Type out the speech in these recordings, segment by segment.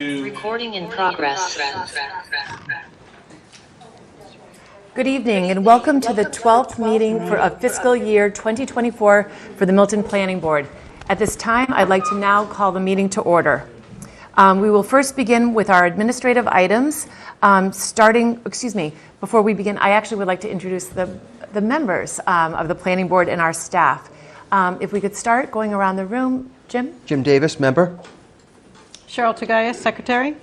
Recording in progress. Good evening and welcome to the 12th meeting of fiscal year 2024 for the Milton Planning Board. At this time, I'd like to now call the meeting to order. We will first begin with our administrative items. Before we begin, I actually would like to introduce the members of the Planning Board and our staff. If we could start going around the room. Jim? Jim Davis, member. Cheryl Tagayas, Secretary.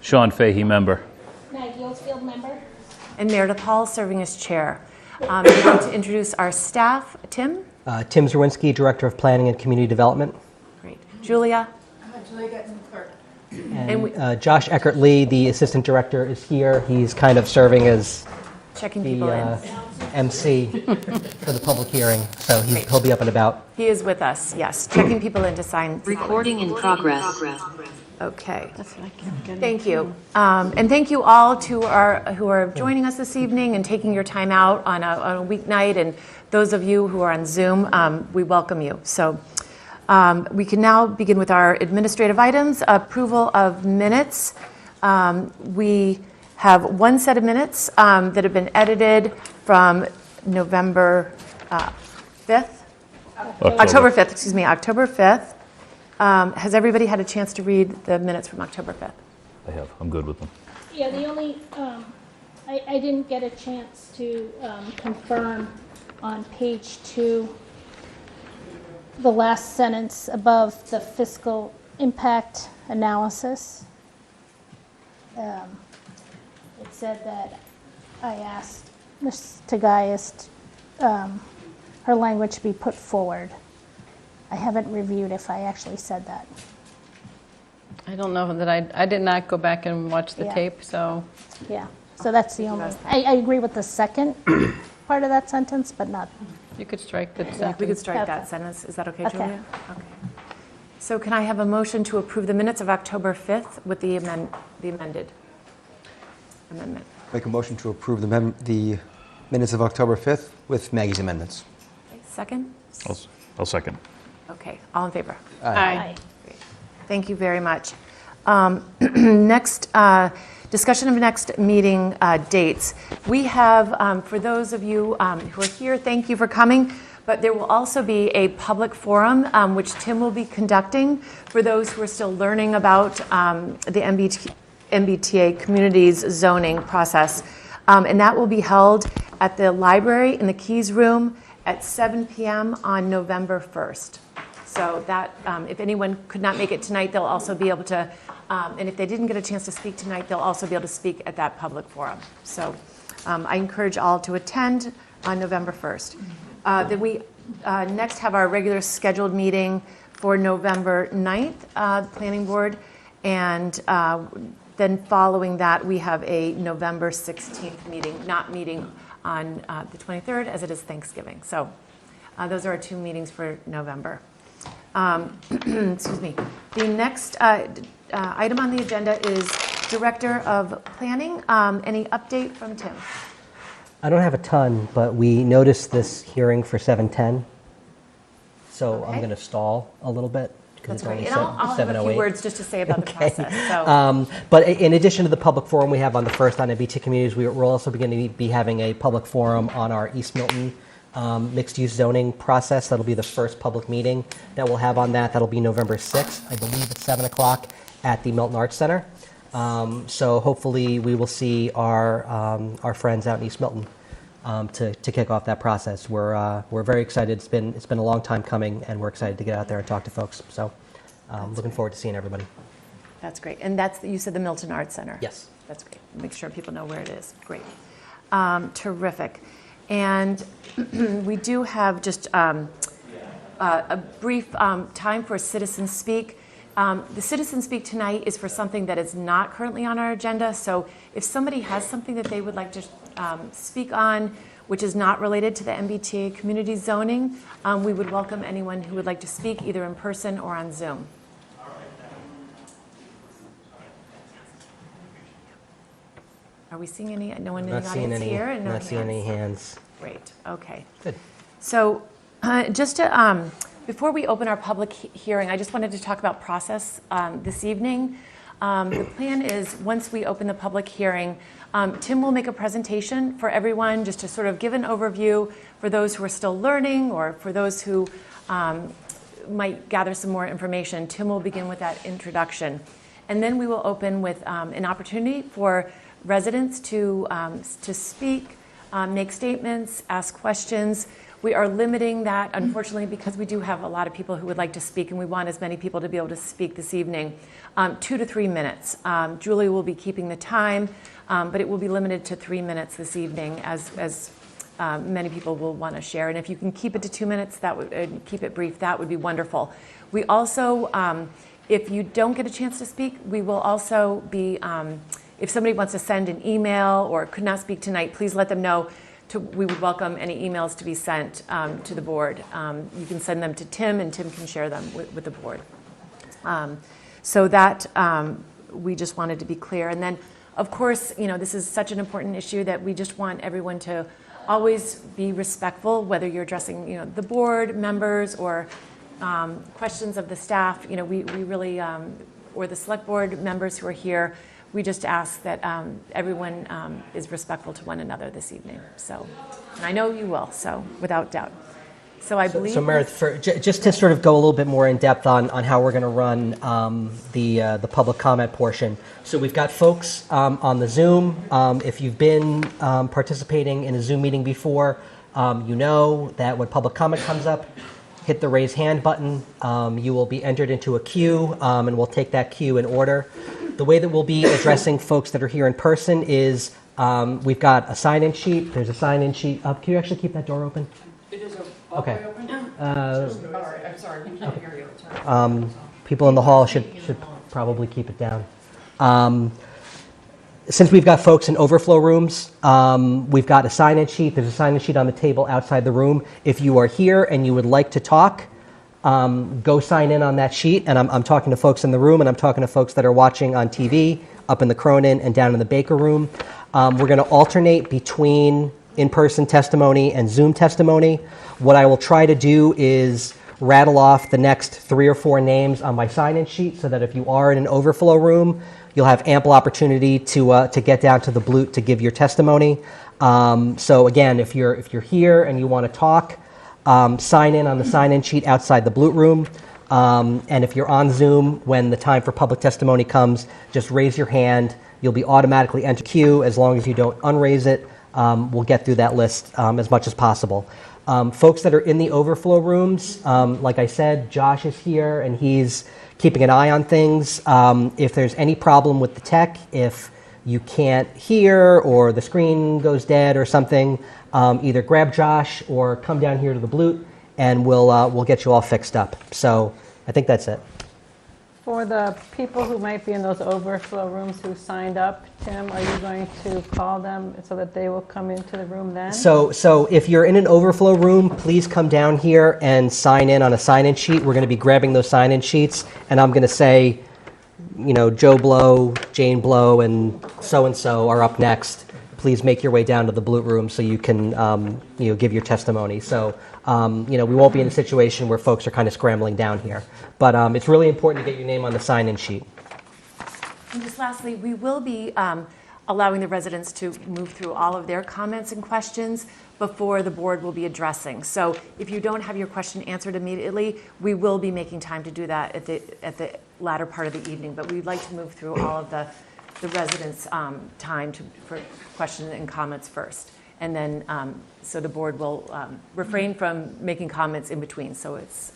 Sean Fahey, member. Maggie Oldfield, member. And Meredith Hall, serving as chair. I'd like to introduce our staff. Tim? Tim Zerwinski, Director of Planning and Community Development. Great. Julia? Julia Gutton, clerk. And Josh Eckert-Lee, the Assistant Director, is here. He's kind of serving as Checking people in. MC for the public hearing, so he'll be up and about. He is with us, yes. Checking people in to sign. Recording in progress. Okay. Thank you. And thank you all who are joining us this evening and taking your time out on a weeknight. And those of you who are on Zoom, we welcome you. So we can now begin with our administrative items. Approval of minutes. We have one set of minutes that have been edited from November 5th. October 5th. Has everybody had a chance to read the minutes from October 5th? I have. I'm good with them. Yeah, the only, I didn't get a chance to confirm on page 2, the last sentence above the fiscal impact analysis. It said that I asked Ms. Tagayas her language to be put forward. I haven't reviewed if I actually said that. I don't know that I did not go back and watch the Yeah. tape, so Yeah, so that's the only, I agree with the second part of that sentence, but not, you could strike the We could sentence. strike Okay. that sentence. Is that okay, Okay. Julia? Okay. So can I have a motion to approve the minutes of October 5th with the amended amendment? Make a motion to approve the minutes of October 5th with Maggie's amendments. Okay, second? I'll second. Okay, all in favor? Aye. Great. Thank you very much. Next, discussion of next meeting dates. We have, for those of you who are here, thank you for coming, but there will also be a public forum which Tim will be conducting for those who are still learning about the MBTA communities zoning process. And that will be held at the library in the Keys Room at 7 p.m. on November 1st. So that, if anyone could not make it tonight, they'll also be able to, and if they didn't get a chance to speak tonight, they'll also be able to speak at that public forum. So I encourage all to attend on November 1st. Then we next have our regular scheduled meeting for November 9th, Planning Board, and then following that, we have a November 16th meeting, not meeting on the 23rd, as it is Thanksgiving. So those are our two meetings for November. Excuse me. The next item on the agenda is Director of Planning. Any update from Tim? I don't have a ton, but we noticed this hearing for 7:10, so Okay. I'm going to stall a little bit. That's it's only great. And I'll have a few 7:08. words just to say about the Okay. process. So. But in addition to the public forum we have on the first on MBTA communities, we're also beginning to be having a public forum on our East Milton mixed-use zoning process. That'll be the first public meeting that we'll have on that. That'll be November 6th, I believe, at 7 o'clock at the Milton Arts Center. So hopefully we will see our friends out in East Milton to kick off that process. We're very excited. It's been a long time coming, and we're excited to get out there and talk to folks. So looking forward to seeing everybody. That's great. And that's, you said the Milton Arts Center? Yes. That's great. Make sure people know where it is. Great. Terrific. And we do have just a brief time for Citizen Speak. The Citizen Speak tonight is for something that is not currently on our agenda. So if somebody has something that they would like to speak on, which is not related to the MBTA community zoning, we would welcome anyone who would like to speak either in person or on Zoom. Are we seeing any? No one in the audience here, and no not seeing any hands. Great. Okay. Good. So, just to before we open our public hearing, I just wanted to talk about process this evening. The plan is, once we open the public hearing, Tim will make a presentation for everyone just to sort of give an overview for those who are still learning or for those who might gather some more information. Tim will begin with that introduction. And then we will open with an opportunity for residents to speak, make statements, ask questions. We are limiting that, unfortunately, because we do have a lot of people who would like to speak, and we want as many people to be able to speak this evening, 2 to 3 minutes. Julie will be keeping the time, but it will be limited to 3 minutes this evening, as many people will want to share. And if you can keep it to 2 minutes, that would keep it brief. That would be wonderful. We also, if you don't get a chance to speak, we will also be. If somebody wants to send an email or could not speak tonight, please let them know. We would welcome any emails to be sent to the board. You can send them to Tim, and Tim can share them with the board. So that we just wanted to be clear. And then, of course, this is such an important issue that we just want everyone to always be respectful, whether you're addressing the board members or questions of the staff. We really, or the select board members who are here. We just ask that everyone is respectful to one another this evening. So, and I know you will, so without doubt. So I believe. So Meredith, just to sort of go a little bit more in depth on how we're going to run the public comment portion. So we've got folks on the Zoom. If you've been participating in a Zoom meeting before, you know that when public comment comes up, hit the raise hand button. You will be entered into a queue, and we'll take that queue in order. The way that we'll be addressing folks that are here in person is we've got a sign-in sheet. There's a sign-in sheet up. Can you actually keep that door open? It is Okay. open? Sorry, I'm sorry, we can't hear you. Sorry. People in the hall should probably keep it down. Since we've got folks in overflow rooms, we've got a sign-in sheet. There's a sign-in sheet on the table outside the room. If you are here and you would like to talk, go sign in on that sheet. And I'm talking to folks in the room, and I'm talking to folks that are watching on TV up in the Cronin and down in the Baker room. We're going to alternate between in-person testimony and Zoom testimony. What I will try to do is rattle off the next 3 or 4 names on my sign-in sheet so that if you are in an overflow room, you'll have ample opportunity to get down to the blute to give your testimony. So again, if you're here and you want to talk, sign in on the sign-in sheet outside the blute room. And if you're on Zoom, when the time for public testimony comes, just raise your hand. You'll be automatically entered queue. As long as you don't unraise it, we'll get through that list as much as possible. Folks that are in the overflow rooms, like I said, Josh is here and he's keeping an eye on things. If there's any problem with the tech, if you can't hear or the screen goes dead or something, either grab Josh or come down here to the blute and we'll get you all fixed up. So I think that's it. For the people who might be in those overflow rooms who signed up, Tim, are you going to call them so that they will come into the room then? So if you're in an overflow room, please come down here and sign in on a sign-in sheet. We're going to be grabbing those sign-in sheets, and I'm going to say, Joe Blow, Jane Blow, and so are up next. Please make your way down to the blute room so you can give your testimony. So we won't be in a situation where folks are kind of scrambling down here. But it's really important to get your name on the sign-in sheet. And just lastly, we will be allowing the residents to move through all of their comments and questions before the board will be addressing. So if you don't have your question answered immediately, we will be making time to do that at the latter part of the evening. But we'd like to move through all of the residents' time for questions and comments first. And then, so the board will refrain from making comments in between. So it's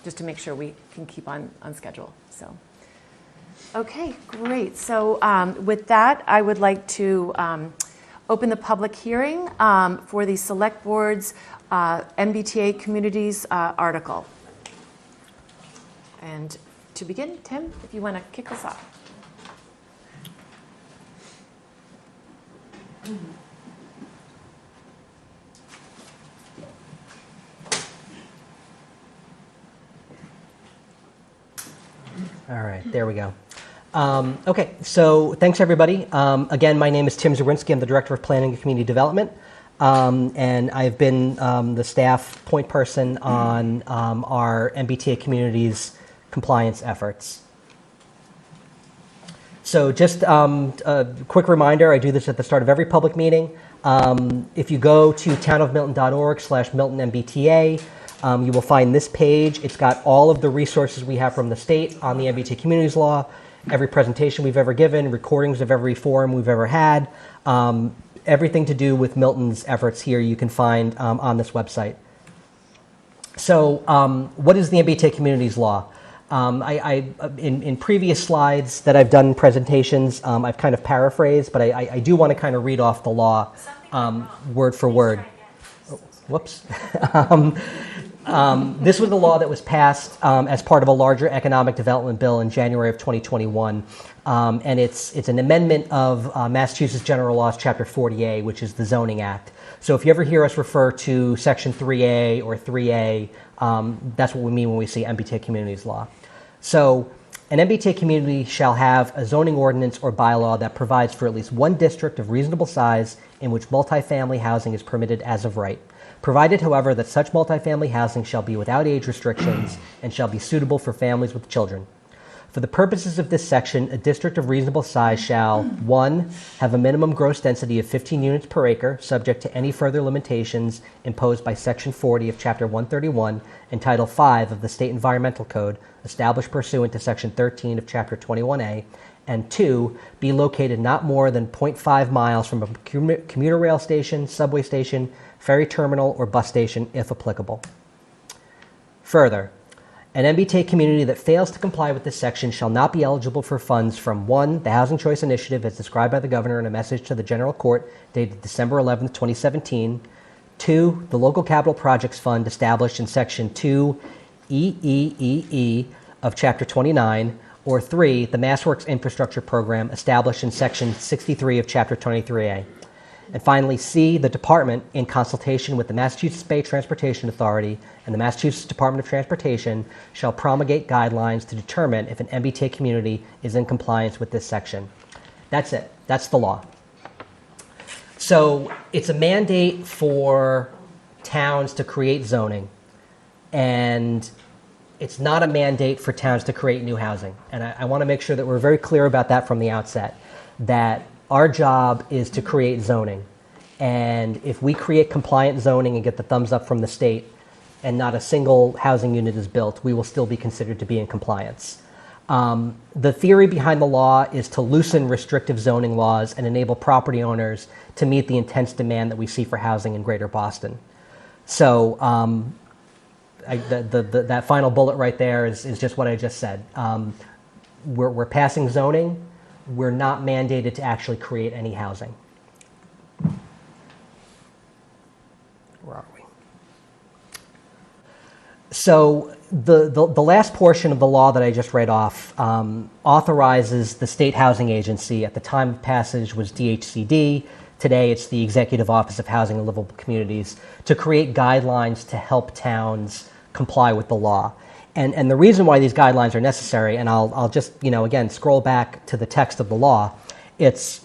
just to make sure we can keep on schedule. So, okay, great. So with that, I would like to open the public hearing for the Select Board's MBTA Communities article. And to begin, Tim, if you want to kick us off. All right, there we go. Okay, so thanks everybody. Again, my name is Tim Zawinski. I'm the Director of Planning and Community Development. And I've been the staff point person on our MBTA Communities compliance efforts. So just a quick reminder, I do this at the start of every public meeting. If you go to townofmilton.org/MiltonMBTA, you will find this page. It's got all of the resources we have from the state on the MBTA Communities Law, every presentation we've ever given, recordings of every forum we've ever had, everything to do with Milton's efforts here you can find on this website. So what is the MBTA Communities Law? In previous slides that I've done presentations, I've kind of paraphrased, but I do want to kind of read off the law word for word. Oh, whoops. This was the law that was passed as part of a larger economic development bill in January of 2021. And it's an amendment of Massachusetts General Laws, Chapter 40A, which is the Zoning Act. So if you ever hear us refer to Section 3A or 3A, that's what we mean when we say MBTA Communities Law. So an MBTA community shall have a zoning ordinance or bylaw that provides for at least one district of reasonable size in which multifamily housing is permitted as of right, provided, however, that such multifamily housing shall be without age restrictions and shall be suitable for families with children. For the purposes of this section, a district of reasonable size shall, 1, have a minimum gross density of 15 units per acre, subject to any further limitations imposed by Section 40 of Chapter 131 and Title 5 of the State Environmental Code, established pursuant to Section 13 of Chapter 21A, and 2, be located not more than 0.5 miles from a commuter rail station, subway station, ferry terminal, or bus station, if applicable. Further, an MBTA community that fails to comply with this section shall not be eligible for funds from 1, the Housing Choice Initiative as described by the Governor in a message to the General Court dated December 11, 2017, 2, the Local Capital Projects Fund established in Section 2EEEE of Chapter 29, or 3, the MassWorks Infrastructure Program established in Section 63 of Chapter 23A. And finally, C, the Department, in consultation with the Massachusetts Bay Transportation Authority and the Massachusetts Department of Transportation, shall promulgate guidelines to determine if an MBTA community is in compliance with this section. That's it. That's the law. So it's a mandate for towns to create zoning, and it's not a mandate for towns to create new housing. And I want to make sure that we're very clear about that from the outset, that our job is to create zoning. And if we create compliant zoning and get the thumbs up from the state and not a single housing unit is built, we will still be considered to be in compliance. The theory behind the law is to loosen restrictive zoning laws and enable property owners to meet the intense demand that we see for housing in Greater Boston. So that final bullet right there is just what I just said. We're passing zoning. We're not mandated to actually create any housing. Where are we? So the last portion of the law that I just read off authorizes the State Housing Agency. At the time of passage was DHCD. Today it's the Executive Office of Housing and Livable Communities, to create guidelines to help towns comply with the law. And the reason why these guidelines are necessary, and I'll just, again, scroll back to the text of the law, it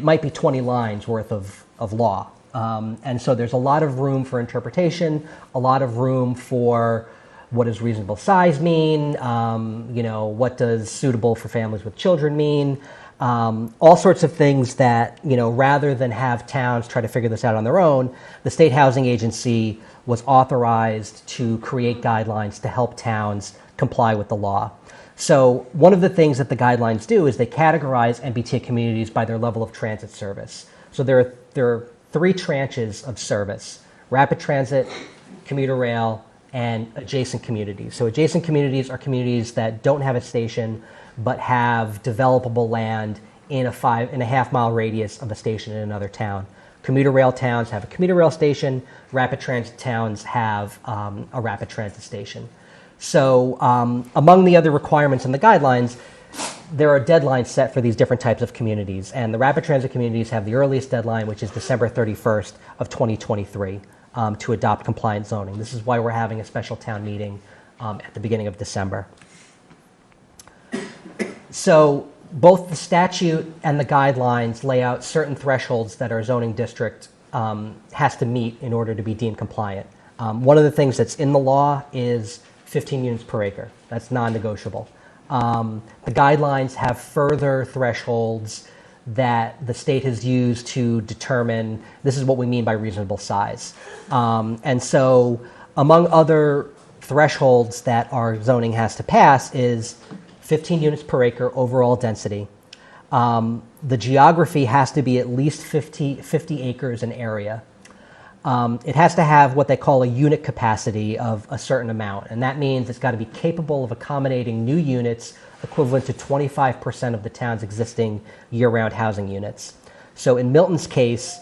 might be 20 lines worth of law. And so there's a lot of room for interpretation, a lot of room for what does reasonable size mean, what does suitable for families with children mean, all sorts of things that, rather than have towns try to figure this out on their own, the State Housing Agency was authorized to create guidelines to help towns comply with the law. So one of the things that the guidelines do is they categorize MBTA communities by their level of transit service. So there are 3 tranches of service: rapid transit, commuter rail, and adjacent communities. So adjacent communities are communities that don't have a station but have developable land in a 5.5 mile radius of a station in another town. Commuter rail towns have a commuter rail station. Rapid transit towns have a rapid transit station. So among the other requirements in the guidelines, there are deadlines set for these different types of communities. And the rapid transit communities have the earliest deadline, which is December 31st of 2023, to adopt compliant zoning. This is why we're having a special town meeting at the beginning of December. So both the statute and the guidelines lay out certain thresholds that our zoning district has to meet in order to be deemed compliant. One of the things that's in the law is 15 units per acre. That's non-negotiable. The guidelines have further thresholds that the state has used to determine this is what we mean by reasonable size. And so among other thresholds that our zoning has to pass is 15 units per acre overall density. The geography has to be at least 50 acres in area. It has to have what they call a unit capacity of a certain amount, and that means it's got to be capable of accommodating new units equivalent to 25% of the town's existing year-round housing units. So in Milton's case,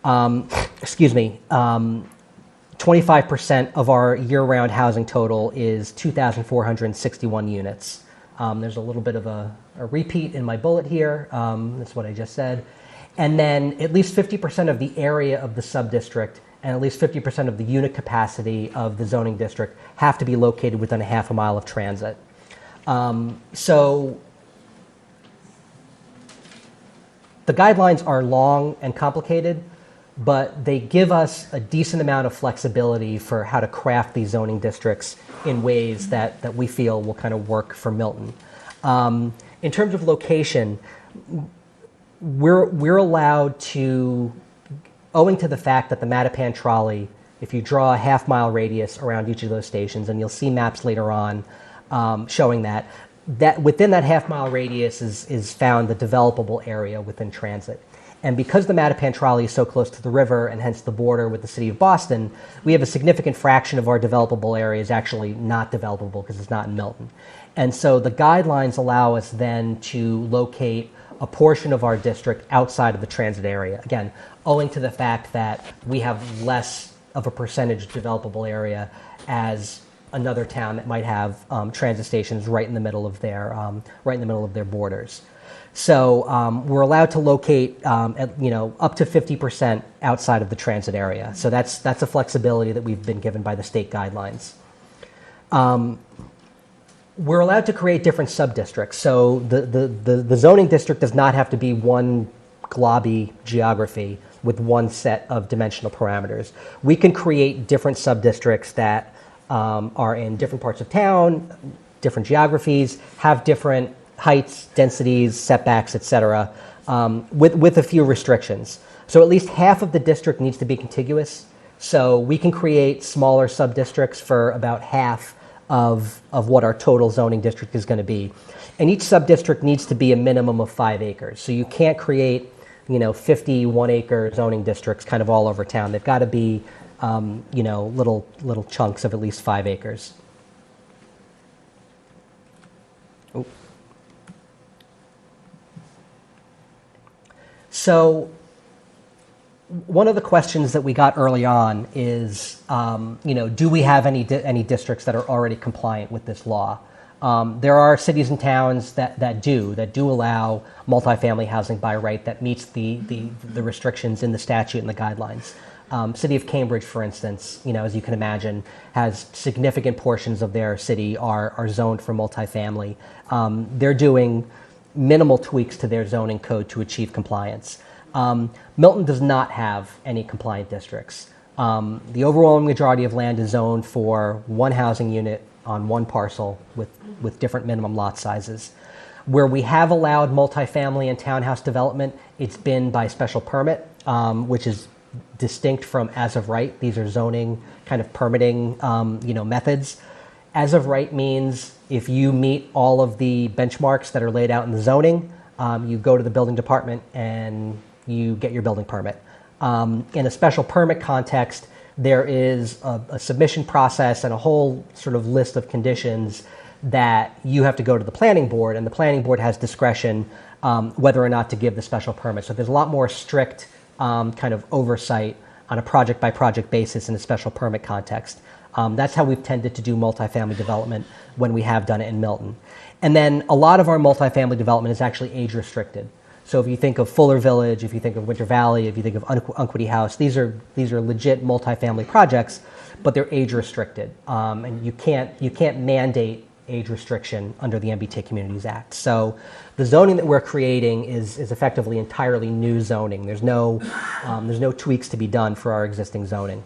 25% of our year-round housing total is 2,461 units. There's a little bit of a repeat in my bullet here. That's what I just said. And then at least 50% of the area of the sub-district and at least 50% of the unit capacity of the zoning district have to be located within a half a mile of transit. So the guidelines are long and complicated, but they give us a decent amount of flexibility for how to craft these zoning districts in ways that we feel will kind of work for Milton. In terms of location, we're allowed to, owing to the fact that the Mattapan trolley, if you draw a half-mile radius around each of those stations, and you'll see maps later on showing that within that half-mile radius is found the developable area within transit. And because the Mattapan trolley is so close to the river and hence the border with the city of Boston, we have a significant fraction of our developable area is actually not developable because it's not in Milton. And so the guidelines allow us then to locate a portion of our district outside of the transit area. Again, owing to the fact that we have less of a percentage developable area as another town that might have transit stations right in the middle of their borders. So we're allowed to locate up to 50% outside of the transit area. So that's a flexibility that we've been given by the state guidelines. We're allowed to create different sub-districts. So the zoning district does not have to be one globby geography with one set of dimensional parameters. We can create different sub-districts that are in different parts of town, different geographies, have different heights, densities, setbacks, etc., with a few restrictions. So at least half of the district needs to be contiguous. So we can create smaller sub-districts for about half of what our total zoning district is going to be. And each sub-district needs to be a minimum of 5 acres. So you can't create 51-acre zoning districts kind of all over town. They've got to be little chunks of at least 5 acres. Ooh. So one of the questions that we got early on is, do we have any districts that are already compliant with this law? There are cities and towns that do allow multifamily housing by right that meets the restrictions in the statute and the guidelines. City of Cambridge, for instance, as you can imagine, has significant portions of their city are zoned for multifamily. They're doing minimal tweaks to their zoning code to achieve compliance. Milton does not have any compliant districts. The overwhelming majority of land is zoned for one housing unit on one parcel with different minimum lot sizes. Where we have allowed multifamily and townhouse development, it's been by special permit, which is distinct from as of right. These are zoning kind of permitting methods. As of right means if you meet all of the benchmarks that are laid out in the zoning, you go to the building department and you get your building permit. In a special permit context, there is a submission process and a whole sort of list of conditions that you have to go to the planning board, and the planning board has discretion whether or not to give the special permit. So there's a lot more strict kind of oversight on a project-by-project basis in a special permit context. That's how we've tended to do multifamily development when we have done it in Milton. And then a lot of our multifamily development is actually age-restricted. So if you think of Fuller Village, if you think of Winter Valley, if you think of Unquity House, these are legit multifamily projects, but they're age-restricted. And you can't mandate age restriction under the MBTA Communities Act. So the zoning that we're creating is effectively entirely new zoning. There's no tweaks to be done for our existing zoning.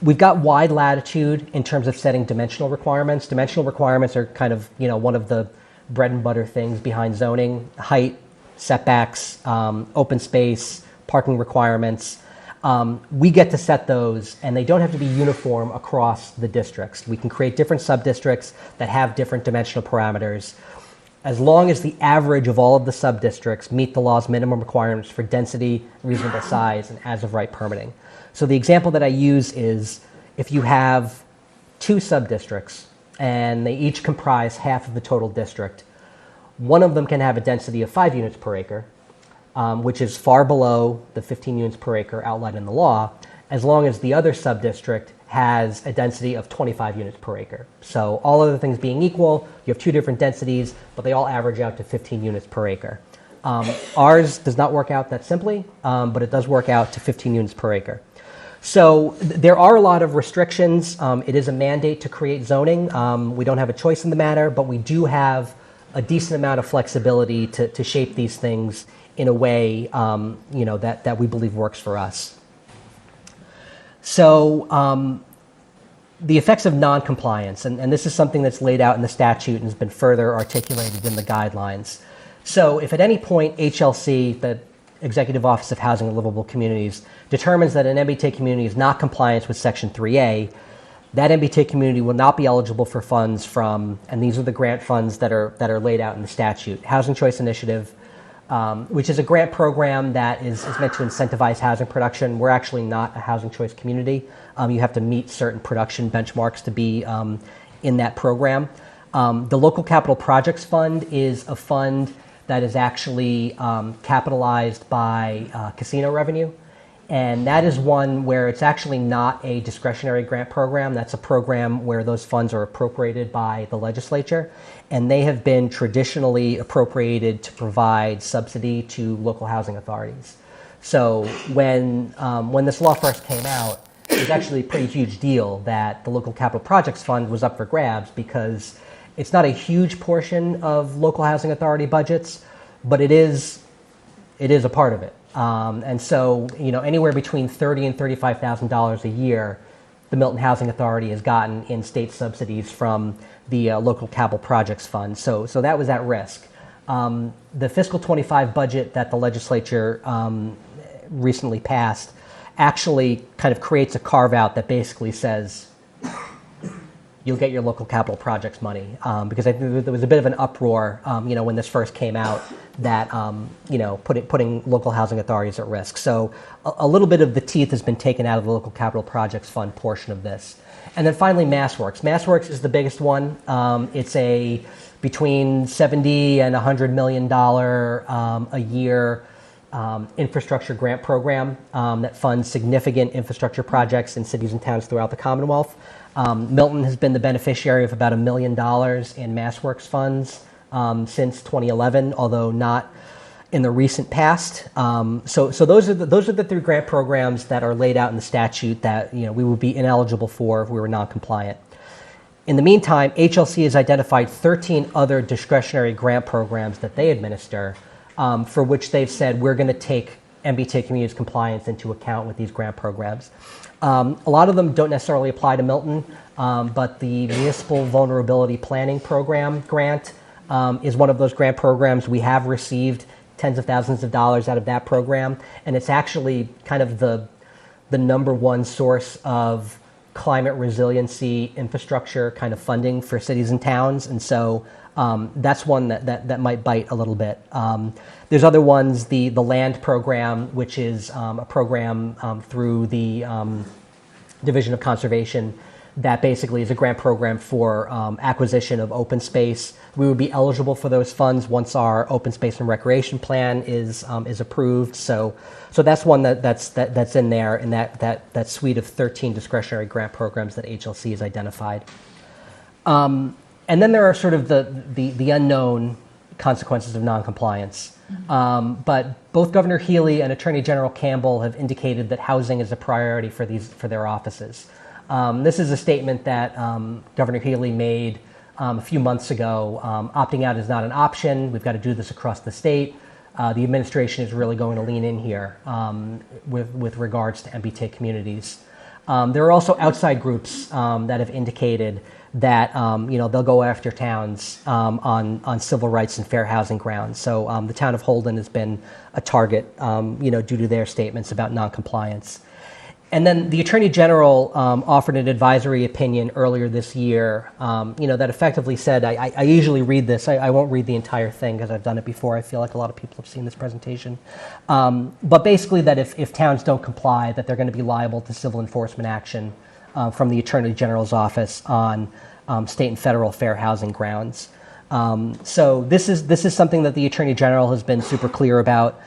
We've got wide latitude in terms of setting dimensional requirements. Dimensional requirements are kind of, one of the bread and butter things behind zoning: height, setbacks, open space, parking requirements. We get to set those, and they don't have to be uniform across the districts. We can create different sub-districts that have different dimensional parameters, as long as the average of all of the sub-districts meet the law's minimum requirements for density, reasonable size, and as-of-right permitting. So the example that I use is if you have 2 sub-districts and they each comprise half of the total district, one of them can have a density of 5 units per acre, which is far below the 15 units per acre outlined in the law, as long as the other sub-district has a density of 25 units per acre. So all other things being equal, you have 2 different densities, but they all average out to 15 units per acre. Ours does not work out that simply, but it does work out to 15 units per acre. So there are a lot of restrictions. It is a mandate to create zoning. We don't have a choice in the matter, but we do have a decent amount of flexibility to shape these things in a way that we believe works for us. So the effects of noncompliance, and this is something that's laid out in the statute and has been further articulated in the guidelines. So if at any point HLC, the Executive Office of Housing and Livable Communities, determines that an MBTA community is not compliant with Section 3A, that MBTA community will not be eligible for funds from, and these are the grant funds that are laid out in the statute: Housing Choice Initiative, which is a grant program that is meant to incentivize housing production. We're actually not a housing choice community. You have to meet certain production benchmarks to be in that program. The Local Capital Projects Fund is a fund that is actually capitalized by casino revenue. And that is one where it's actually not a discretionary grant program. That's a program where those funds are appropriated by the legislature. And they have been traditionally appropriated to provide subsidy to local housing authorities. So when this law first came out, it was actually a pretty huge deal that the Local Capital Projects Fund was up for grabs, because it's not a huge portion of local housing authority budgets, but it is a part of it. And so, anywhere between $30,000 and $35,000 a year, the Milton Housing Authority has gotten in state subsidies from the Local Capital Projects Fund. So that was at risk. The fiscal 25 budget that the legislature recently passed actually kind of creates a carve-out that basically says you'll get your local capital projects money, because I think there was a bit of an uproar, when this first came out, that putting local housing authorities at risk. So a little bit of the teeth has been taken out of the Local Capital Projects Fund portion of this. And then finally, MassWorks. MassWorks is the biggest one. It's a between $70 and $100 million a year infrastructure grant program that funds significant infrastructure projects in cities and towns throughout the Commonwealth. Milton has been the beneficiary of about $1 million in MassWorks funds since 2011, although not in the recent past. So those are the 3 grant programs that are laid out in the statute that we would be ineligible for if we were non-compliant. In the meantime, HLC has identified 13 other discretionary grant programs that they administer, for which they've said we're going to take MBTA communities compliance into account with these grant programs. A lot of them don't necessarily apply to Milton, but the Municipal Vulnerability Planning Program grant is one of those grant programs. We have received tens of thousands of dollars out of that program, and it's actually kind of the number one source of climate resiliency infrastructure kind of funding for cities and towns, and so that's one that might bite a little bit. There's other ones, the land program, which is a program through the Division of Conservation that basically is a grant program for acquisition of open space. We would be eligible for those funds once our open space and recreation plan is approved. So that's one that's in there in that suite of 13 discretionary grant programs that HLC has identified. And then there are sort of the unknown consequences of noncompliance. But both Governor Healy and Attorney General Campbell have indicated that housing is a priority for their offices. This is a statement that Governor Healy made a few months ago. Opting out is not an option. We've got to do this across the state. The administration is really going to lean in here with regards to MBTA communities. There are also outside groups that have indicated that they'll go after towns on civil rights and fair housing grounds. So the town of Holden has been a target, due to their statements about noncompliance. And then the Attorney General offered an advisory opinion earlier this year, that effectively said, I usually read this, I won't read the entire thing because I've done it before, I feel like a lot of people have seen this presentation, but basically that if towns don't comply, that they're going to be liable to civil enforcement action from the Attorney General's office on state and federal fair housing grounds. So this is something that the Attorney General has been super clear about.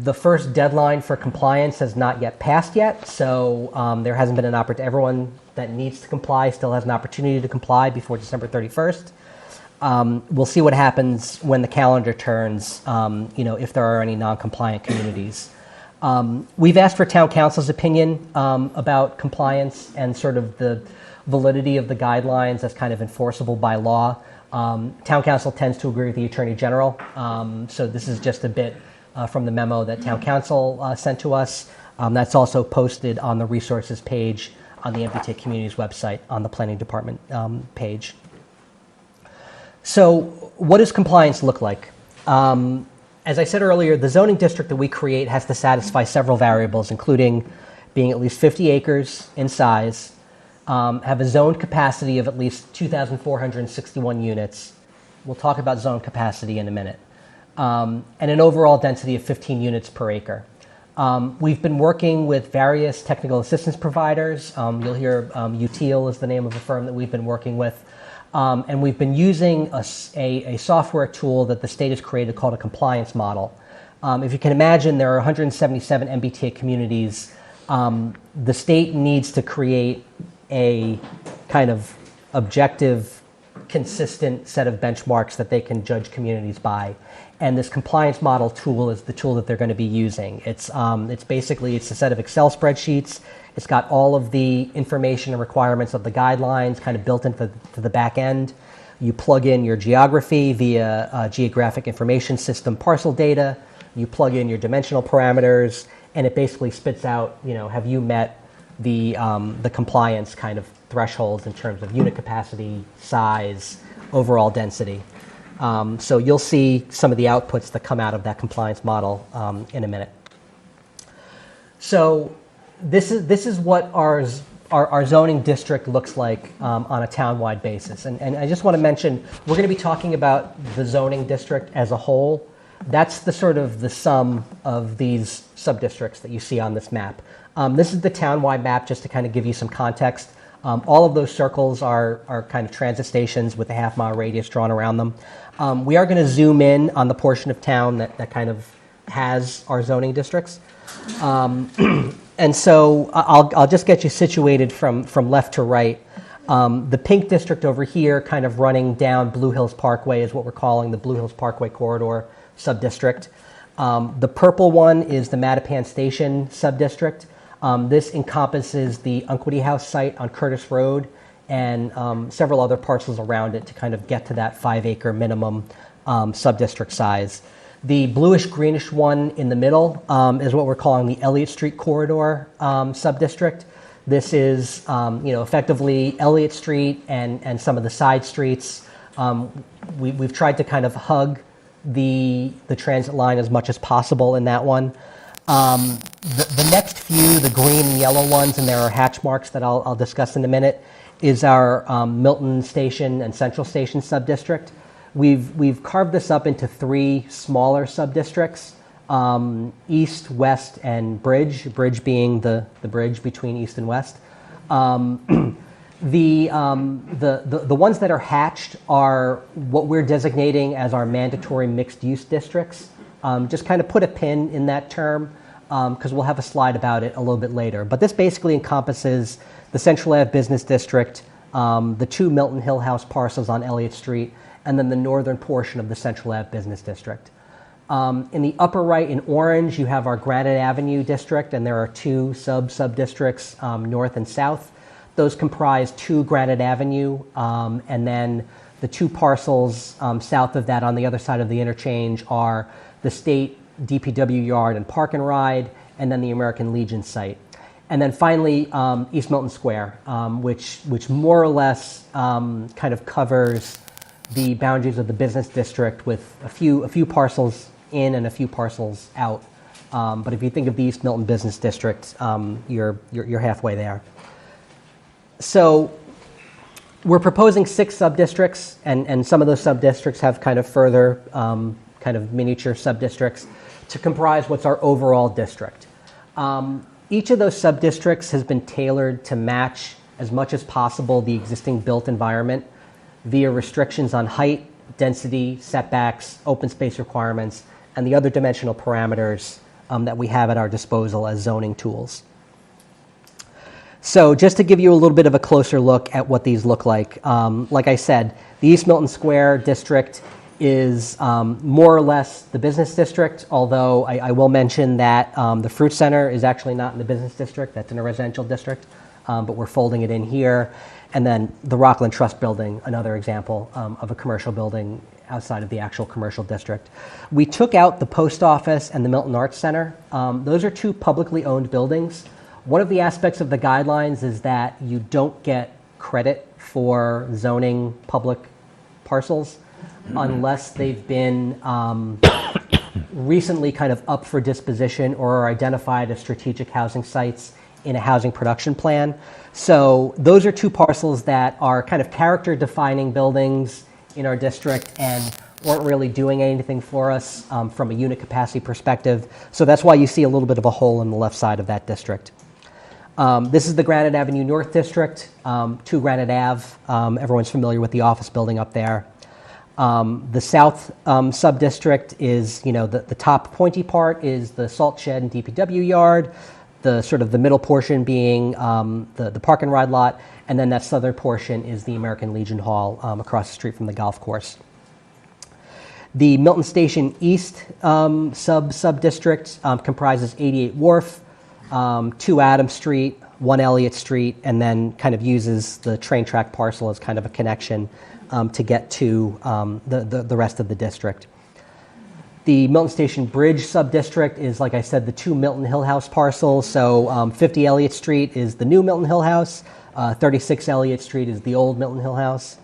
The first deadline for compliance has not yet passed yet, so there hasn't been an opportunity. Everyone that needs to comply still has an opportunity to comply before December 31st. We'll see what happens when the calendar turns, if there are any non-compliant communities. We've asked for town council's opinion about compliance and sort of the validity of the guidelines as kind of enforceable by law. Town council tends to agree with the Attorney General, so this is just a bit from the memo that Town Council sent to us. That's also posted on the resources page on the MBTA Communities website on the Planning Department page. So what does compliance look like? As I said earlier, the zoning district that we create has to satisfy several variables, including being at least 50 acres in size, have a zoned capacity of at least 2,461 units. We'll talk about zone capacity in a minute. And an overall density of 15 units per acre. We've been working with various technical assistance providers. You'll hear UTIL is the name of a firm that we've been working with. And we've been using a software tool that the state has created called a compliance model. If you can imagine, there are 177 MBTA communities. The state needs to create a kind of objective, consistent set of benchmarks that they can judge communities by. And this compliance model tool is the tool that they're going to be using. It's basically a set of Excel spreadsheets. It's got all of the information and requirements of the guidelines kind of built into the back end. You plug in your geography via geographic information system parcel data. You plug in your dimensional parameters, and it basically spits out, have you met the compliance kind of thresholds in terms of unit capacity, size, overall density. So you'll see some of the outputs that come out of that compliance model in a minute. So this is what our zoning district looks like on a town-wide basis. And I just want to mention, we're going to be talking about the zoning district as a whole. That's the sort of the sum of these sub-districts that you see on this map. This is the town-wide map, just to kind of give you some context. All of those circles are kind of transit stations with a half-mile radius drawn around them. We are going to zoom in on the portion of town that kind of has our zoning districts. And so I'll just get you situated from left to right. The pink district over here, kind of running down Blue Hills Parkway, is what we're calling the Blue Hills Parkway Corridor subdistrict. The purple one is the Mattapan Station subdistrict. This encompasses the Unquity House site on Curtis Road and several other parcels around it to kind of get to that 5-acre minimum subdistrict size. The bluish-greenish one in the middle is what we're calling the Elliott Street Corridor subdistrict. This is, effectively Elliott Street and some of the side streets. We've tried to kind of hug the transit line as much as possible in that one. The next few, the green and yellow ones, and there are hatch marks that I'll discuss in a minute, is our Milton Station and Central Station subdistrict. We've carved this up into 3 smaller subdistricts, East, West, and Bridge being the bridge between East and West. The ones that are hatched are what we're designating as our mandatory mixed-use districts. Just kind of put a pin in that term because we'll have a slide about it a little bit later. But this basically encompasses the Central Ave Business District, the 2 Milton Hill House parcels on Elliott Street, and then the northern portion of the Central Ave Business District. In the upper right in orange, you have our Granite Avenue District, and there are 2 sub-districts, north and south. Those comprise 2 Granite Avenue, and then the 2 parcels south of that on the other side of the interchange are the state DPW yard and park and ride, and then the American Legion site. And then finally, East Milton Square, which more or less kind of covers the boundaries of the business district with a few parcels in and a few parcels out. But if you think of the East Milton Business District, you're halfway there. So we're proposing 6 sub-districts, and some of those sub-districts have kind of further kind of miniature sub-districts to comprise what's our overall district. Each of those sub-districts has been tailored to match as much as possible the existing built environment via restrictions on height, density, setbacks, open space requirements, and the other dimensional parameters that we have at our disposal as zoning tools. So just to give you a little bit of a closer look at what these look like I said, the East Milton Square district is more or less the business district, although I will mention that the Fruit Center is actually not in the business district, that's in a residential district, but we're folding it in here. And then the Rockland Trust Building, another example of a commercial building outside of the actual commercial district. We took out the post office and the Milton Arts Center. Those are 2 publicly owned buildings. One of the aspects of the guidelines is that you don't get credit for zoning public parcels unless they've been recently kind of up for disposition or are identified as strategic housing sites in a housing production plan. So those are 2 parcels that are kind of character defining buildings in our district and weren't really doing anything for us from a unit capacity perspective. So that's why you see a little bit of a hole in the left side of that district. This is the Granite Avenue North District, 2 Granite Ave. Everyone's familiar with the office building up there. The South sub-district is, the top pointy part is the salt shed and DPW yard, the sort of the middle portion being the park and ride lot, and then that southern portion is the American Legion Hall across the street from the golf course. The Milton Station East sub-district comprises 88 Wharf, 2 Adams Street, 1 Elliott Street, and then kind of uses the train track parcel as kind of a connection to get to the rest of the district. The Milton Station Bridge sub-district is, like I said, the 2 Milton Hill House parcels. So 50 Elliott Street is the new Milton Hill House. 36 Elliott Street is the old Milton Hill House.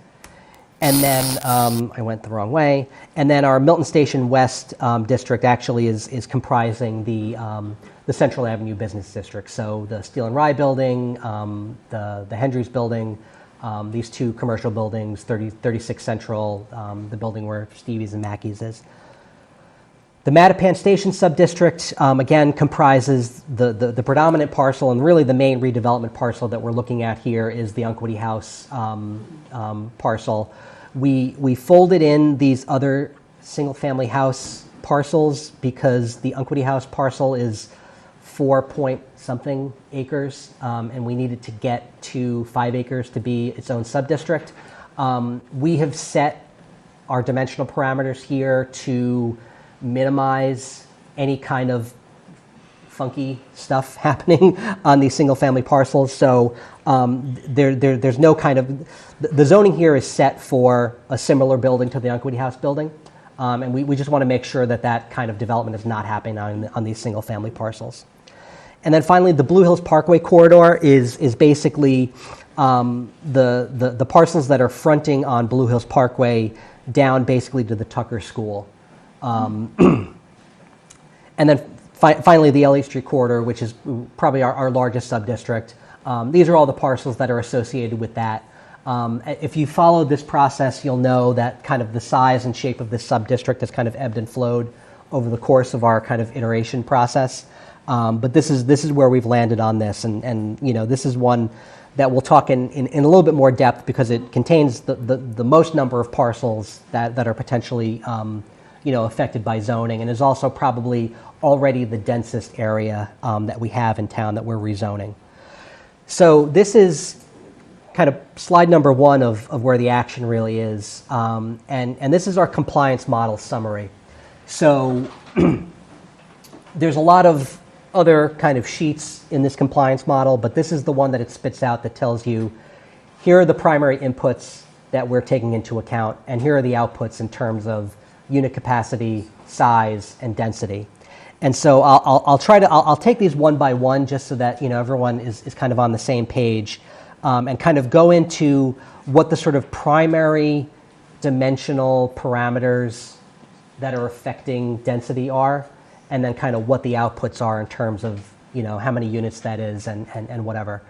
And then, I went the wrong way. And then our Milton Station West district actually is comprising the Central Avenue Business District. So the Steel and Rye building, the Hendry's building, these 2 commercial buildings, 36 Central, the building where Stevie's and Mackey's is. The Mattapan Station subdistrict, again, comprises the predominant parcel, and really the main redevelopment parcel that we're looking at here is the Unquity House parcel. We folded in these other single-family house parcels because the Unquity House parcel is 4-point-something acres, and we needed to get to 5 acres to be its own subdistrict. We have set our dimensional parameters here to minimize any kind of funky stuff happening on these single-family parcels. So there's no kind of... The zoning here is set for a similar building to the Unquity House building, and we just want to make sure that that kind of development is not happening on these single-family parcels. And then finally, the Blue Hills Parkway corridor is basically the parcels that are fronting on Blue Hills Parkway down basically to the Tucker School. And then finally, the Elliott Street corridor, which is probably our largest subdistrict. These are all the parcels that are associated with that. If you follow this process, you'll know that kind of the size and shape of this subdistrict has kind of ebbed and flowed over the course of our kind of iteration process. But this is where we've landed on this, and this is one that we'll talk in a little bit more depth because it contains the most number of parcels that are potentially affected by zoning, and is also probably already the densest area that we have in town that we're rezoning. So this is kind of slide number 1 of where the action really is, and this is our compliance model summary. So there's a lot of other kind of sheets in this compliance model, but this is the one that it spits out that tells you here are the primary inputs that we're taking into account, and here are the outputs in terms of unit capacity, size, and density. And so I'll take these one by one just so that everyone is kind of on the same page, and kind of go into what the sort of primary dimensional parameters that are affecting density are, and then kind of what the outputs are in terms of how many units that is and whatever.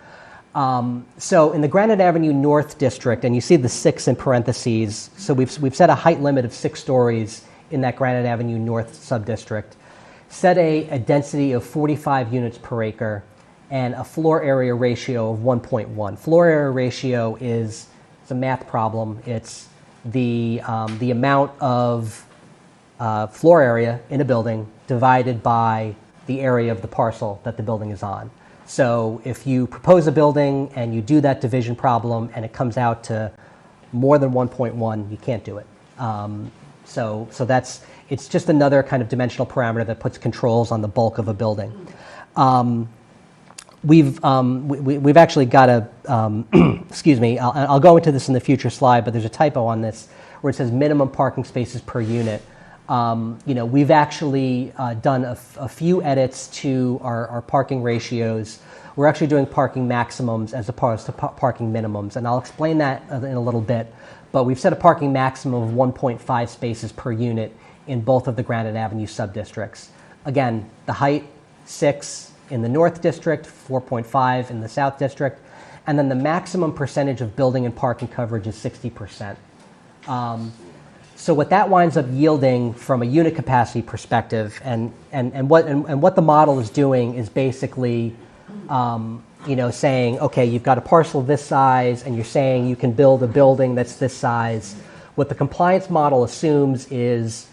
So in the Granite Avenue North District, and you see the 6 in parentheses, so we've set a height limit of 6 stories in that Granite Avenue North subdistrict, set a density of 45 units per acre, and a floor area ratio of 1.1. Floor area ratio it's a math problem. It's the amount of floor area in a building divided by the area of the parcel that the building is on. So if you propose a building and you do that division problem and it comes out to more than 1.1, you can't do it. So it's just another kind of dimensional parameter that puts controls on the bulk of a building. We've actually got a, excuse me, I'll go into this in the future slide, but there's a typo on this where it says minimum parking spaces per unit. We've actually done a few edits to our parking ratios. We're actually doing parking maximums as opposed to parking minimums, and I'll explain that in a little bit. But we've set a parking maximum of 1.5 spaces per unit in both of the Granite Avenue subdistricts. Again, the height, 6 in the North District, 4.5 in the South District, and then the maximum percentage of building and parking coverage is 60%. So what that winds up yielding from a unit capacity perspective, and what the model is doing is basically, saying, okay, you've got a parcel this size, and you're saying you can build a building that's this size. What the compliance model assumes is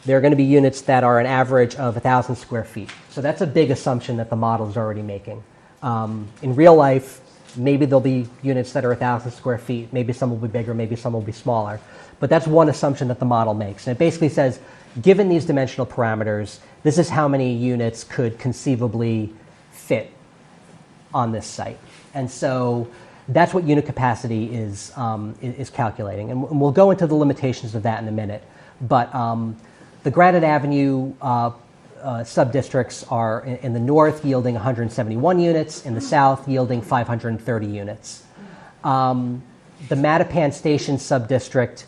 there are going to be units that are an average of 1,000 square feet. So that's a big assumption that the model is already making. In real life, maybe there'll be units that are 1,000 square feet. Maybe some will be bigger, maybe some will be smaller. But that's one assumption that the model makes. And it basically says, given these dimensional parameters, this is how many units could conceivably fit on this site. And so that's what unit capacity is calculating. And we'll go into the limitations of that in a minute. But the Granite Avenue subdistricts are in the north yielding 171 units, in the south yielding 530 units. The Mattapan Station subdistrict,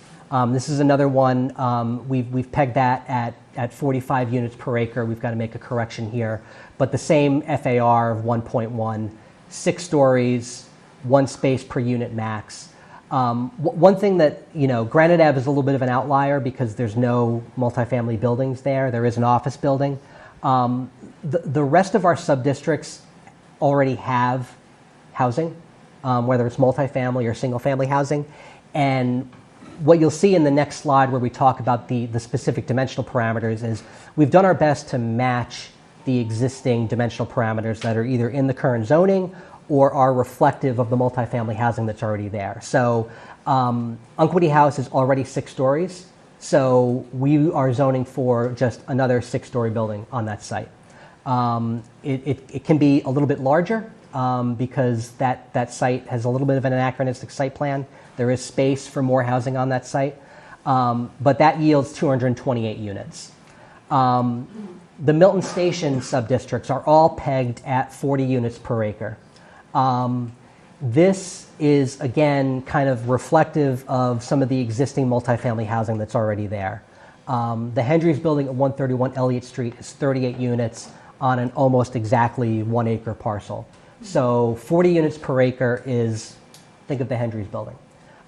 this is another one. We've pegged that at 45 units per acre. We've got to make a correction here. But the same FAR of 1.1, 6 stories, 1 space per unit max. One thing that, Granite Ave is a little bit of an outlier because there's no multifamily buildings there. There is an office building. The rest of our subdistricts already have housing, whether it's multifamily or single-family housing. And what you'll see in the next slide where we talk about the specific dimensional parameters is we've done our best to match the existing dimensional parameters that are either in the current zoning or are reflective of the multifamily housing that's already there. So Unquity House is already 6 stories. So we are zoning for just another 6-story building on that site. It can be a little bit larger because that site has a little bit of an anachronistic site plan. There is space for more housing on that site, but that yields 228 units. The Milton Station subdistricts are all pegged at 40 units per acre. This is, again, kind of reflective of some of the existing multifamily housing that's already there. The Hendry's building at 131 Elliott Street is 38 units on an almost exactly 1 acre parcel. So 40 units per acre is, think of the Hendry's building.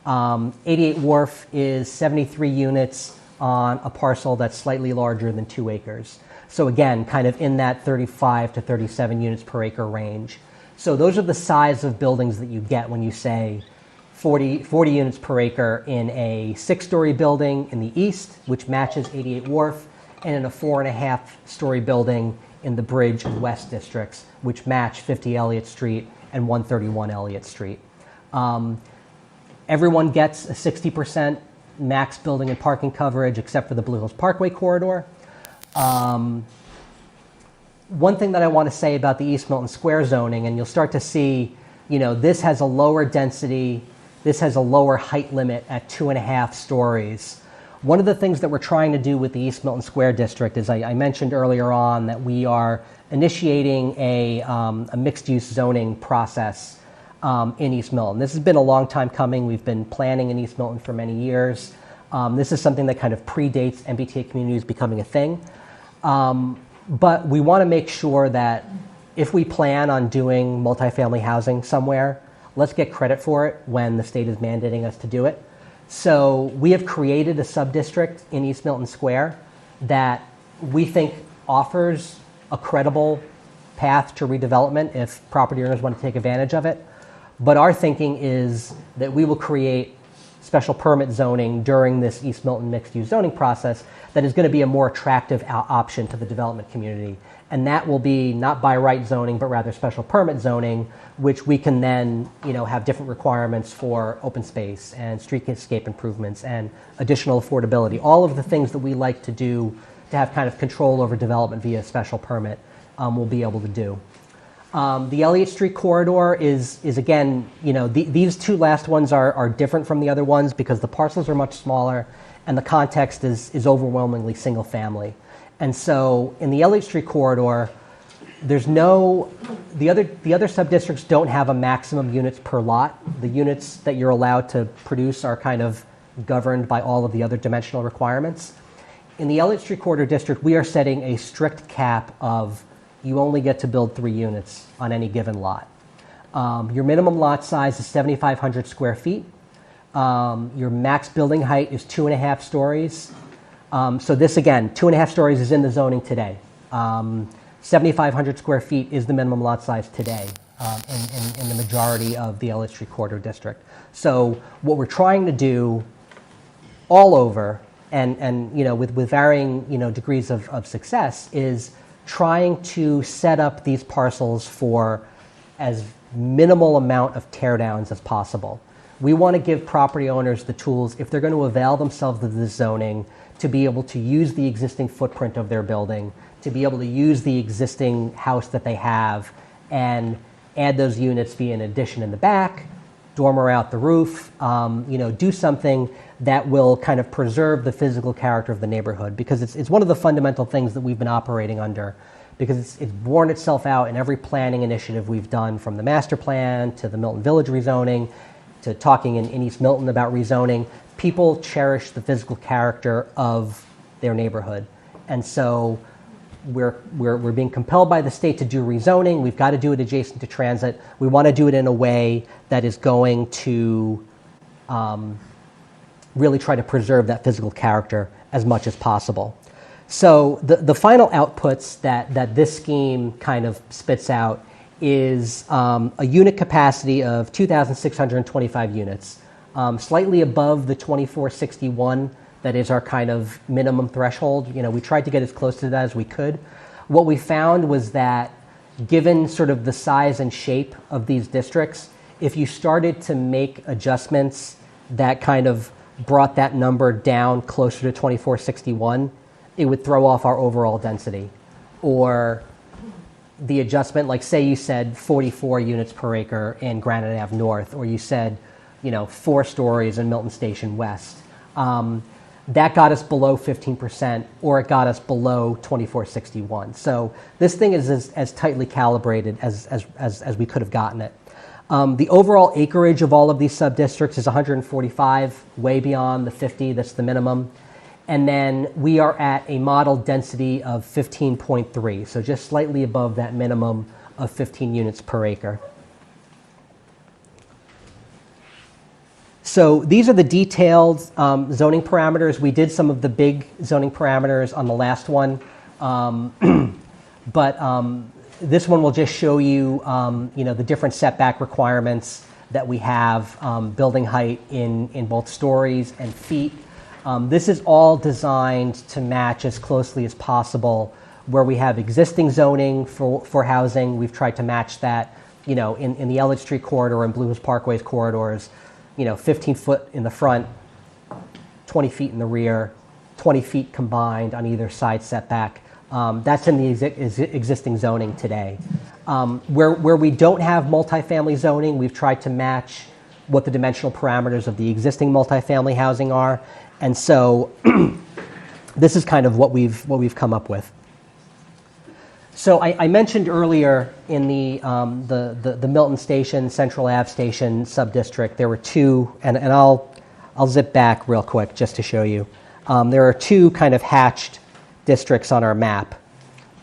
88 Wharf is 73 units on a parcel that's slightly larger than 2 acres. So again, kind of in that 35 to 37 units per acre range. So those are the size of buildings that you get when you say 40 units per acre in a 6-story building in the east, which matches 88 Wharf, and in a 4.5-story building in the Bridge and West districts, which match 50 Elliott Street and 131 Elliott Street. Everyone gets a 60% max building and parking coverage except for the Blue Hills Parkway corridor. One thing that I want to say about the East Milton Square zoning, and you'll start to see, this has a lower density, this has a lower height limit at 2.5 stories. One of the things that we're trying to do with the East Milton Square District is I mentioned earlier on that we are initiating a mixed-use zoning process in East Milton. This has been a long time coming. We've been planning in East Milton for many years. This is something that kind of predates MBTA communities becoming a thing. But we want to make sure that if we plan on doing multifamily housing somewhere, let's get credit for it when the state is mandating us to do it. So we have created a sub-district in East Milton Square that we think offers a credible path to redevelopment if property owners want to take advantage of it. But our thinking is that we will create special permit zoning during this East Milton mixed-use zoning process that is going to be a more attractive option to the development community. And that will be not by right zoning, but rather special permit zoning, which we can then, have different requirements for open space and streetscape improvements and additional affordability. All of the things that we like to do to have kind of control over development via special permit, we'll be able to do. The Elliott Street corridor is again, these two last ones are different from the other ones because the parcels are much smaller and the context is overwhelmingly single family. And so in the Elliott Street corridor, there's the other sub-districts don't have a maximum units per lot. The units that you're allowed to produce are kind of governed by all of the other dimensional requirements. In the Elliott Street corridor district, we are setting a strict cap of you only get to build 3 units on any given lot. Your minimum lot size is 7,500 square feet. Your max building height is 2.5 stories. So this, again, 2.5 stories is in the zoning today. 7,500 square feet is the minimum lot size today in the majority of the Elliott Street corridor district. So what we're trying to do all over, and with varying degrees of success, is trying to set up these parcels for as minimal amount of teardowns as possible. We want to give property owners the tools, if they're going to avail themselves of this zoning, to be able to use the existing footprint of their building, to be able to use the existing house that they have and add those units via an addition in the back, dormer out the roof, do something that will kind of preserve the physical character of the neighborhood, because it's one of the fundamental things that we've been operating under, because it's borne itself out in every planning initiative we've done, from the master plan to the Milton Village rezoning to talking in East Milton about rezoning. People cherish the physical character of their neighborhood. And so we're being compelled by the state to do rezoning. We've got to do it adjacent to transit. We want to do it in a way that is going to really try to preserve that physical character as much as possible. So the final outputs that this scheme kind of spits out is a unit capacity of 2,625 units, slightly above the 2461 that is our kind of minimum threshold. We tried to get as close to that as we could. What we found was that given sort of the size and shape of these districts, if you started to make adjustments that kind of brought that number down closer to 2461, it would throw off our overall density. Or the adjustment, like say you said 44 units per acre in Granite Ave North, or you said 4 stories in Milton Station West. That got us below 15%, or it got us below 2461. So this thing is as tightly calibrated as we could have gotten it. The overall acreage of all of these sub-districts is 145, way beyond the 50, that's the minimum. And then we are at a model density of 15.3, so just slightly above that minimum of 15 units per acre. So these are the detailed zoning parameters. We did some of the big zoning parameters on the last one, but this one will just show you, the different setback requirements that we have, building height in both stories and feet. This is all designed to match as closely as possible where we have existing zoning for housing. We've tried to match that, in the Elliott Street corridor and Blue Hills Parkway's corridors, 15 foot in the front, 20 feet in the rear, 20 feet combined on either side setback. That's in the existing zoning today. Where we don't have multifamily zoning, we've tried to match what the dimensional parameters of the existing multifamily housing are. And so this is kind of what we've come up with. So I mentioned earlier in the Milton Station, Central Ave Station subdistrict, there were two, and I'll zip back real quick just to show you. There are two kind of hatched districts on our map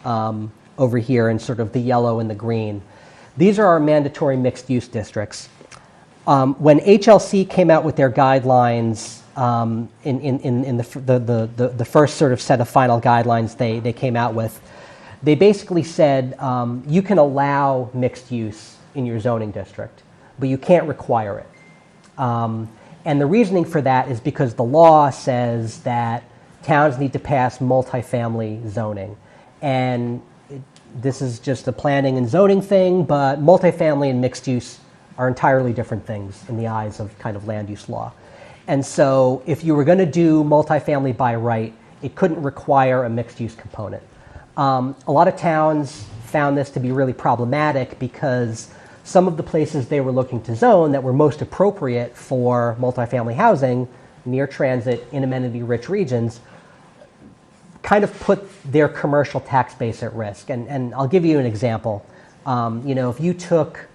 over here in sort of the yellow and the green. These are our mandatory mixed-use districts. When HLC came out with their guidelines in the first sort of set of final guidelines they came out with, they basically said you can allow mixed use in your zoning district, but you can't require it. And the reasoning for that is because the law says that towns need to pass multifamily zoning. And this is just a planning and zoning thing, but multifamily and mixed use are entirely different things in the eyes of kind of land use law. And so if you were going to do multifamily by right, it couldn't require a mixed use component. A lot of towns found this to be really problematic because some of the places they were looking to zone that were most appropriate for multifamily housing, near transit, in amenity-rich regions, kind of put their commercial tax base at risk. And I'll give you an example. If you took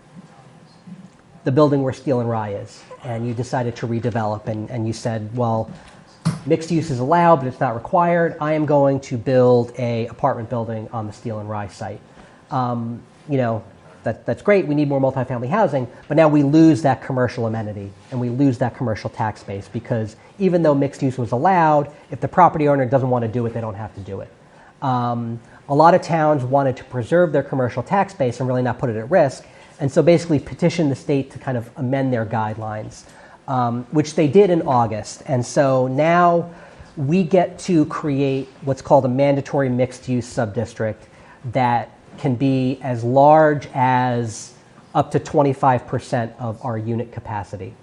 the building where Steel and Rye is and you decided to redevelop and you said, well, mixed use is allowed, but it's not required. I am going to build a apartment building on the Steel and Rye site. That's great. We need more multifamily housing, but now we lose that commercial amenity and we lose that commercial tax base because even though mixed use was allowed, if the property owner doesn't want to do it, they don't have to do it. A lot of towns wanted to preserve their commercial tax base and really not put it at risk, and so basically petitioned the state to kind of amend their guidelines. Which they did in August. And so now we get to create what's called a mandatory mixed-use subdistrict that can be as large as up to 25% of our unit capacity.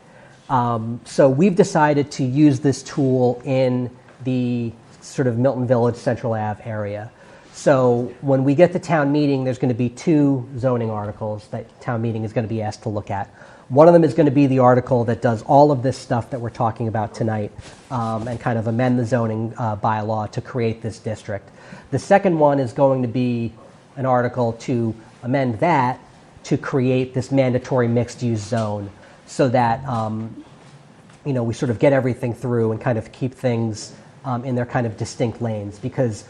So we've decided to use this tool in the sort of Milton Village, Central Ave area. So when we get to town meeting, there's going to be two zoning articles that town meeting is going to be asked to look at. One of them is going to be the article that does all of this stuff that we're talking about tonight and kind of amend the zoning bylaw to create this district. The second one is going to be an article to amend that to create this mandatory mixed-use zone so that we sort of get everything through and kind of keep things in their kind of distinct lanes, because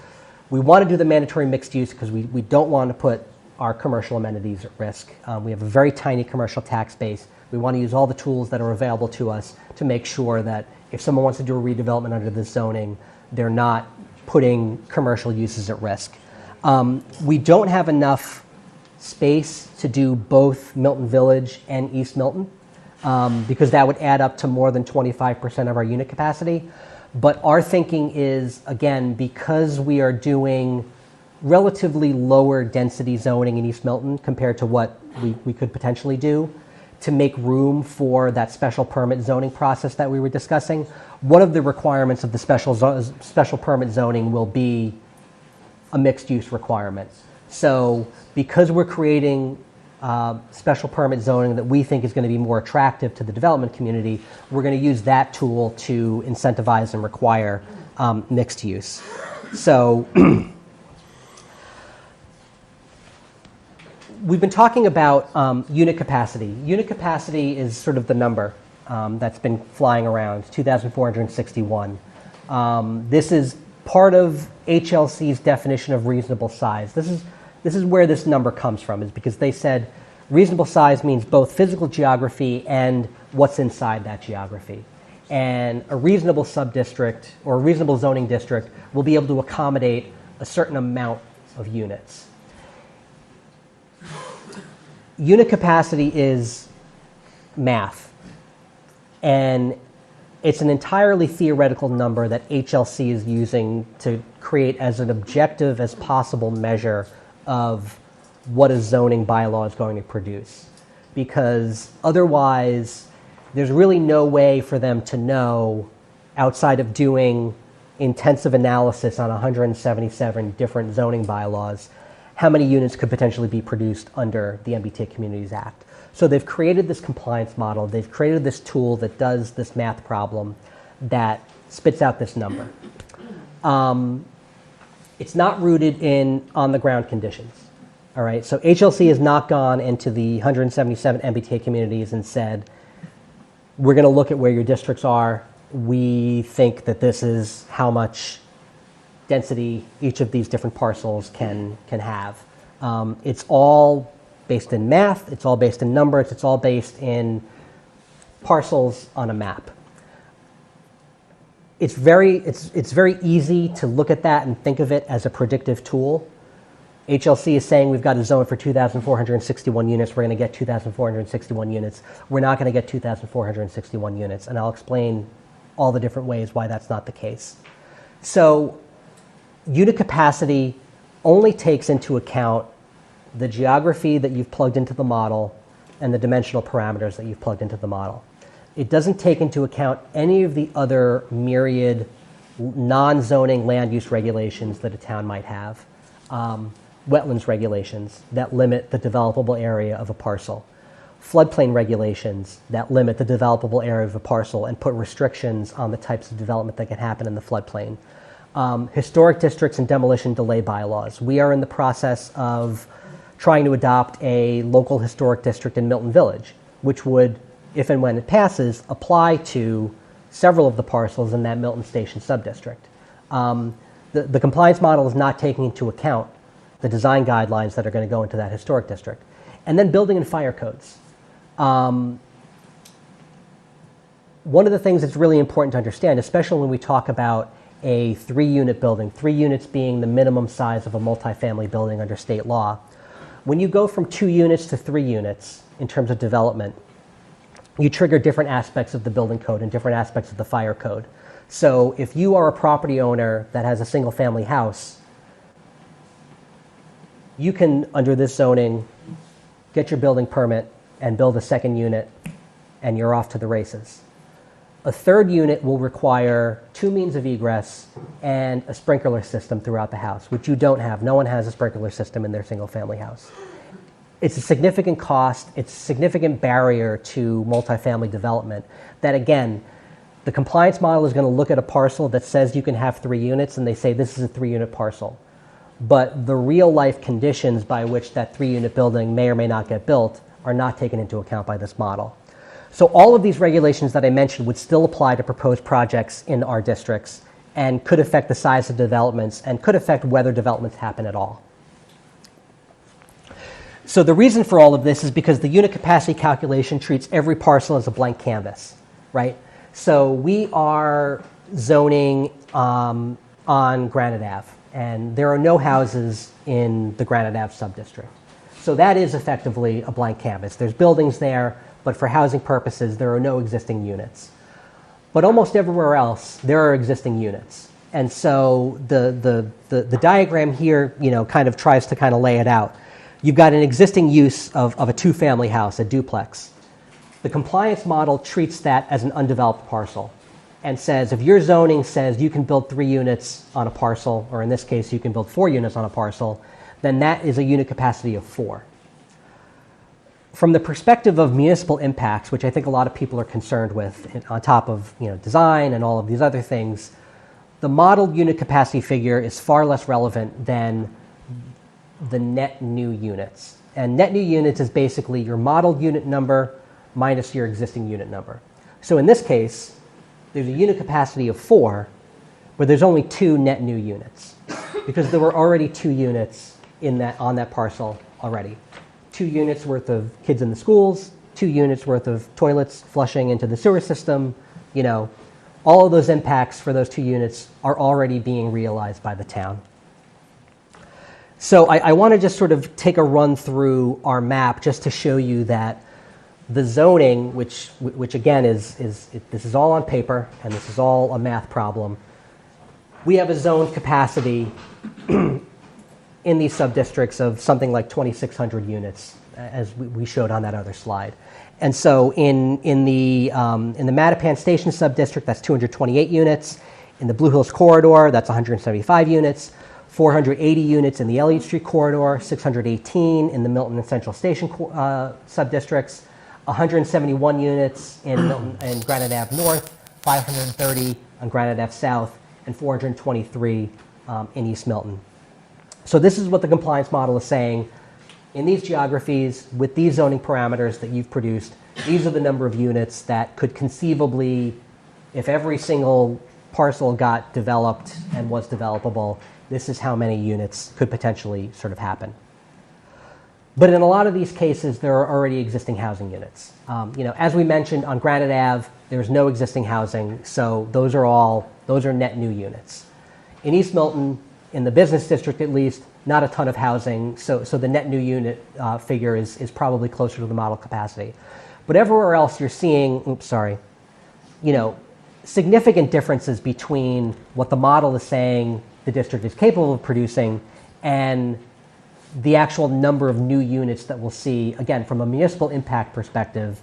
we want to do the mandatory mixed use because we don't want to put our commercial amenities at risk. We have a very tiny commercial tax base. We want to use all the tools that are available to us to make sure that if someone wants to do a redevelopment under this zoning, they're not putting commercial uses at risk. We don't have enough space to do both Milton Village and East Milton because that would add up to more than 25% of our unit capacity. But our thinking is, again, because we are doing relatively lower density zoning in East Milton compared to what we could potentially do, to make room for that special permit zoning process that we were discussing, one of the requirements of the special permit zoning will be a mixed use requirement. So because we're creating special permit zoning that we think is going to be more attractive to the development community, we're going to use that tool to incentivize and require mixed use. So we've been talking about unit capacity. Unit capacity is sort of the number that's been flying around, 2,461. This is part of HLC's definition of reasonable size. This is where this number comes from, is because they said reasonable size means both physical geography and what's inside that geography. And a reasonable subdistrict or a reasonable zoning district will be able to accommodate a certain amount of units. Unit capacity is math, and it's an entirely theoretical number that HLC is using to create as an objective as possible measure of what a zoning bylaw is going to produce. Because otherwise, there's really no way for them to know, outside of doing intensive analysis on 177 different zoning bylaws, how many units could potentially be produced under the MBTA Communities Act. So they've created this compliance model. They've created this tool that does this math problem that spits out this number. It's not rooted in on-the-ground conditions. All right, so HLC has not gone into the 177 MBTA communities and said, we're going to look at where your districts are. We think that this is how much density each of these different parcels can have. It's all based in math. It's all based in numbers. It's all based in parcels on a map. It's very easy to look at that and think of it as a predictive tool. HLC is saying we've got a zone for 2,461 units. We're going to get 2,461 units. We're not going to get 2,461 units. And I'll explain all the different ways why that's not the case. So unit capacity only takes into account the geography that you've plugged into the model and the dimensional parameters that you've plugged into the model. It doesn't take into account any of the other myriad non-zoning land use regulations that a town might have. Wetlands regulations that limit the developable area of a parcel, floodplain regulations that limit the developable area of a parcel and put restrictions on the types of development that can happen in the floodplain, historic districts and demolition delay bylaws. We are in the process of trying to adopt a local historic district in Milton Village, which would, if and when it passes, apply to several of the parcels in that Milton Station subdistrict. The compliance model is not taking into account the design guidelines that are going to go into that historic district. And then building and fire codes. One of the things that's really important to understand, especially when we talk about a 3-unit building, 3 units being the minimum size of a multifamily building under state law, when you go from 2 units to 3 units in terms of development, you trigger different aspects of the building code and different aspects of the fire code. So if you are a property owner that has a single family house, you can, under this zoning, get your building permit and build a 2nd unit, and you're off to the races. A 3rd unit will require 2 means of egress and a sprinkler system throughout the house, which you don't have. No one has a sprinkler system in their single-family house. It's a significant cost. It's a significant barrier to multifamily development that, again, the compliance model is going to look at a parcel that says you can have 3 units, and they say this is a 3-unit parcel. But the real-life conditions by which that 3-unit building may or may not get built are not taken into account by this model. So all of these regulations that I mentioned would still apply to proposed projects in our districts and could affect the size of developments and could affect whether developments happen at all. So the reason for all of this is because the unit capacity calculation treats every parcel as a blank canvas, right? So we are zoning on Granite Ave, and there are no houses in the Granite Ave subdistrict. So that is effectively a blank canvas. There's buildings there, but for housing purposes, there are no existing units. But almost everywhere else, there are existing units. And so the diagram here, kind of tries to kind of lay it out. You've got an existing use of a 2-family house, a duplex. The compliance model treats that as an undeveloped parcel and says if your zoning says you can build 3 units on a parcel, or in this case you can build 4 units on a parcel, then that is a unit capacity of 4. From the perspective of municipal impacts, which I think a lot of people are concerned with, on top of design and all of these other things, the modeled unit capacity figure is far less relevant than the net new units. And net new units is basically your modeled unit number minus your existing unit number. So in this case, there's a unit capacity of 4, but there's only 2 net new units because there were already 2 units on that parcel already. 2 units worth of kids in the schools, 2 units worth of toilets flushing into the sewer system. All of those impacts for those 2 units are already being realized by the town. So I want to just sort of take a run through our map just to show you that the zoning, which again this is all on paper and this is all a math problem. We have a zone capacity in these subdistricts of something like 2,600 units, as we showed on that other slide. And so in the Mattapan Station subdistrict, that's 228 units. In the Blue Hills Corridor, that's 175 units. 480 units in the Elliott Street corridor, 618 in the Milton and Central Station subdistricts, 171 units in Milton and Granite Ave North, 530 on Granite Ave South, and 423 in East Milton. So this is what the compliance model is saying. In these geographies, with these zoning parameters that you've produced, these are the number of units that could conceivably, if every single parcel got developed and was developable, this is how many units could potentially sort of happen. But in a lot of these cases, there are already existing housing units. As we mentioned on Granite Ave, there's no existing housing, so those are net new units. In East Milton, in the business district at least, not a ton of housing, so the net new unit figure is probably closer to the model capacity. But everywhere else you're seeing, significant differences between what the model is saying the district is capable of producing and the actual number of new units that we'll see, again, from a municipal impact perspective,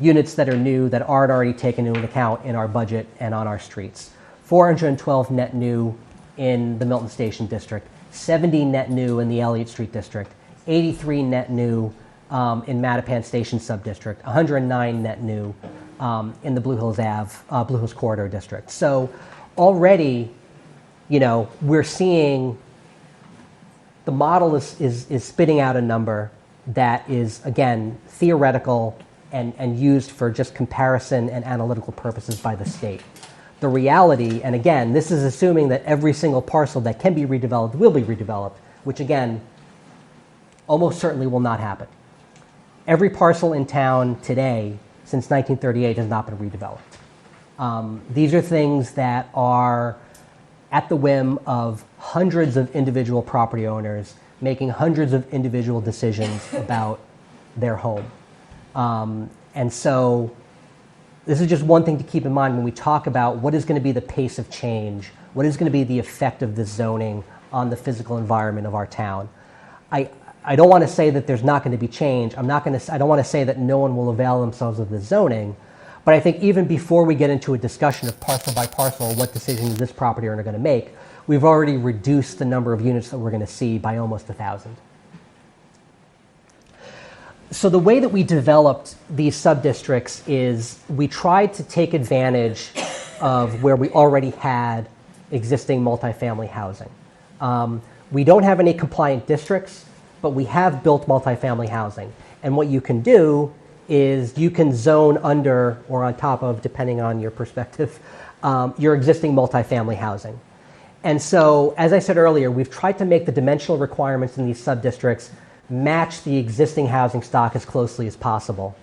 units that are new that aren't already taken into account in our budget and on our streets. 412 net new in the Milton Station District, 70 net new in the Elliott Street District, 83 net new in Mattapan Station Subdistrict, 109 net new in the Blue Hills Corridor District. So already, we're seeing the model is spitting out a number that is, again, theoretical and used for just comparison and analytical purposes by the state. The reality, and again, this is assuming that every single parcel that can be redeveloped will be redeveloped, which again, almost certainly will not happen. Every parcel in town today since 1938 has not been redeveloped. These are things that are at the whim of hundreds of individual property owners making hundreds of individual decisions about their home. And so this is just one thing to keep in mind when we talk about what is going to be the pace of change, what is going to be the effect of this zoning on the physical environment of our town. I don't want to say that there's not going to be change. I don't want to say that no one will avail themselves of this zoning, but I think even before we get into a discussion of parcel by parcel, what decision is this property owner going to make, we've already reduced the number of units that we're going to see by almost 1,000. So the way that we developed these subdistricts is we tried to take advantage of where we already had existing multifamily housing. We don't have any compliant districts, but we have built multifamily housing. And what you can do is you can zone under or on top of, depending on your perspective, your existing multifamily housing. And so, as I said earlier, we've tried to make the dimensional requirements in these subdistricts match the existing housing stock as closely as possible.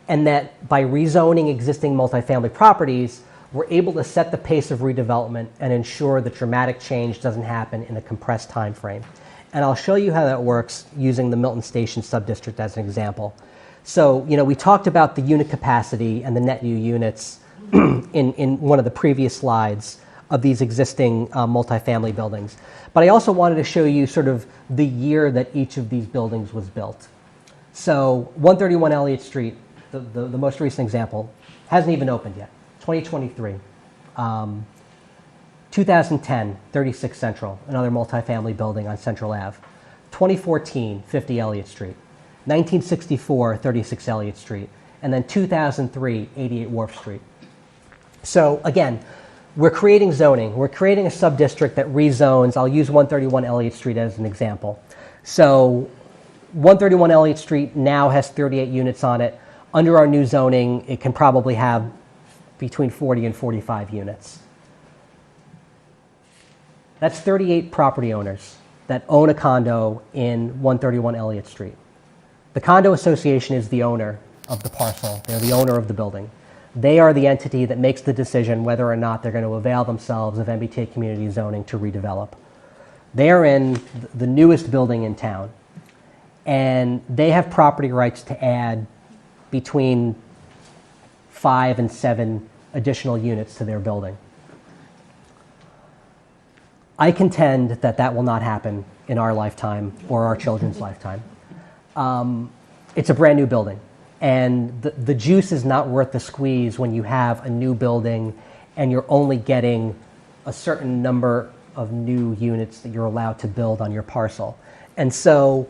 And that by rezoning existing multifamily properties, we're able to set the pace of redevelopment and ensure that dramatic change doesn't happen in a compressed time frame. And I'll show you how that works using the Milton Station subdistrict as an example. So, we talked about the unit capacity and the net new units in one of the previous slides of these existing multifamily buildings. But I also wanted to show you sort of the year that each of these buildings was built. So 131 Elliott Street, the most recent example, hasn't even opened yet, 2023. 2010, 36 Central, another multifamily building on Central Ave. 2014, 50 Elliott Street. 1964, 36 Elliott Street. And then 2003, 88 Wharf Street. So again, we're creating zoning. We're creating a subdistrict that rezones. I'll use 131 Elliott Street as an example. So 131 Elliott Street now has 38 units on it. Under our new zoning, it can probably have between 40 and 45 units. That's 38 property owners that own a condo in 131 Elliott Street. The condo association is the owner of the parcel. They're the owner of the building. They are the entity that makes the decision whether or not they're going to avail themselves of MBTA community zoning to redevelop. They are in the newest building in town, and they have property rights to add between 5 and 7 additional units to their building. I contend that that will not happen in our lifetime or our children's lifetime. It's a brand new building, and the juice is not worth the squeeze when you have a new building and you're only getting a certain number of new units that you're allowed to build on your parcel. And so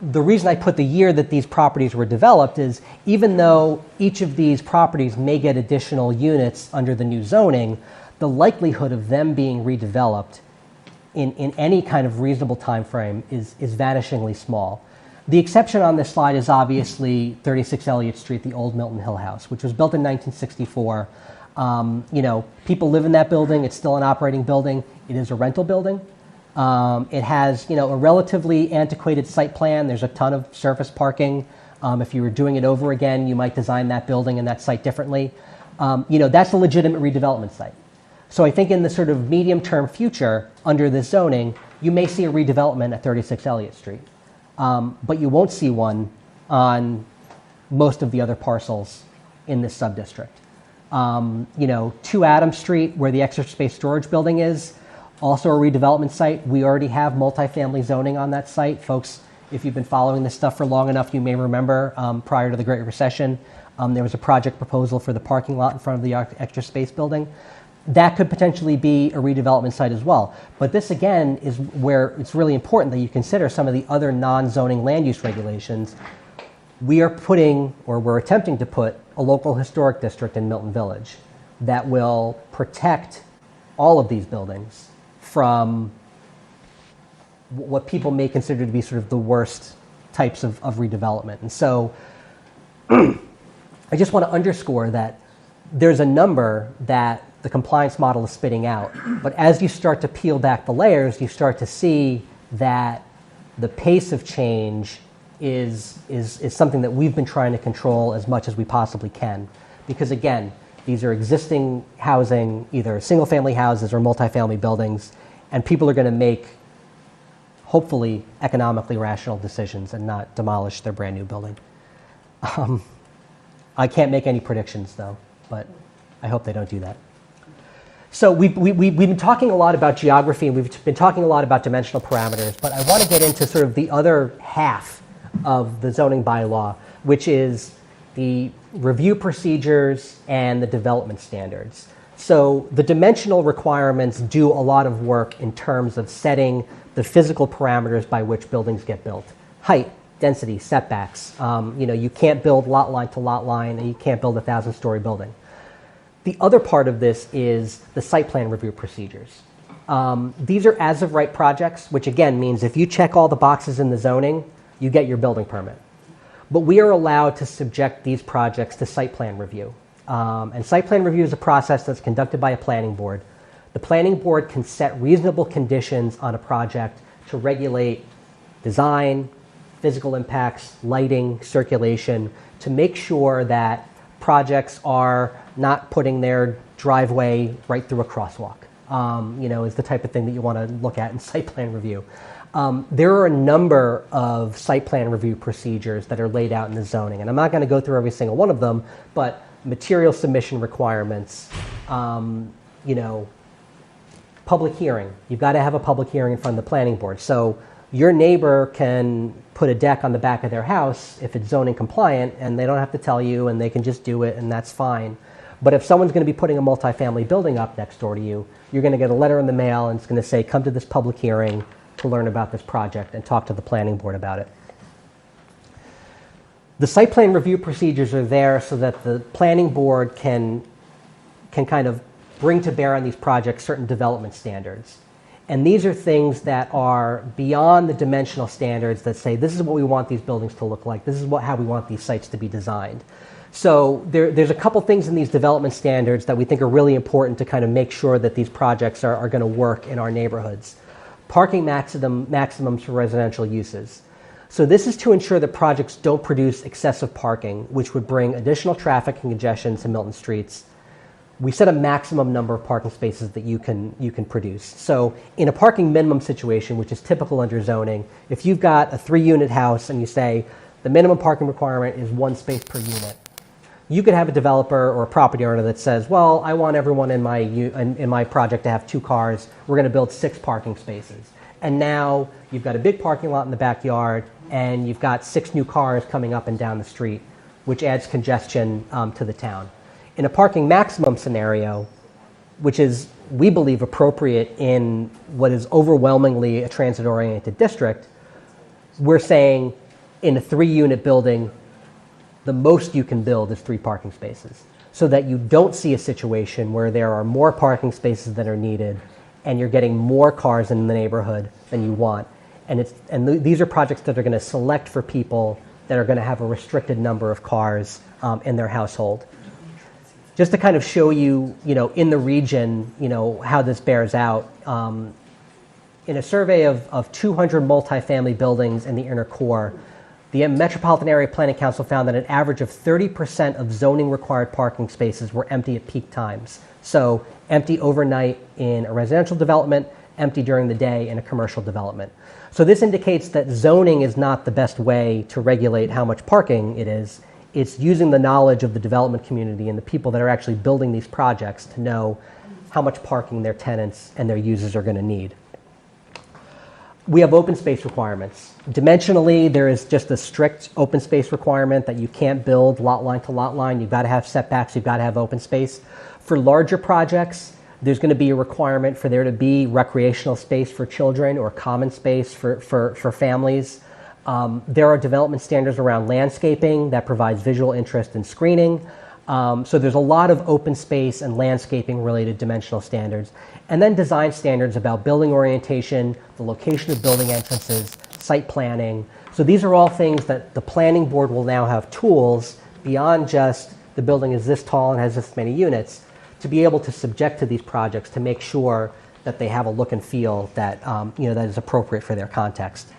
the reason I put the year that these properties were developed is even though each of these properties may get additional units under the new zoning, the likelihood of them being redeveloped in any kind of reasonable time frame is vanishingly small. The exception on this slide is obviously 36 Elliott Street, the old Milton Hill House, which was built in 1964. People live in that building. It's still an operating building. It is a rental building. It has, a relatively antiquated site plan. There's a ton of surface parking. If you were doing it over again, you might design that building and that site differently. That's a legitimate redevelopment site. So I think in the sort of medium-term future, under this zoning, you may see a redevelopment at 36 Elliott Street. But you won't see one on most of the other parcels in this subdistrict. 2 Adams Street, where the extra space storage building is, also a redevelopment site. We already have multifamily zoning on that site. Folks, if you've been following this stuff for long enough, you may remember prior to the Great Recession, there was a project proposal for the parking lot in front of the extra space building. That could potentially be a redevelopment site as well. But this, again, is where it's really important that you consider some of the other non-zoning land use regulations. We are putting, or we're attempting to put, a local historic district in Milton Village that will protect all of these buildings from what people may consider to be sort of the worst types of redevelopment. And so I just want to underscore that there's a number that the compliance model is spitting out. But as you start to peel back the layers, you start to see that the pace of change is something that we've been trying to control as much as we possibly can. Because again, these are existing housing, either single-family houses or multifamily buildings, and people are going to make, hopefully, economically rational decisions and not demolish their brand new building. I can't make any predictions, though, but I hope they don't do that. So we've been talking a lot about geography, and we've been talking a lot about dimensional parameters, but I want to get into sort of the other half of the zoning bylaw, which is the review procedures and the development standards. So the dimensional requirements do a lot of work in terms of setting the physical parameters by which buildings get built. Height, density, setbacks. You can't build lot line to lot line, and you can't build a 1,000-story building. The other part of this is the site plan review procedures. These are as-of-right projects, which again means if you check all the boxes in the zoning, you get your building permit. But we are allowed to subject these projects to site plan review. And site plan review is a process that's conducted by a planning board. The planning board can set reasonable conditions on a project to regulate design, physical impacts, lighting, circulation, to make sure that projects are not putting their driveway right through a crosswalk, is the type of thing that you want to look at in site plan review. There are a number of site plan review procedures that are laid out in the zoning, and I'm not going to go through every single one of them, but material submission requirements, public hearing. You've got to have a public hearing in front of the planning board. So your neighbor can put a deck on the back of their house if it's zoning compliant, and they don't have to tell you, and they can just do it, and that's fine. But if someone's going to be putting a multifamily building up next door to you, you're going to get a letter in the mail, and it's going to say, come to this public hearing to learn about this project and talk to the planning board about it. The site plan review procedures are there so that the planning board can kind of bring to bear on these projects certain development standards. And these are things that are beyond the dimensional standards that say, this is what we want these buildings to look like. This is how we want these sites to be designed. So there's a couple things in these development standards that we think are really important to kind of make sure that these projects are going to work in our neighborhoods. Parking maximums for residential uses. So this is to ensure that projects don't produce excessive parking, which would bring additional traffic and congestion to Milton streets. We set a maximum number of parking spaces that you can produce. So in a parking minimum situation, which is typical under zoning, if you've got a 3-unit house and you say the minimum parking requirement is 1 space per unit, you could have a developer or a property owner that says, well, I want everyone in my project to have 2 cars. We're going to build 6 parking spaces. And now you've got a big parking lot in the backyard, and you've got 6 new cars coming up and down the street, which adds congestion to the town. In a parking maximum scenario, which is, we believe, appropriate in what is overwhelmingly a transit-oriented district, we're saying in a 3-unit building, the most you can build is 3 parking spaces, so that you don't see a situation where there are more parking spaces that are needed and you're getting more cars in the neighborhood than you want. These are projects that are going to select for people that are going to have a restricted number of cars in their household. Just to kind of show you, in the region, how this bears out, in a survey of 200 multifamily buildings in the inner core, the Metropolitan Area Planning Council found that an average of 30% of zoning required parking spaces were empty at peak times. So empty overnight in a residential development, empty during the day in a commercial development. So this indicates that zoning is not the best way to regulate how much parking it is. It's using the knowledge of the development community and the people that are actually building these projects to know how much parking their tenants and their users are going to need. We have open space requirements. Dimensionally, there is just a strict open space requirement that you can't build lot line to lot line. You've got to have setbacks. You've got to have open space. For larger projects, there's going to be a requirement for there to be recreational space for children or common space for families. There are development standards around landscaping that provides visual interest and screening. So there's a lot of open space and landscaping related dimensional standards. And then design standards about building orientation, the location of building entrances, site planning. So these are all things that the planning board will now have tools beyond just the building is this tall and has this many units to be able to subject to these projects to make sure that they have a look and feel that, that is appropriate for their context.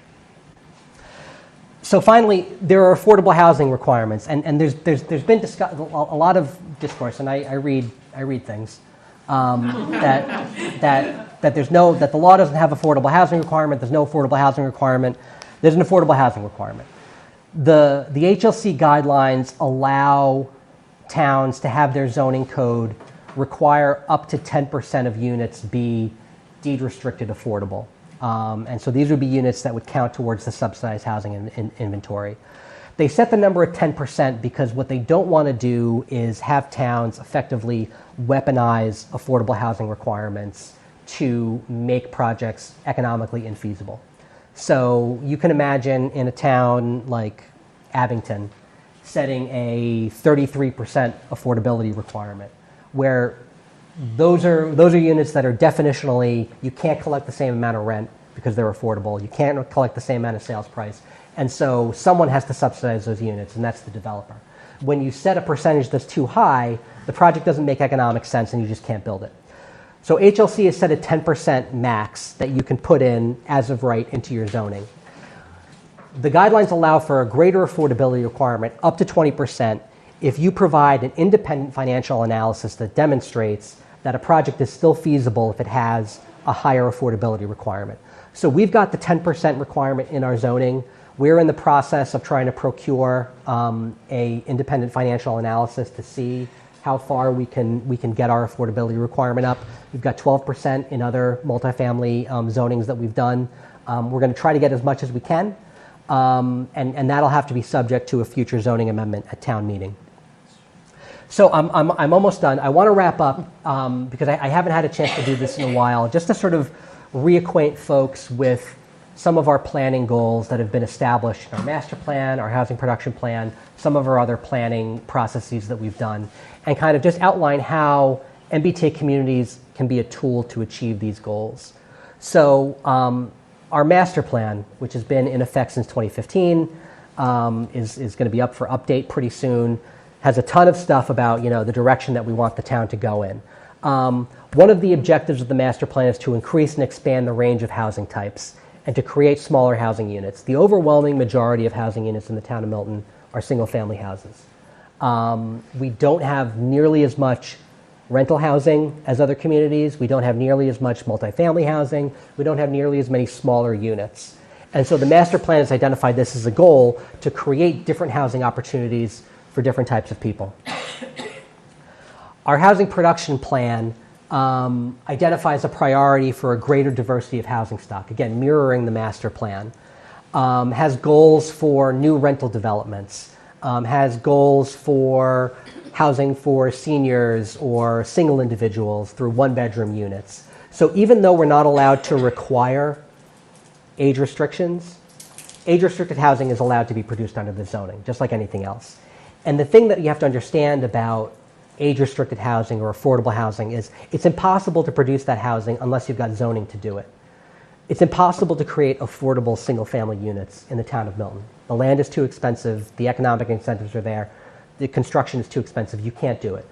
So finally, there are affordable housing requirements, and there's been a lot of discourse, and I read things that the law doesn't have affordable housing requirement. There's no affordable housing requirement. There's an affordable housing requirement. The HLC guidelines allow towns to have their zoning code require up to 10% of units be deed restricted affordable. And so these would be units that would count towards the subsidized housing inventory. They set the number at 10% because what they don't want to do is have towns effectively weaponize affordable housing requirements to make projects economically infeasible. So you can imagine in a town like Abington setting a 33% affordability requirement, where those are units that are definitionally, you can't collect the same amount of rent because they're affordable. You can't collect the same amount of sales price. And so someone has to subsidize those units, and that's the developer. When you set a percentage that's too high, the project doesn't make economic sense and you just can't build it. So HLC has set a 10% max that you can put in as of right into your zoning. The guidelines allow for a greater affordability requirement, up to 20%, if you provide an independent financial analysis that demonstrates that a project is still feasible if it has a higher affordability requirement. So we've got the 10% requirement in our zoning. We're in the process of trying to procure a independent financial analysis to see how far we can get our affordability requirement up. We've got 12% in other multifamily zonings that we've done. We're going to try to get as much as we can, and that'll have to be subject to a future zoning amendment at town meeting. So I'm almost done. I want to wrap up because I haven't had a chance to do this in a while, just to sort of reacquaint folks with some of our planning goals that have been established in our master plan, our housing production plan, some of our other planning processes that we've done, and kind of just outline how MBTA communities can be a tool to achieve these goals. So our master plan, which has been in effect since 2015, is going to be up for update pretty soon, has a ton of stuff about the direction that we want the town to go in. One of the objectives of the master plan is to increase and expand the range of housing types and to create smaller housing units. The overwhelming majority of housing units in the town of Milton are single-family houses. We don't have nearly as much rental housing as other communities. We don't have nearly as much multifamily housing. We don't have nearly as many smaller units. And so the master plan has identified this as a goal to create different housing opportunities for different types of people. Our housing production plan identifies a priority for a greater diversity of housing stock, again, mirroring the master plan, has goals for new rental developments, has goals for housing for seniors or single individuals through one-bedroom units. So even though we're not allowed to require age restrictions, age-restricted housing is allowed to be produced under the zoning, just like anything else. And the thing that you have to understand about age-restricted housing or affordable housing is it's impossible to produce that housing unless you've got zoning to do it. It's impossible to create affordable single-family units in the town of Milton. The land is too expensive, the economic incentives are there, the construction is too expensive, you can't do it.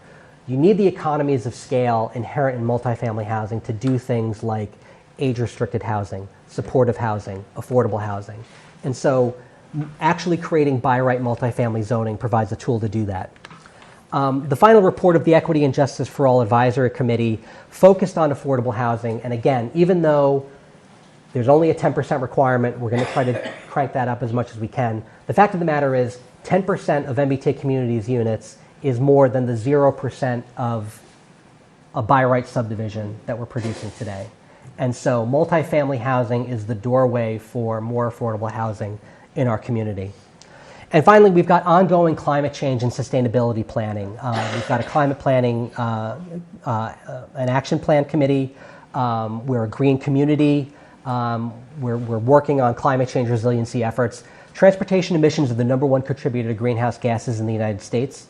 You need the economies of scale inherent in multifamily housing to do things like age-restricted housing, supportive housing, affordable housing. And so actually creating by right multifamily zoning provides a tool to do that. The final report of the Equity and Justice for All Advisory Committee focused on affordable housing. And again, even though there's only a 10% requirement, we're going to try to crank that up as much as we can. The fact of the matter is 10% of MBTA Communities units is more than the 0% of a by right subdivision that we're producing today. And so multifamily housing is the doorway for more affordable housing in our community. And finally, we've got ongoing climate change and sustainability planning. We've got a climate planning, an action plan committee. We're a green community. We're working on climate change resiliency efforts. Transportation emissions are the #1 contributor to greenhouse gases in the United States.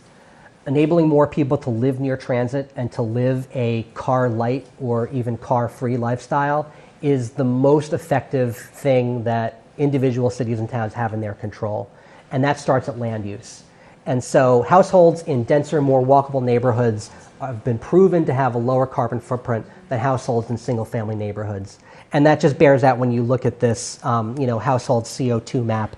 Enabling more people to live near transit and to live a car light or even car free lifestyle is the most effective thing that individual cities and towns have in their control. And that starts at land use. And so households in denser, more walkable neighborhoods have been proven to have a lower carbon footprint than households in single family neighborhoods. And that just bears out when you look at this household CO2 map.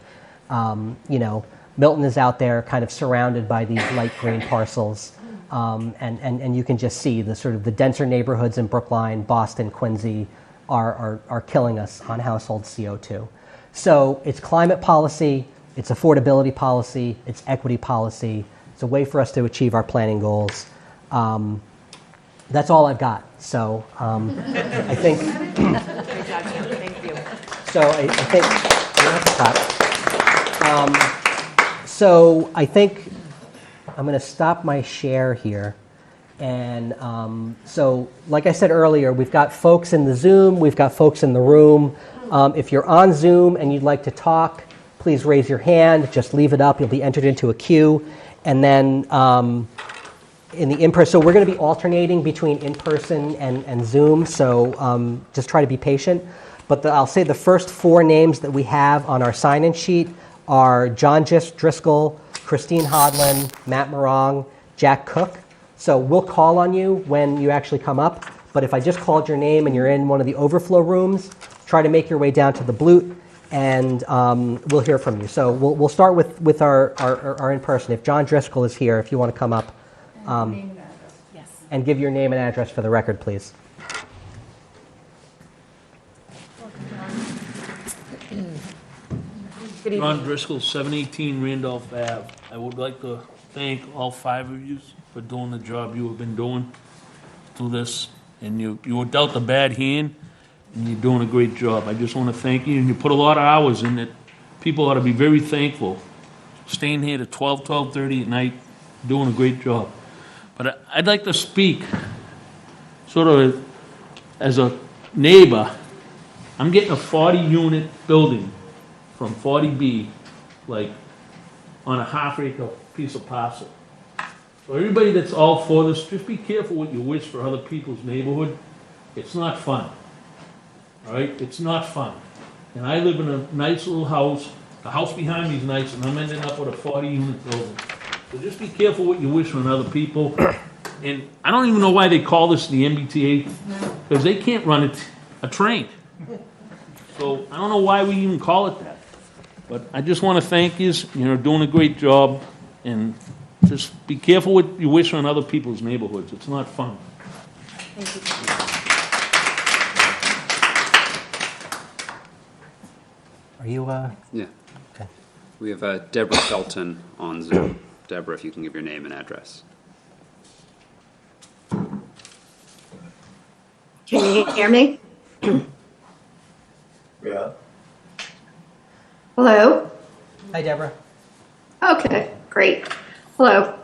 Milton is out there kind of surrounded by these light green parcels. And you can just see the sort of the denser neighborhoods in Brookline, Boston, Quincy are killing us on household CO2. So it's climate policy, it's affordability policy, it's equity policy. It's a way for us to achieve our planning goals. That's all I've got. So I think. Great job, Tim. Thank you. So I think. So I think I'm going to stop my share here. And so, like I said earlier, we've got folks in the Zoom, we've got folks in the room. If you're on Zoom and you'd like to talk, please raise your hand. Just leave it up. You'll be entered into a queue. And then in the in-person, so we're going to be alternating between in-person and Zoom. So just try to be patient. But I'll say the first 4 names that we have on our sign-in sheet are John Driscoll, Christine Hodlin, Matt Morong, Jack Cook. So we'll call on you when you actually come up. But if I just called your name and you're in one of the overflow rooms, try to make your way down to the Blute, and we'll hear from you. So we'll start with our in-person. If John Driscoll is here, if you want to come up and give your name and address for the record, please. Good evening. John Driscoll, 718 Randolph Ave. I would like to thank all 5 of you for doing the job you have been doing through this. And you were dealt a bad hand, and you're doing a great job. I just want to thank you, and you put a lot of hours in it. People ought to be very thankful. Staying here to 12:30 at night, doing a great job. But I'd like to speak sort of as a neighbor. I'm getting a 40-unit building from 40B, like on a half-acre piece of parcel. So everybody that's all for this, just be careful what you wish for other people's neighborhood. It's not fun, all right? It's not fun. And I live in a nice little house. The house behind me is nice, and I'm ending up with a 40-unit building. So just be careful what you wish on other people. And I don't even know why they call this the MBTA, because they can't run a train. So I don't know why we even call it that. But I just want to thank you. You're doing a great job. And just be careful what you wish on other people's neighborhoods. It's not fun. Thank you. Are you? Yeah. Okay. We have Deborah Felton on Zoom. Deborah, if you can give your name and address. Can you hear me? Yeah. Hello? Hi, Deborah. Okay, great. Hello.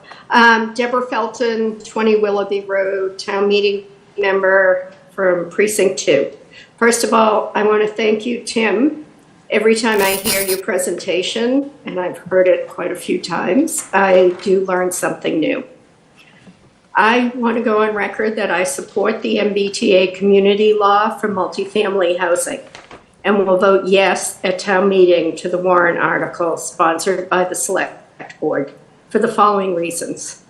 Deborah Felton, 20 Willoughby Road, town meeting member from Precinct 2. First of all, I want to thank you, Tim. Every time I hear your presentation, and I've heard it quite a few times, I do learn something new. I want to go on record that I support the MBTA community law for multifamily housing and will vote yes at town meeting to the warrant article sponsored by the Select Board for the following reasons.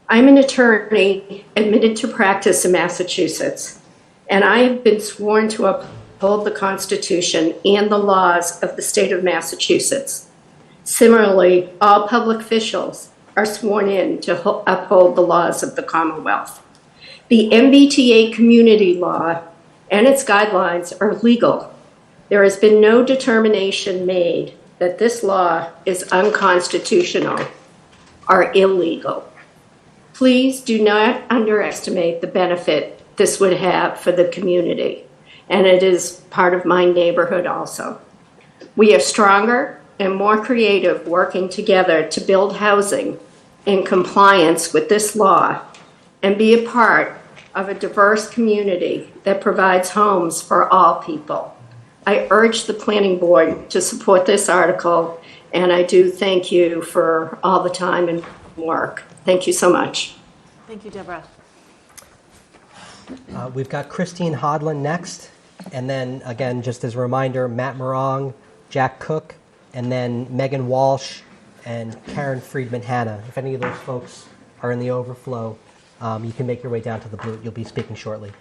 I'm an attorney admitted to practice in Massachusetts, and I have been sworn to uphold the Constitution and the laws of the state of Massachusetts. Similarly, all public officials are sworn in to uphold the laws of the Commonwealth. The MBTA community law and its guidelines are legal. There has been no determination made that this law is unconstitutional or illegal. Please do not underestimate the benefit this would have for the community, and it is part of my neighborhood also. We are stronger and more creative working together to build housing in compliance with this law and be a part of a diverse community that provides homes for all people. I urge the planning board to support this article, and I do thank you for all the time and work. Thank you so much. Thank you, Deborah. We've got Christine Hodlin next, and then again, just as a reminder, Matt Morong, Jack Cook, and then Megan Walsh and Karen Friedman Hanna. If any of those folks are in the overflow, you can make your way down to the booth. You'll be speaking shortly.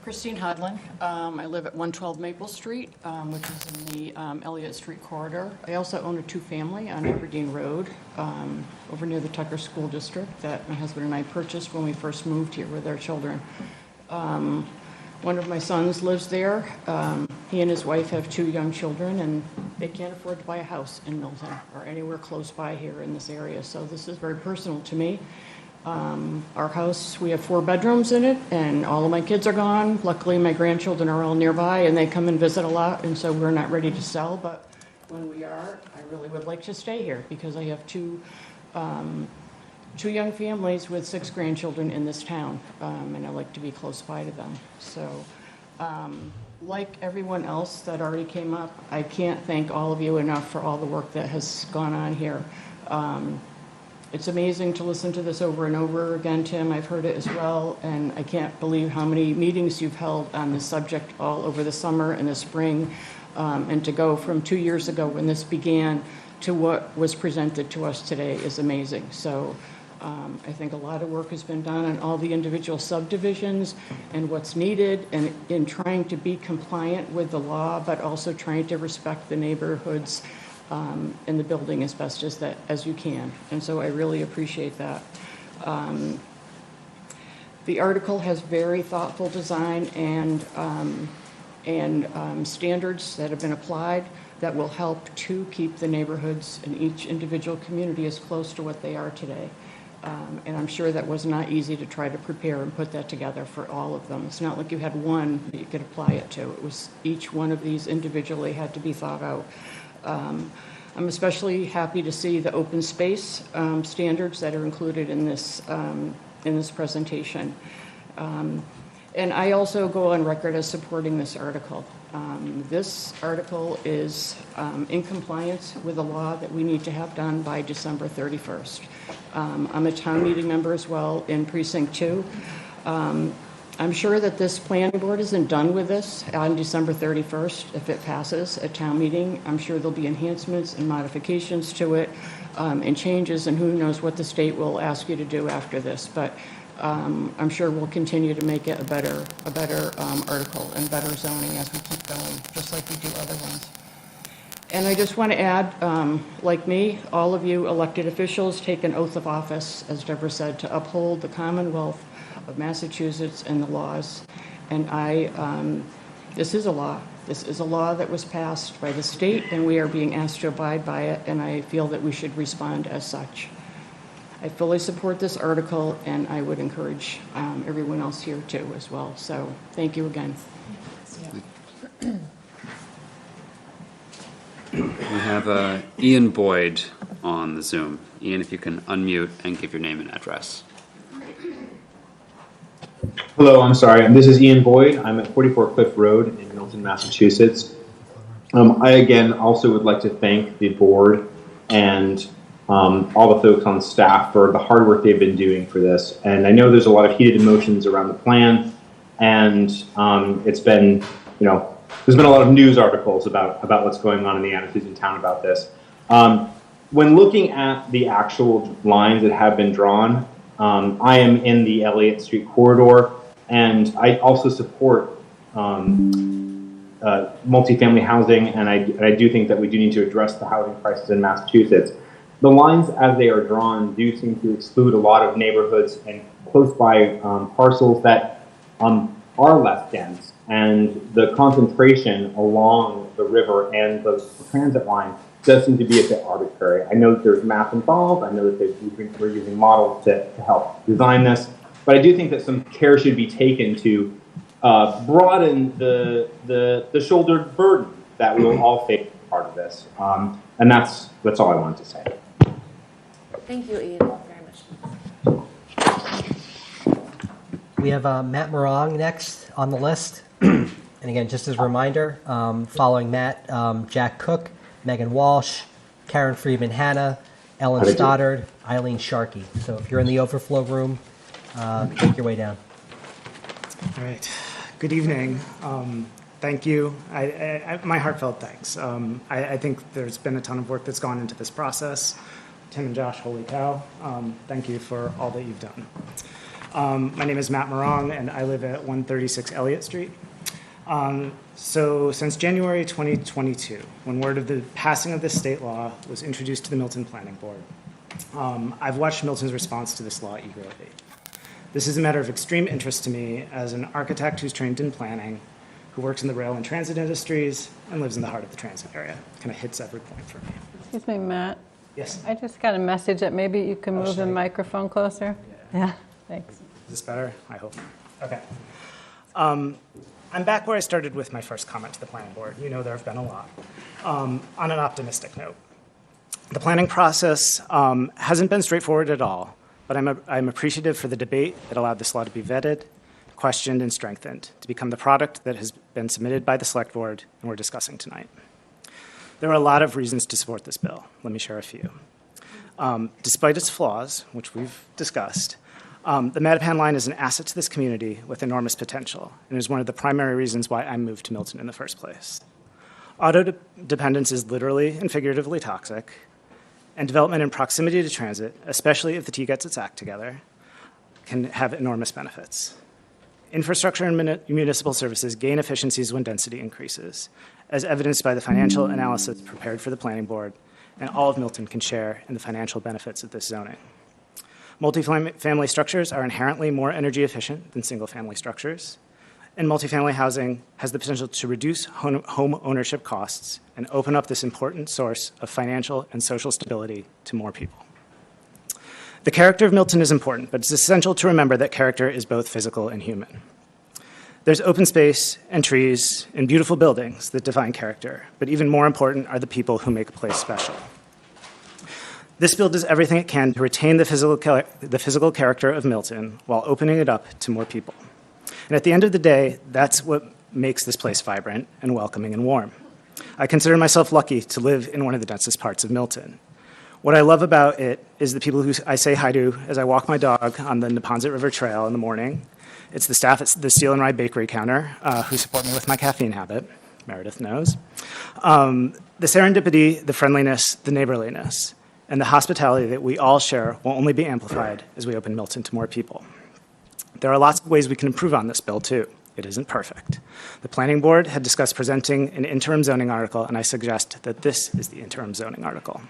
Christine Hodlin. I live at 112 Maple Street, which is in the Elliott Street corridor. I also own a two-family on Aberdeen Road, over near the Tucker School District, that my husband and I purchased when we first moved here with our children. One of my sons lives there. He and his wife have two young children, and they can't afford to buy a house in Milton or anywhere close by here in this area. So this is very personal to me. Our house, we have 4 bedrooms in it, and all of my kids are gone. Luckily, my grandchildren are all nearby, and they come and visit a lot, and so we're not ready to sell. But when we are, I really would like to stay here because I have two young families with 6 grandchildren in this town, and I like to be close by to them. So, like everyone else that already came up, I can't thank all of you enough for all the work that has gone on here. It's amazing to listen to this over and over again, Tim. I've heard it as well, and I can't believe how many meetings you've held on this subject all over the summer and the spring, and to go from 2 years ago when this began to what was presented to us today is amazing. So I think a lot of work has been done on all the individual subdivisions and what's needed, and in trying to be compliant with the law, but also trying to respect the neighborhoods in the building as best as you can. And so I really appreciate that. The article has very thoughtful design and standards that have been applied that will help to keep the neighborhoods in each individual community as close to what they are today. And I'm sure that was not easy to try to prepare and put that together for all of them. It's not like you had one that you could apply it to. It was each one of these individually had to be thought out. I'm especially happy to see the open space standards that are included in this presentation. And I also go on record as supporting this article. This article is in compliance with the law that we need to have done by December 31st. I'm a town meeting member as well in Precinct 2. I'm sure that this planning board isn't done with this on December 31st if it passes at town meeting. I'm sure there'll be enhancements and modifications to it and changes, and who knows what the state will ask you to do after this. But I'm sure we'll continue to make it a better article and better zoning as we keep going, just like we do other ones. And I just want to add, like me, all of you elected officials take an oath of office, as Deborah said, to uphold the Commonwealth of Massachusetts and the laws. And this is a law. This is a law that was passed by the state, and we are being asked to abide by it, and I feel that we should respond as such. I fully support this article, and I would encourage everyone else here too as well. So thank you again. We have Ian Boyd on the Zoom. Ian, if you can unmute and give your name and address. Hello, I'm sorry. This is Ian Boyd. I'm at 44 Cliff Road in Milton, Massachusetts. I again also would like to thank the board and all the folks on staff for the hard work they've been doing for this. And I know there's a lot of heated emotions around the plan, and it's been, there's been a lot of news articles about what's going on in the attitudes in town about this. When looking at the actual lines that have been drawn, I am in the Elliott Street corridor, and I also support multifamily housing, and I do think that we do need to address the housing crisis in Massachusetts. The lines as they are drawn do seem to exclude a lot of neighborhoods and close by parcels that are less dense, and the concentration along the river and the transit line does seem to be a bit arbitrary. I know that there's math involved. I know that we're using models to help design this, but I do think that some care should be taken to broaden the shouldered burden that we will all face as part of this. And that's all I wanted to say. Thank you, Ian, very much. We have Matt Morong next on the list. And again, just as a reminder, following Matt, Jack Cook, Megan Walsh, Karen Friedman Hanna, Ellen Stoddard, Eileen Sharkey. So if you're in the overflow room, make your way down. All right. Good evening. Thank you. My heartfelt thanks. I think there's been a ton of work that's gone into this process. Tim and Josh, holy cow. Thank you for all that you've done. My name is Matt Morong, and I live at 136 Elliott Street. So since January 2022, when word of the passing of this state law was introduced to the Milton Planning Board, I've watched Milton's response to this law eagerly. This is a matter of extreme interest to me as an architect who's trained in planning, who works in the rail and transit industries, and lives in the heart of the transit area. Kind of hits every point for me. Excuse me, Matt. Yes? I just got a message that maybe you can move the microphone closer. Yeah, thanks. Is this better? I hope. Okay. I'm back where I started with my first comment to the planning board. You know there have been a lot. On an optimistic note, the planning process hasn't been straightforward at all, but I'm appreciative for the debate that allowed this law to be vetted, questioned, and strengthened to become the product that has been submitted by the select board and we're discussing tonight. There are a lot of reasons to support this bill. Let me share a few. Despite its flaws, which we've discussed, the Mattapan line is an asset to this community with enormous potential and is one of the primary reasons why I moved to Milton in the first place. Auto dependence is literally and figuratively toxic, and development in proximity to transit, especially if the T gets its act together, can have enormous benefits. Infrastructure and municipal services gain efficiencies when density increases, as evidenced by the financial analysis prepared for the planning board, and all of Milton can share in the financial benefits of this zoning. Multifamily structures are inherently more energy efficient than single-family structures, and multifamily housing has the potential to reduce home ownership costs and open up this important source of financial and social stability to more people. The character of Milton is important, but it's essential to remember that character is both physical and human. There's open space and trees and beautiful buildings that define character, but even more important are the people who make a place special. This bill does everything it can to retain the physical character of Milton while opening it up to more people. And at the end of the day, that's what makes this place vibrant and welcoming and warm. I consider myself lucky to live in one of the densest parts of Milton. What I love about it is the people who I say hi to as I walk my dog on the Neponset River Trail in the morning. It's the staff at the Steel and Rye Bakery counter who support me with my caffeine habit. Meredith knows. The serendipity, the friendliness, the neighborliness, and the hospitality that we all share will only be amplified as we open Milton to more people. There are lots of ways we can improve on this bill, too. It isn't perfect. The planning board had discussed presenting an interim zoning article, and I suggest that this is the interim zoning article.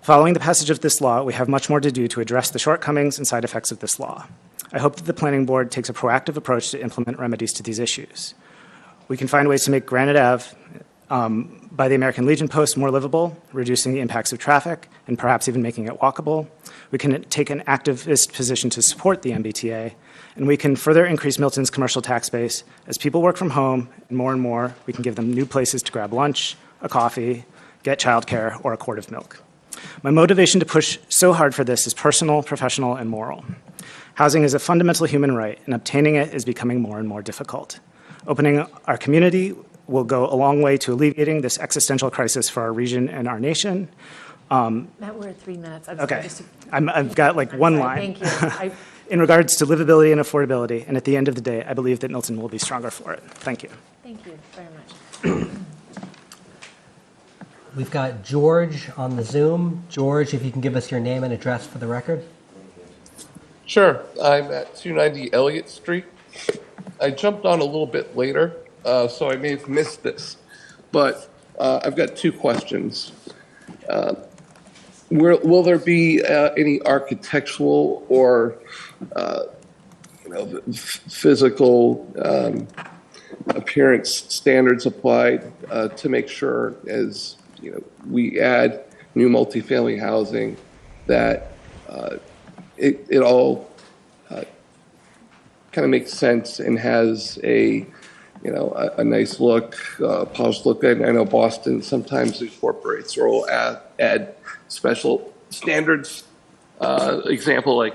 Following the passage of this law, we have much more to do to address the shortcomings and side effects of this law. I hope that the planning board takes a proactive approach to implement remedies to these issues. We can find ways to make Granite Ave by the American Legion post more livable, reducing the impacts of traffic, and perhaps even making it walkable. We can take an activist position to support the MBTA, and we can further increase Milton's commercial tax base. As people work from home, and more, we can give them new places to grab lunch, a coffee, get childcare, or a quart of milk. My motivation to push so hard for this is personal, professional, and moral. Housing is a fundamental human right, and obtaining it is becoming more and more difficult. Opening our community will go a long way to alleviating this existential crisis for our region and our nation. Matt, we're at 3 minutes. I'm Okay, sorry, I've got like one line. Thank you. In regards to livability and affordability, and at the end of the day, I believe that Milton will be stronger for it. Thank you. Thank you very much. We've got George on the Zoom. George, if you can give us your name and address for the record. Sure. I'm at 290 Elliott Street. I jumped on a little bit later, so I may have missed this. But I've got two questions. Will there be any architectural or physical appearance standards applied to make sure, as we add new multifamily housing, that it all kind of makes sense and has a nice look, polished look. I know Boston sometimes incorporates or will add special standards. Example, like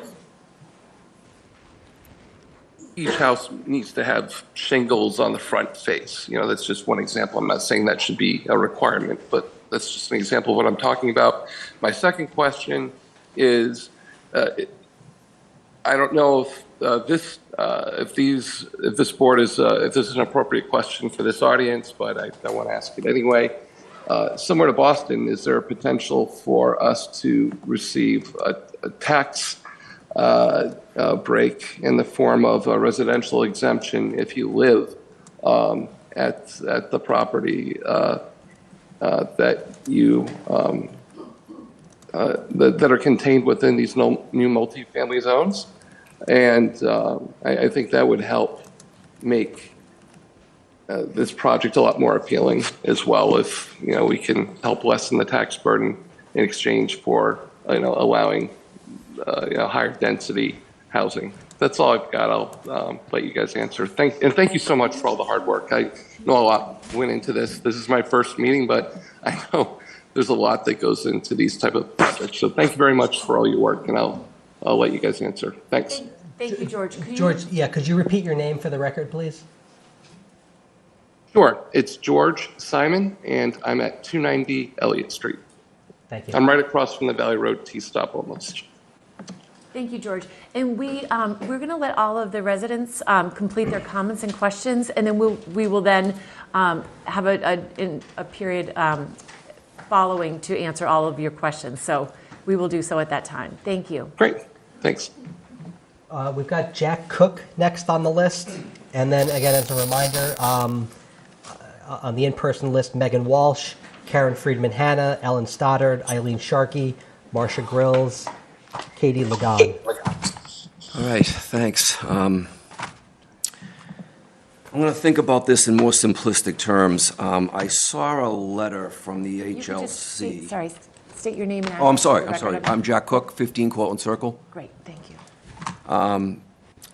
each house needs to have shingles on the front face. That's just one example. I'm not saying that should be a requirement, but that's just an example of what I'm talking about. My second question is, I don't know if this board is if this is an appropriate question for this audience, but I want to ask it anyway. Similar to Boston, is there a potential for us to receive a tax break in the form of a residential exemption if you live at the property that you that are contained within these new multifamily zones? And I think that would help make this project a lot more appealing as well, if we can help lessen the tax burden in exchange for allowing higher density housing. That's all I've got. I'll let you guys answer. Thank you so much for all the hard work. I know a lot went into this. This is my first meeting, but I know there's a lot that goes into these type of projects. So thank you very much for all your work, and I'll let you guys answer. Thanks. Thank you, George. George, could you repeat your name for the record, please? Sure. It's George Simon, and I'm at 290 Elliott Street. Thank you. I'm right across from the Valley Road T-stop almost. Thank you, George. And we're going to let all of the residents complete their comments and questions, and then we will then have a period following to answer all of your questions. So we will do so at that time. Thank you. Great. Thanks. We've got Jack Cook next on the list. And then again, as a reminder, on the in-person list, Megan Walsh, Karen Friedman-Hanna, Ellen Stoddard, Eileen Sharkey, Marsha Grills, Katie Lagon. All right, thanks. I'm going to think about this in more simplistic terms. I saw a letter from the HLC. You could just state your name and address. Oh, I'm sorry. for the record. I'm Jack Cook, 15 Cortlandt Circle. Great, thank you.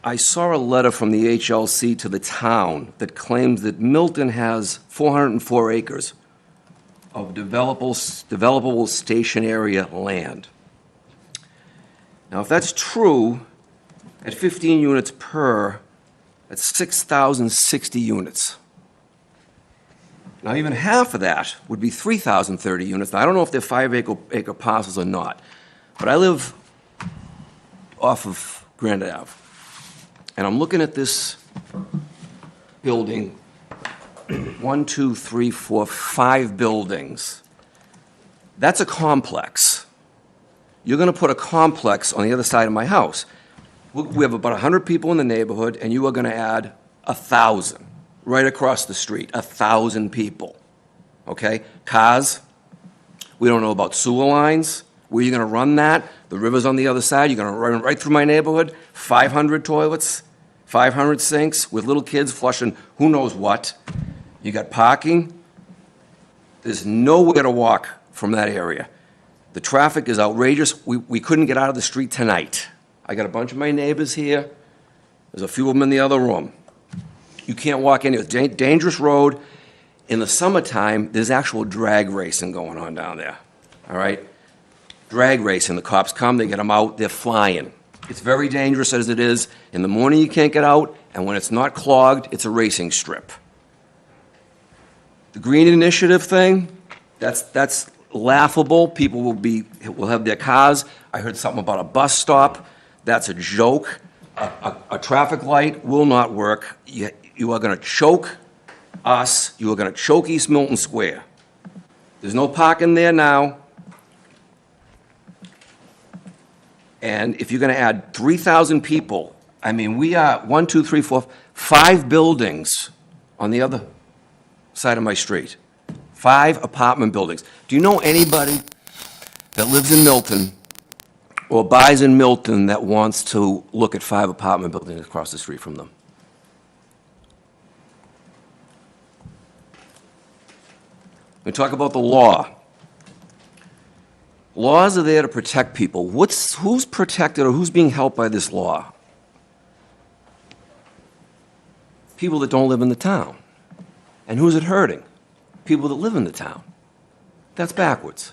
I saw a letter from the HLC to the town that claims that Milton has 404 acres of developable station area land. Now, if that's true, at 15 units per, that's 6,060 units. Now, even half of that would be 3,030 units. Now, I don't know if they're 5-acre parcels or not, but I live off of Grand Ave, and I'm looking at this building, 1, 2, 3, 4, 5 buildings. That's a complex. You're going to put a complex on the other side of my house. We have about 100 people in the neighborhood, and you are going to add 1,000 right across the street, 1,000 people, okay? Cars, we don't know about sewer lines. Where are you going to run that? The river's on the other side. You're going to run right through my neighborhood. 500 toilets, 500 sinks with little kids flushing who knows what. You got parking. There's nowhere to walk from that area. The traffic is outrageous. We couldn't get out of the street tonight. I got a bunch of my neighbors here. There's a few of them in the other room. You can't walk anywhere. It's dangerous road. In the summertime, there's actual drag racing going on down there, all right? drag racing. The cops come, they get them out, they're flying. It's very dangerous as it is. In the morning, you can't get out, and when it's not clogged, it's a racing strip. The Green Initiative thing, that's laughable. People will have their cars. I heard something about a bus stop. That's a joke. A traffic light will not work. You are going to choke us. You are going to choke East Milton Square. There's no parking there now. And if you're going to add 3,000 people, I mean, we are 1, 2, 3, 4, 5 buildings on the other side of my street. 5 apartment buildings. Do you know anybody that lives in Milton or buys in Milton that wants to look at 5 apartment buildings across the street from them? We talk about the law. Laws are there to protect people. Who's protected or who's being helped by this law? People that don't live in the town. And who's it hurting? People that live in the town. That's backwards.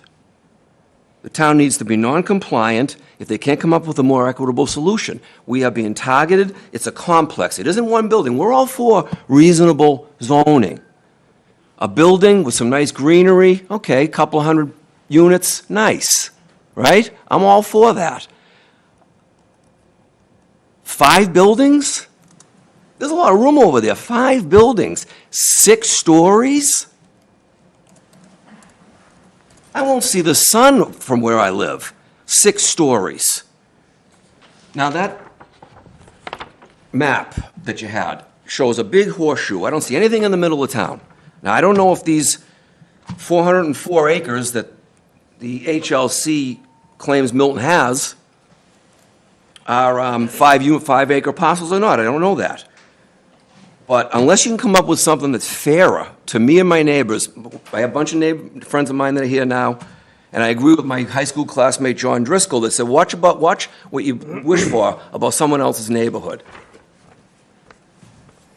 The town needs to be non-compliant if they can't come up with a more equitable solution. We are being targeted. It's a complex. It isn't one building. We're all for reasonable zoning. A building with some nice greenery, okay, a couple hundred units, nice, right? I'm all for that. 5 buildings? There's a lot of room over there. 5 buildings, 6 stories? I won't see the sun from where I live. 6 stories. Now that map that you had shows a big horseshoe. I don't see anything in the middle of town. Now, I don't know if these 404 acres that the HLC claims Milton has are 5-acre parcels or not. I don't know that. But unless you can come up with something that's fairer to me and my neighbors, I have a bunch of friends of mine that are here now, and I agree with my high school classmate John Driscoll that said, watch what you wish for about someone else's neighborhood.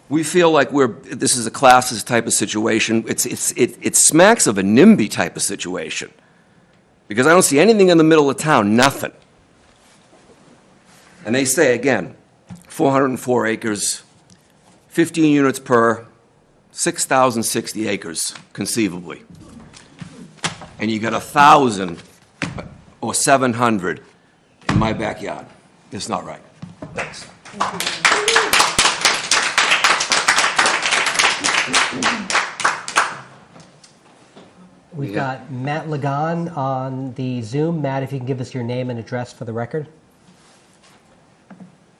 We feel like this is a classist type of situation. It smacks of a NIMBY type of situation. Because I don't see anything in the middle of town, nothing. And they say, again, 404 acres, 15 units per, 6,060 acres, conceivably. And you got 1,000 or 700 in my backyard. It's not right. Thanks. We've got Matt Lagan on the Zoom. Matt, if you can give us your name and address for the record.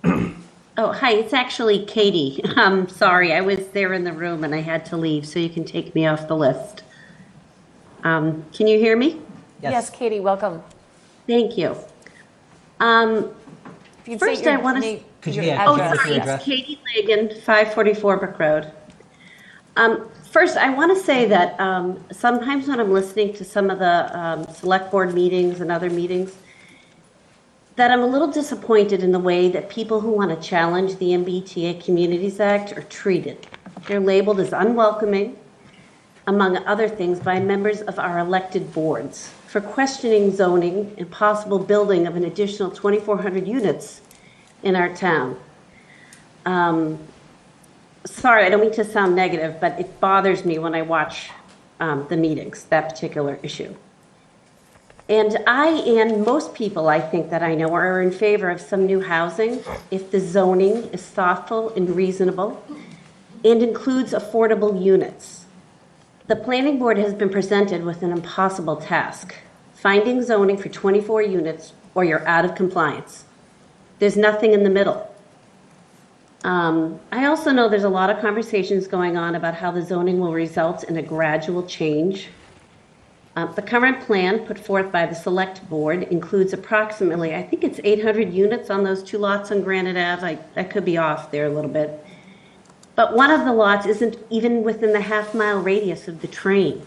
Oh, hi, it's actually Katie. I'm sorry, I was there in the room and I had to leave, so you can take me off the list. Can you hear me? Yes, Katie, welcome. Thank you. First, I want to... Could you sorry, it's Katie Lagan, 544 Brook Road. First, I want to say that sometimes when I'm listening to some of the select board meetings and other meetings, that I'm a little disappointed in the way that people who want to challenge the MBTA Communities Act are treated. They're labeled as unwelcoming, among other things, by members of our elected boards for questioning zoning and possible building of an additional 2,400 units in our town. Sorry, I don't mean to sound negative, but it bothers me when I watch the meetings, that particular issue. And I and most people I think that I know are in favor of some new housing if the zoning is thoughtful and reasonable and includes affordable units. The planning board has been presented with an impossible task, finding zoning for 24 units or you're out of compliance. There's nothing in the middle. I also know there's a lot of conversations going on about how the zoning will result in a gradual change. The current plan put forth by the select board includes approximately, I think it's 800 units on those 2 lots on Granite Ave. I could be off there a little bit. But one of the lots isn't even within the half-mile radius of the train.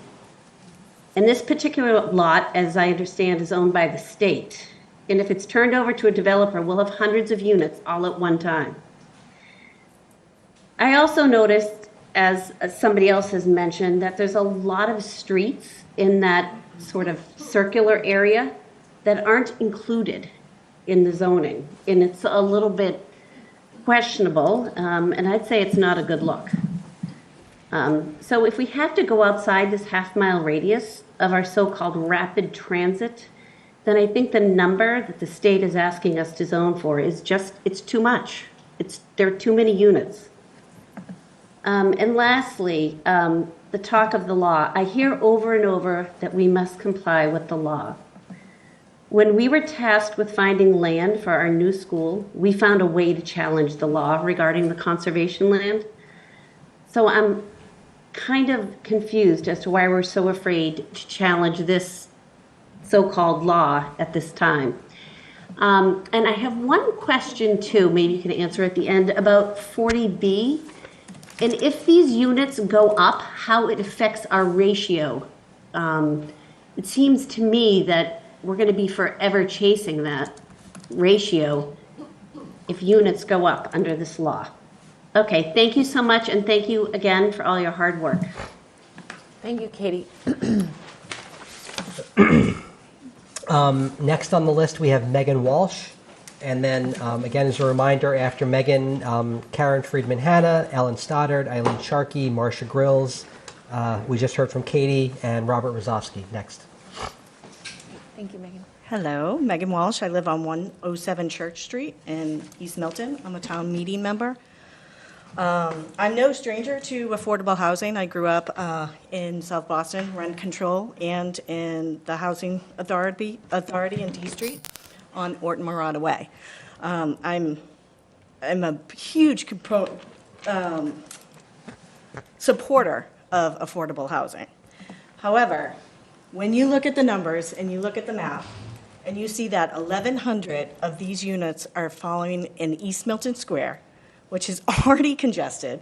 And this particular lot, as I understand, is owned by the state. And if it's turned over to a developer, we'll have hundreds of units all at one time. I also noticed, as somebody else has mentioned, that there's a lot of streets in that sort of circular area that aren't included in the zoning. And it's a little bit questionable, and I'd say it's not a good look. So if we have to go outside this half-mile radius of our so-called rapid transit, then I think the number that the state is asking us to zone for is just, it's too much. There are too many units. And lastly, the talk of the law. I hear over and over that we must comply with the law. When we were tasked with finding land for our new school, we found a way to challenge the law regarding the conservation land. So I'm kind of confused as to why we're so afraid to challenge this so-called law at this time. And I have one question too, maybe you can answer at the end, about 40B. And if these units go up, how it affects our ratio. It seems to me that we're going to be forever chasing that ratio if units go up under this law. Okay, thank you so much, and thank you again for all your hard work. Thank you, Katie. Next on the list, we have Megan Walsh. And then, again, as a reminder, after Megan, Karen Friedman-Hanna, Ellen Stoddard, Eileen Sharkey, Marcia Grills. We just heard from Katie and Robert Rozovsky. Next. Thank you, Megan. Hello, Megan Walsh. I live on 107 Church Street in East Milton. I'm a town meeting member. I'm no stranger to affordable housing. I grew up in South Boston, rent control, and in the Housing Authority in D Street on Orton Murata Way. I'm a huge supporter of affordable housing. However, when you look at the numbers and you look at the map, and you see that 1,100 of these units are falling in East Milton Square, which is already congested.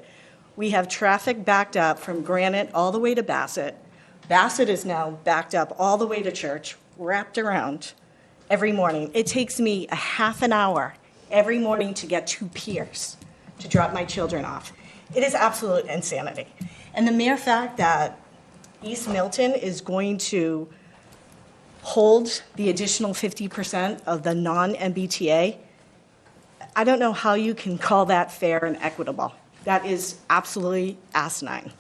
We have traffic backed up from Granite all the way to Bassett. Bassett is now backed up all the way to Church, wrapped around every morning. It takes me a half an hour every morning to get to Pierce to drop my children off. It is absolute insanity. And the mere fact that East Milton is going to hold the additional 50% of the non-MBTA, I don't know how you can call that fair and equitable. That is absolutely asinine.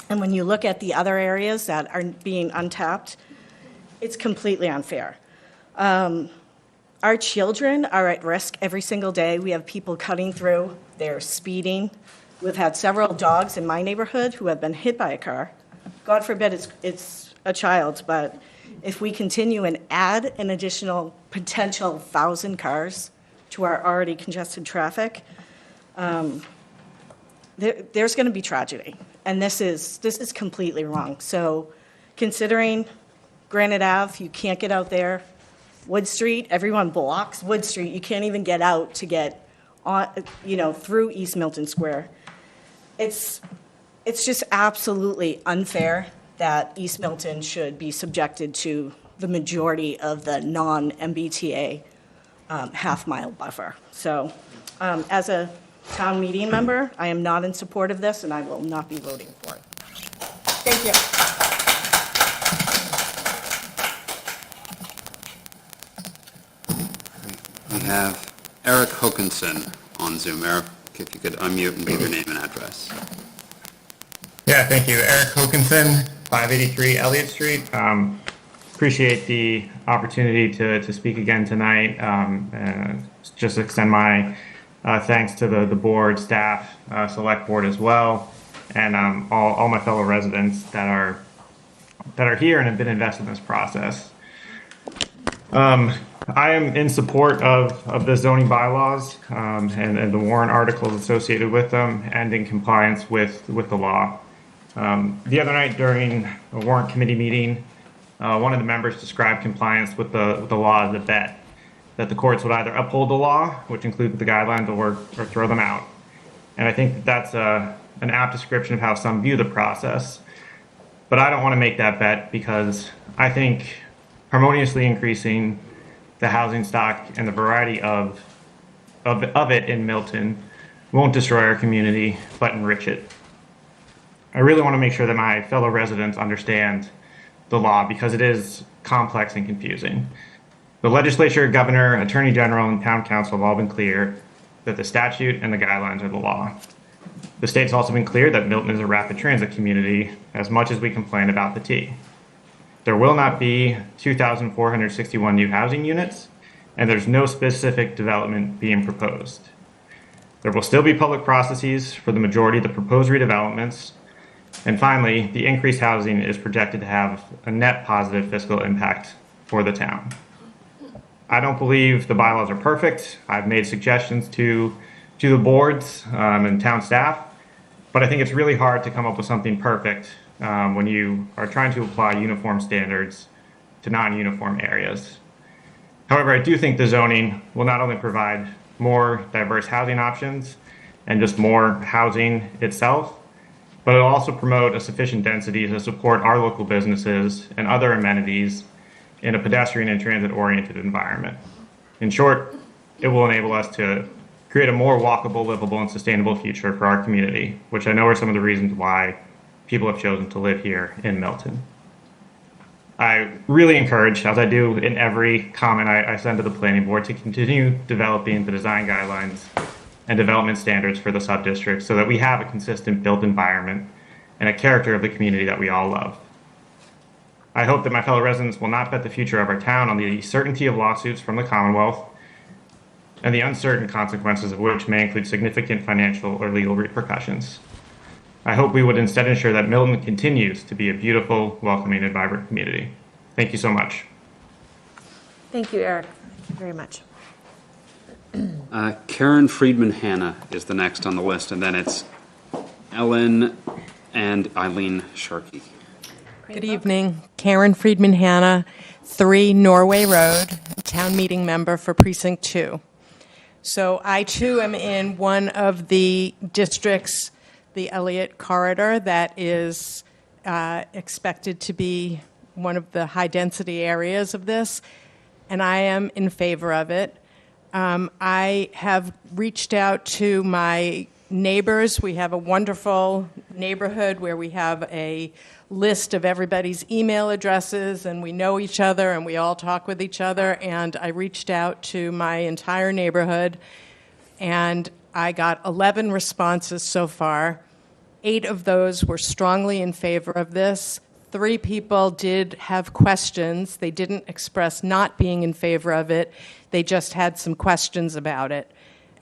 And when you look at the other areas that are being untapped, it's completely unfair. Our children are at risk every single day. We have people cutting through, they're speeding. We've had several dogs in my neighborhood who have been hit by a car. God forbid it's a child, but if we continue and add an additional potential 1,000 cars to our already congested traffic, there's going to be tragedy. And this is completely wrong. So considering Granite Ave, you can't get out there. Wood Street, everyone blocks Wood Street. You can't even get out to get on, through East Milton Square. It's just absolutely unfair that East Milton should be subjected to the majority of the non-MBTA half-mile buffer. So as a town meeting member, I am not in support of this, and I will not be voting for it. Thank you. We have Eric Hokinson on Zoom. Eric, if you could unmute and give your name and address. Yeah, thank you. Eric Hokinson, 583 Elliott Street. Appreciate the opportunity to speak again tonight. Just extend my thanks to the board, staff, select board as well, and all my fellow residents that are here and have been invested in this process. I am in support of the zoning bylaws and the warrant articles associated with them, and in compliance with the law. The other night during a warrant committee meeting, one of the members described compliance with the law as a bet, that the courts would either uphold the law, which includes the guidelines, or throw them out. And I think that's an apt description of how some view the process. But I don't want to make that bet, because I think harmoniously increasing the housing stock and the variety of it in Milton won't destroy our community, but enrich it. I really want to make sure that my fellow residents understand the law, because it is complex and confusing. The legislature, governor, attorney general, and town council have all been clear that the statute and the guidelines are the law. The state's also been clear that Milton is a rapid transit community as much as we complain about the T. There will not be 2,461 new housing units, and there's no specific development being proposed. There will still be public processes for the majority of the proposed redevelopments. And finally, the increased housing is projected to have a net positive fiscal impact for the town. I don't believe the bylaws are perfect. I've made suggestions to the boards and town staff, but I think it's really hard to come up with something perfect when you are trying to apply uniform standards to non-uniform areas. However, I do think the zoning will not only provide more diverse housing options and just more housing itself, but it'll also promote a sufficient density to support our local businesses and other amenities in a pedestrian and transit-oriented environment. In short, it will enable us to create a more walkable, livable, and sustainable future for our community, which I know are some of the reasons why people have chosen to live here in Milton. I really encourage, as I do in every comment I send to the planning board, to continue developing the design guidelines and development standards for the sub-district so that we have a consistent built environment and a character of the community that we all love. I hope that my fellow residents will not bet the future of our town on the certainty of lawsuits from the Commonwealth and the uncertain consequences of which may include significant financial or legal repercussions. I hope we would instead ensure that Milton continues to be a beautiful, welcoming, and vibrant community. Thank you so much. Thank you, Eric. Thank you very much. Karen Friedman Hanna is the next on the list, and then it's Ellen and Eileen Sharkey. Good evening. Karen Friedman Hanna, 3 Norway Road, town meeting member for Precinct 2. So I too am in one of the districts, the Elliott Corridor, that is expected to be one of the high density areas of this, and I am in favor of it. I have reached out to my neighbors. We have a wonderful neighborhood where we have a list of everybody's email addresses, and we know each other, and we all talk with each other. And I reached out to my entire neighborhood, and I got 11 responses so far. 8 of those were strongly in favor of this. 3 people did have questions. They didn't express not being in favor of it. They just had some questions about it.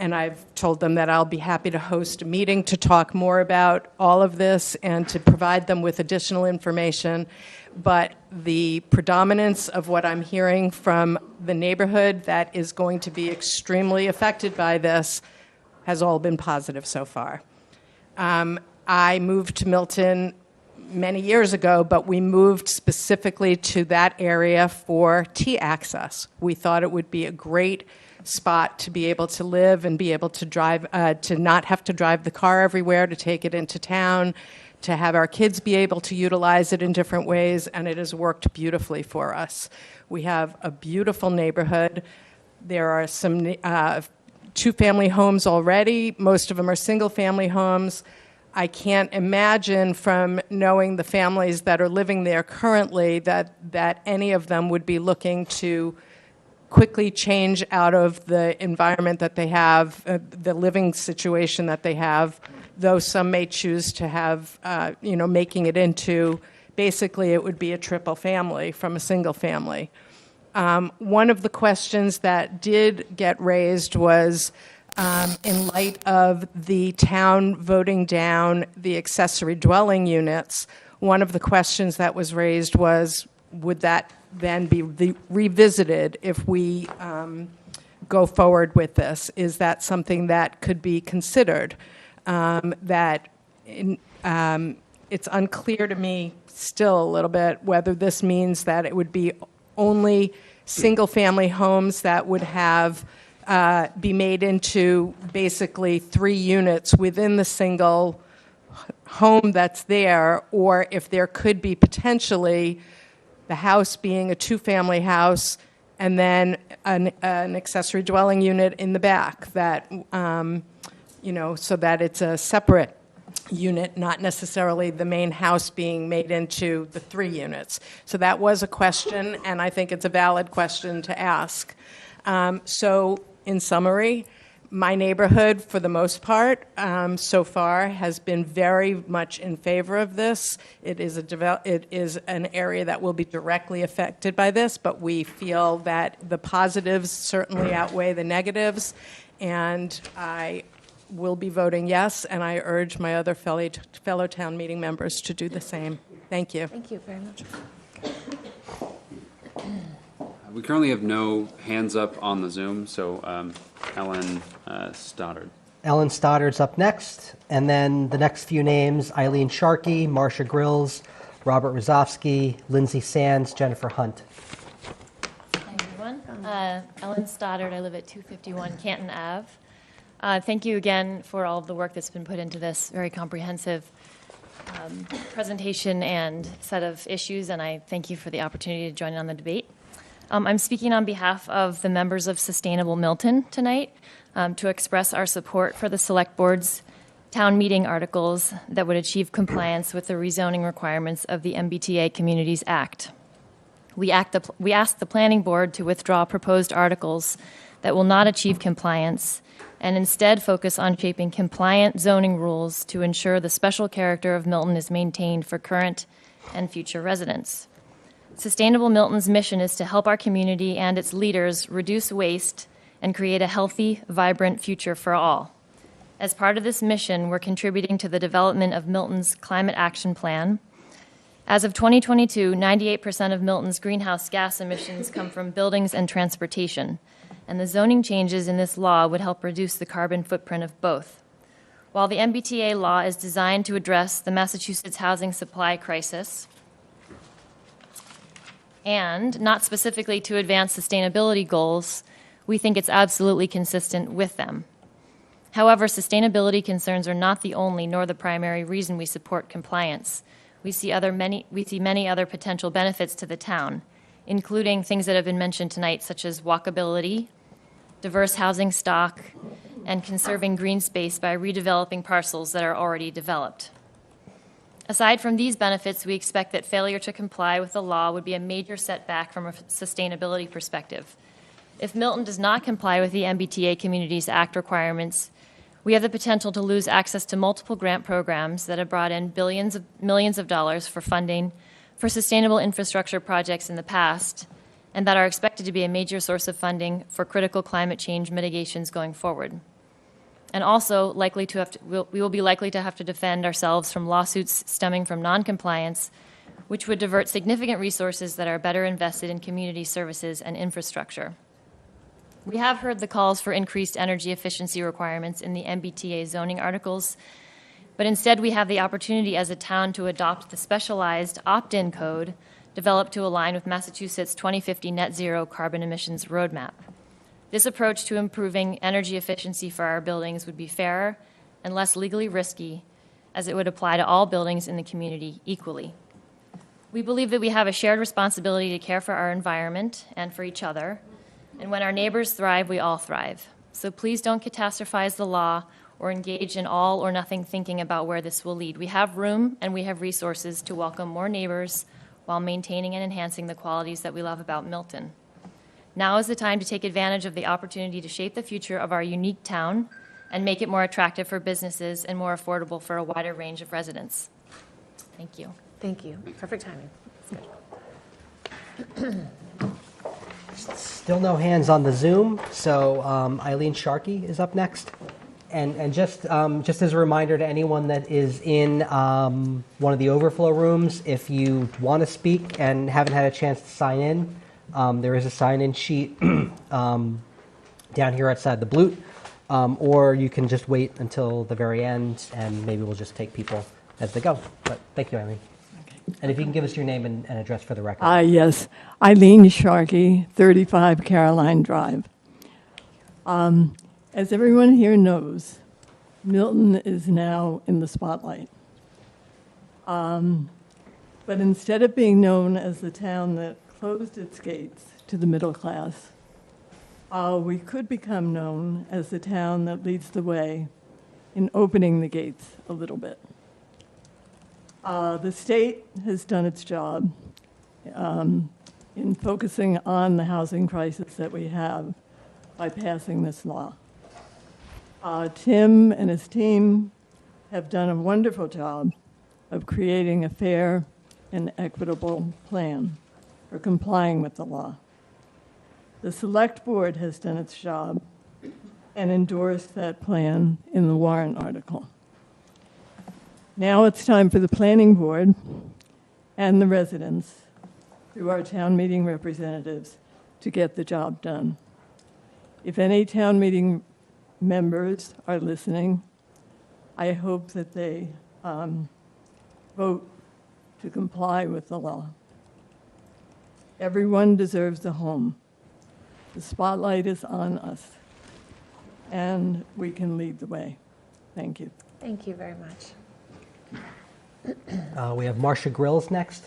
And I've told them that I'll be happy to host a meeting to talk more about all of this and to provide them with additional information. But the predominance of what I'm hearing from the neighborhood that is going to be extremely affected by this has all been positive so far. I moved to Milton many years ago, but we moved specifically to that area for T access. We thought it would be a great spot to be able to live and be able to drive, to not have to drive the car everywhere, to take it into town, to have our kids be able to utilize it in different ways, and it has worked beautifully for us. We have a beautiful neighborhood. There are some 2-family homes already. Most of them are single-family homes. I can't imagine from knowing the families that are living there currently that any of them would be looking to quickly change out of the environment that they have, the living situation that they have, though some may choose to have, making it into, basically it would be a triple family from a single family. One of the questions that did get raised was, in light of the town voting down the accessory dwelling units, one of the questions that was raised was, would that then be revisited if we go forward with this? Is that something that could be considered? It's unclear to me still a little bit whether this means that it would be only single-family homes that would have be made into basically 3 units within the single home that's there, or if there could be potentially the house being a 2-family house and then an accessory dwelling unit in the back that, so that it's a separate unit, not necessarily the main house being made into the 3 units. So that was a question, and I think it's a valid question to ask. So in summary, my neighborhood, for the most part, so far, has been very much in favor of this. It is an area that will be directly affected by this, but we feel that the positives certainly outweigh the negatives, and I will be voting yes, and I urge my other fellow town meeting members to do the same. Thank you. Thank you very much. We currently have no hands up on the Zoom, so Ellen Stoddard. Ellen Stoddard's up next, and then the next few names: Eileen Sharkey, Marcia Grills, Robert Rozovsky, Lindsay Sands, Jennifer Hunt. Hi, everyone. Ellen Stoddard. I live at 251 Canton Ave. Thank you again for all of the work that's been put into this very comprehensive presentation and set of issues, and I thank you for the opportunity to join in on the debate. I'm speaking on behalf of the members of Sustainable Milton tonight to express our support for the Select Board's town meeting articles that would achieve compliance with the rezoning requirements of the MBTA Communities Act. We asked the Planning Board to withdraw proposed articles that will not achieve compliance and instead focus on shaping compliant zoning rules to ensure the special character of Milton is maintained for current and future residents. Sustainable Milton's mission is to help our community and its leaders reduce waste and create a healthy, vibrant future for all. As part of this mission, we're contributing to the development of Milton's Climate Action Plan. As of 2022, 98% of Milton's greenhouse gas emissions come from buildings and transportation, and the zoning changes in this law would help reduce the carbon footprint of both. While the MBTA law is designed to address the Massachusetts housing supply crisis, and not specifically to advance sustainability goals, we think it's absolutely consistent with them. However, sustainability concerns are not the only nor the primary reason we support compliance. We see many other potential benefits to the town, including things that have been mentioned tonight, such as walkability, diverse housing stock, and conserving green space by redeveloping parcels that are already developed. Aside from these benefits, we expect that failure to comply with the law would be a major setback from a sustainability perspective. If Milton does not comply with the MBTA Communities Act requirements, we have the potential to lose access to multiple grant programs that have brought in millions of dollars for funding for sustainable infrastructure projects in the past, and that are expected to be a major source of funding for critical climate change mitigations going forward. And also, we will be likely to have to defend ourselves from lawsuits stemming from noncompliance, which would divert significant resources that are better invested in community services and infrastructure. We have heard the calls for increased energy efficiency requirements in the MBTA zoning articles, but instead we have the opportunity as a town to adopt the specialized opt-in code developed to align with Massachusetts' 2050 net zero carbon emissions roadmap. This approach to improving energy efficiency for our buildings would be fairer and less legally risky, as it would apply to all buildings in the community equally. We believe that we have a shared responsibility to care for our environment and for each other, and when our neighbors thrive, we all thrive. So please don't catastrophize the law or engage in all or nothing thinking about where this will lead. We have room and we have resources to welcome more neighbors while maintaining and enhancing the qualities that we love about Milton. Now is the time to take advantage of the opportunity to shape the future of our unique town and make it more attractive for businesses and more affordable for a wider range of residents. Thank you. Thank you. Perfect timing. That's good. Still no hands on the Zoom, so Eileen Sharkey is up next. And just as a reminder to anyone that is in one of the overflow rooms, if you want to speak and haven't had a chance to sign in, there is a sign-in sheet down here outside the Blute, or you can just wait until the very end, and maybe we'll just take people as they go. But thank you, Eileen. And if you can give us your name and address for the record. Yes, Eileen Sharkey, 35 Caroline Drive. As everyone here knows, Milton is now in the spotlight. But instead of being known as the town that closed its gates to the middle class, we could become known as the town that leads the way in opening the gates a little bit. The state has done its job in focusing on the housing crisis that we have by passing this law. Tim and his team have done a wonderful job of creating a fair and equitable plan for complying with the law. The Select Board has done its job and endorsed that plan in the warrant article. Now it's time for the Planning Board and the residents, through our town meeting representatives, to get the job done. If any town meeting members are listening, I hope that they vote to comply with the law. Everyone deserves a home. The spotlight is on us, and we can lead the way. Thank you. Thank you very much. We have Marcia Grills next.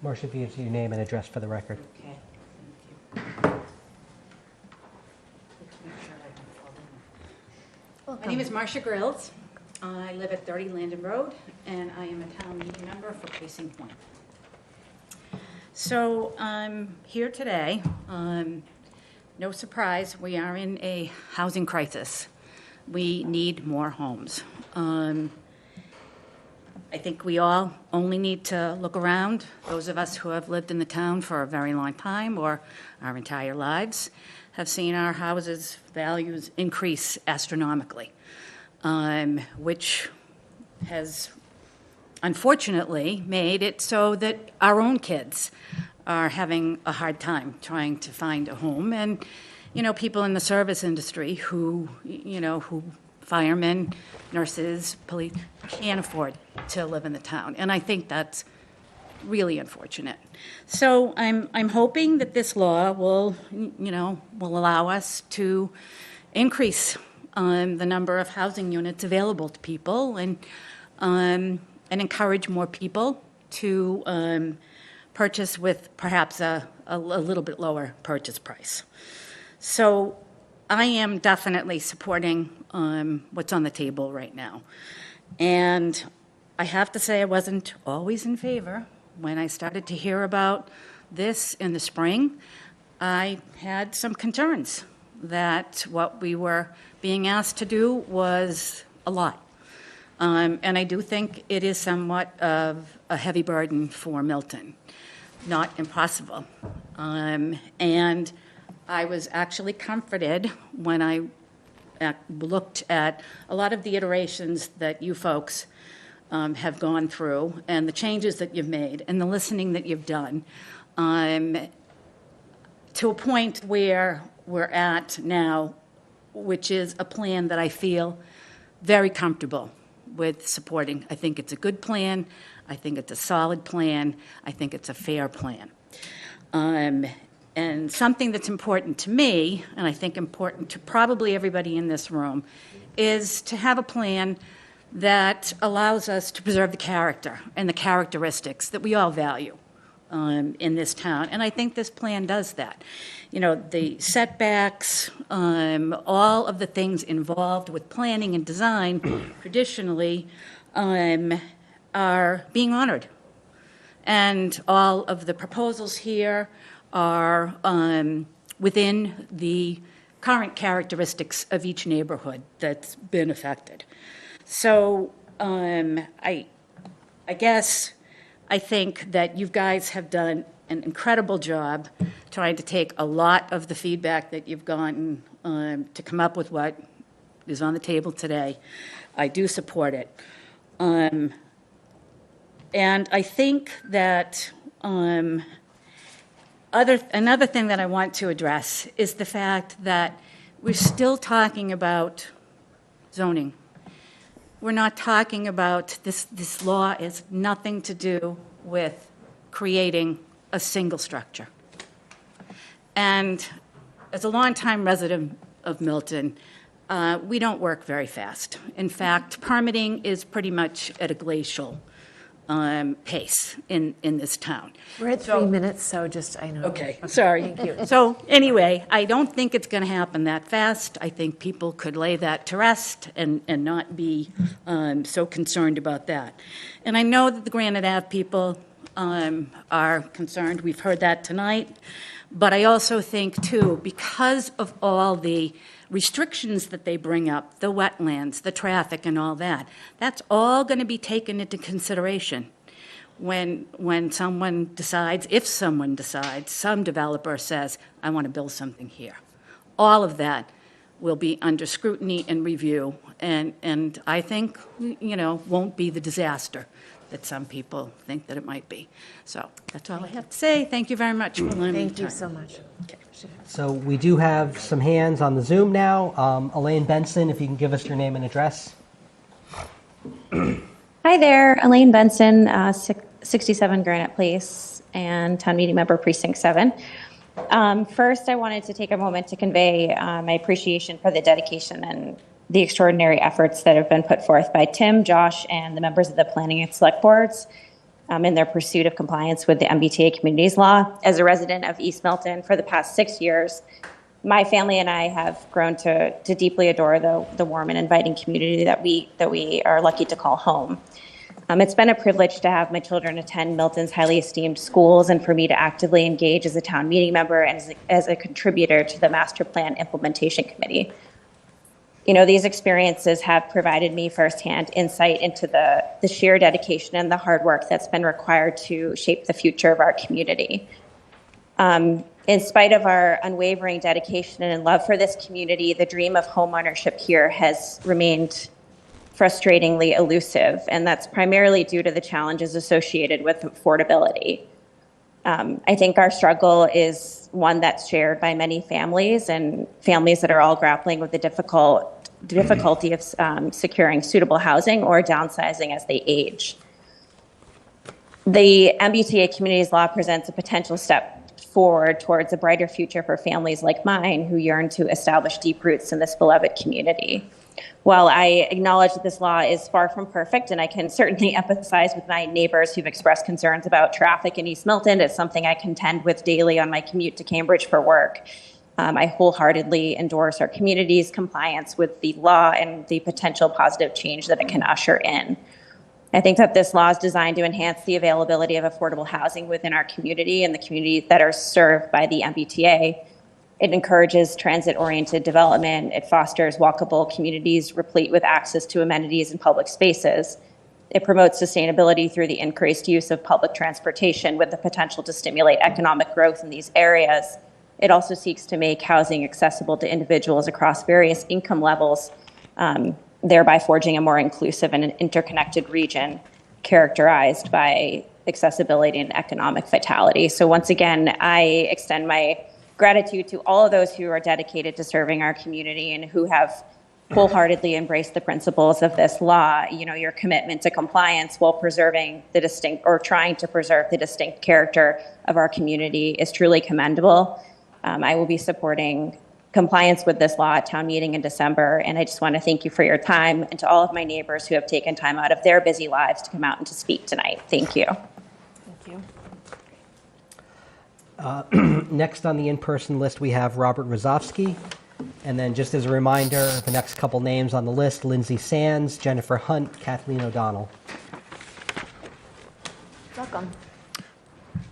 Marcia, if you give your name and address for the record. Okay, thank you. My name is Marcia Grills. I live at 30 Landon Road, and I am a town meeting member for Precinct 1. So I'm here today. No surprise, we are in a housing crisis. We need more homes. I think we all only need to look around. Those of us who have lived in the town for a very long time or our entire lives have seen our houses' values increase astronomically, which has unfortunately made it so that our own kids are having a hard time trying to find a home. And, people in the service industry who firemen, nurses, police, can't afford to live in the town. And I think that's really unfortunate. So I'm hoping that this law will allow us to increase the number of housing units available to people and encourage more people to purchase with perhaps a little bit lower purchase price. So I am definitely supporting what's on the table right now. And I have to say I wasn't always in favor. When I started to hear about this in the spring, I had some concerns that what we were being asked to do was a lot. And I do think it is somewhat of a heavy burden for Milton, not impossible. And I was actually comforted when I looked at a lot of the iterations that you folks have gone through and the changes that you've made and the listening that you've done to a point where we're at now, which is a plan that I feel very comfortable with supporting. I think it's a good plan. I think it's a solid plan. I think it's a fair plan. And something that's important to me, and I think important to probably everybody in this room, is to have a plan that allows us to preserve the character and the characteristics that we all value in this town. And I think this plan does that. The setbacks, all of the things involved with planning and design traditionally are being honored. And all of the proposals here are within the current characteristics of each neighborhood that's been affected. So I guess I think that you guys have done an incredible job trying to take a lot of the feedback that you've gotten to come up with what is on the table today. I do support it. And I think that another thing that I want to address is the fact that we're still talking about zoning. We're not talking about this law has nothing to do with creating a single structure. And as a longtime resident of Milton, we don't work very fast. In fact, permitting is pretty much at a glacial pace in this town. We're at 3 minutes, so just, I know. Okay, sorry. Thank you. So anyway, I don't think it's going to happen that fast. I think people could lay that to rest and not be so concerned about that. And I know that the Granite Ave people are concerned. We've heard that tonight. But I also think, too, because of all the restrictions that they bring up, the wetlands, the traffic and all that, that's all going to be taken into consideration when someone decides, if someone decides, some developer says, I want to build something here. All of that will be under scrutiny and review, and I think, won't be the disaster that some people think that it might be. So that's all I have to say. Thank you very much for letting me Thank you time. so much. Okay. So we do have some hands on the Zoom now. Elaine Benson, if you can give us your name and address. Hi there, Elaine Benson, 67 Granite Place, and Town Meeting Member Precinct 7. First, I wanted to take a moment to convey my appreciation for the dedication and the extraordinary efforts that have been put forth by Tim, Josh, and the members of the Planning and Select Boards in their pursuit of compliance with the MBTA Communities Law. As a resident of East Milton for the past 6 years, my family and I have grown to deeply adore the warm and inviting community that we are lucky to call home. It's been a privilege to have my children attend Milton's highly esteemed schools and for me to actively engage as a town meeting member and as a contributor to the Master Plan Implementation Committee. These experiences have provided me firsthand insight into the sheer dedication and the hard work that's been required to shape the future of our community. In spite of our unwavering dedication and love for this community, the dream of homeownership here has remained frustratingly elusive, and that's primarily due to the challenges associated with affordability. I think our struggle is one that's shared by many families and families that are all grappling with the difficulty of securing suitable housing or downsizing as they age. The MBTA Communities Law presents a potential step forward towards a brighter future for families like mine who yearn to establish deep roots in this beloved community. While I acknowledge that this law is far from perfect, and I can certainly empathize with my neighbors who've expressed concerns about traffic in East Milton, it's something I contend with daily on my commute to Cambridge for work. I wholeheartedly endorse our community's compliance with the law and the potential positive change that it can usher in. I think that this law is designed to enhance the availability of affordable housing within our community and the communities that are served by the MBTA. It encourages transit-oriented development. It fosters walkable communities replete with access to amenities and public spaces. It promotes sustainability through the increased use of public transportation with the potential to stimulate economic growth in these areas. It also seeks to make housing accessible to individuals across various income levels, thereby forging a more inclusive and interconnected region characterized by accessibility and economic vitality. So once again, I extend my gratitude to all of those who are dedicated to serving our community and who have wholeheartedly embraced the principles of this law. Your commitment to compliance while preserving the distinct, or trying to preserve the distinct character of our community is truly commendable. I will be supporting compliance with this law at town meeting in December, and I just want to thank you for your time, and to all of my neighbors who have taken time out of their busy lives to come out and to speak tonight. Thank you. Thank you. Next on the in-person list, we have Robert Rozovsky. And then just as a reminder, the next couple names on the list, Lindsay Sands, Jennifer Hunt, Kathleen O'Donnell. Welcome.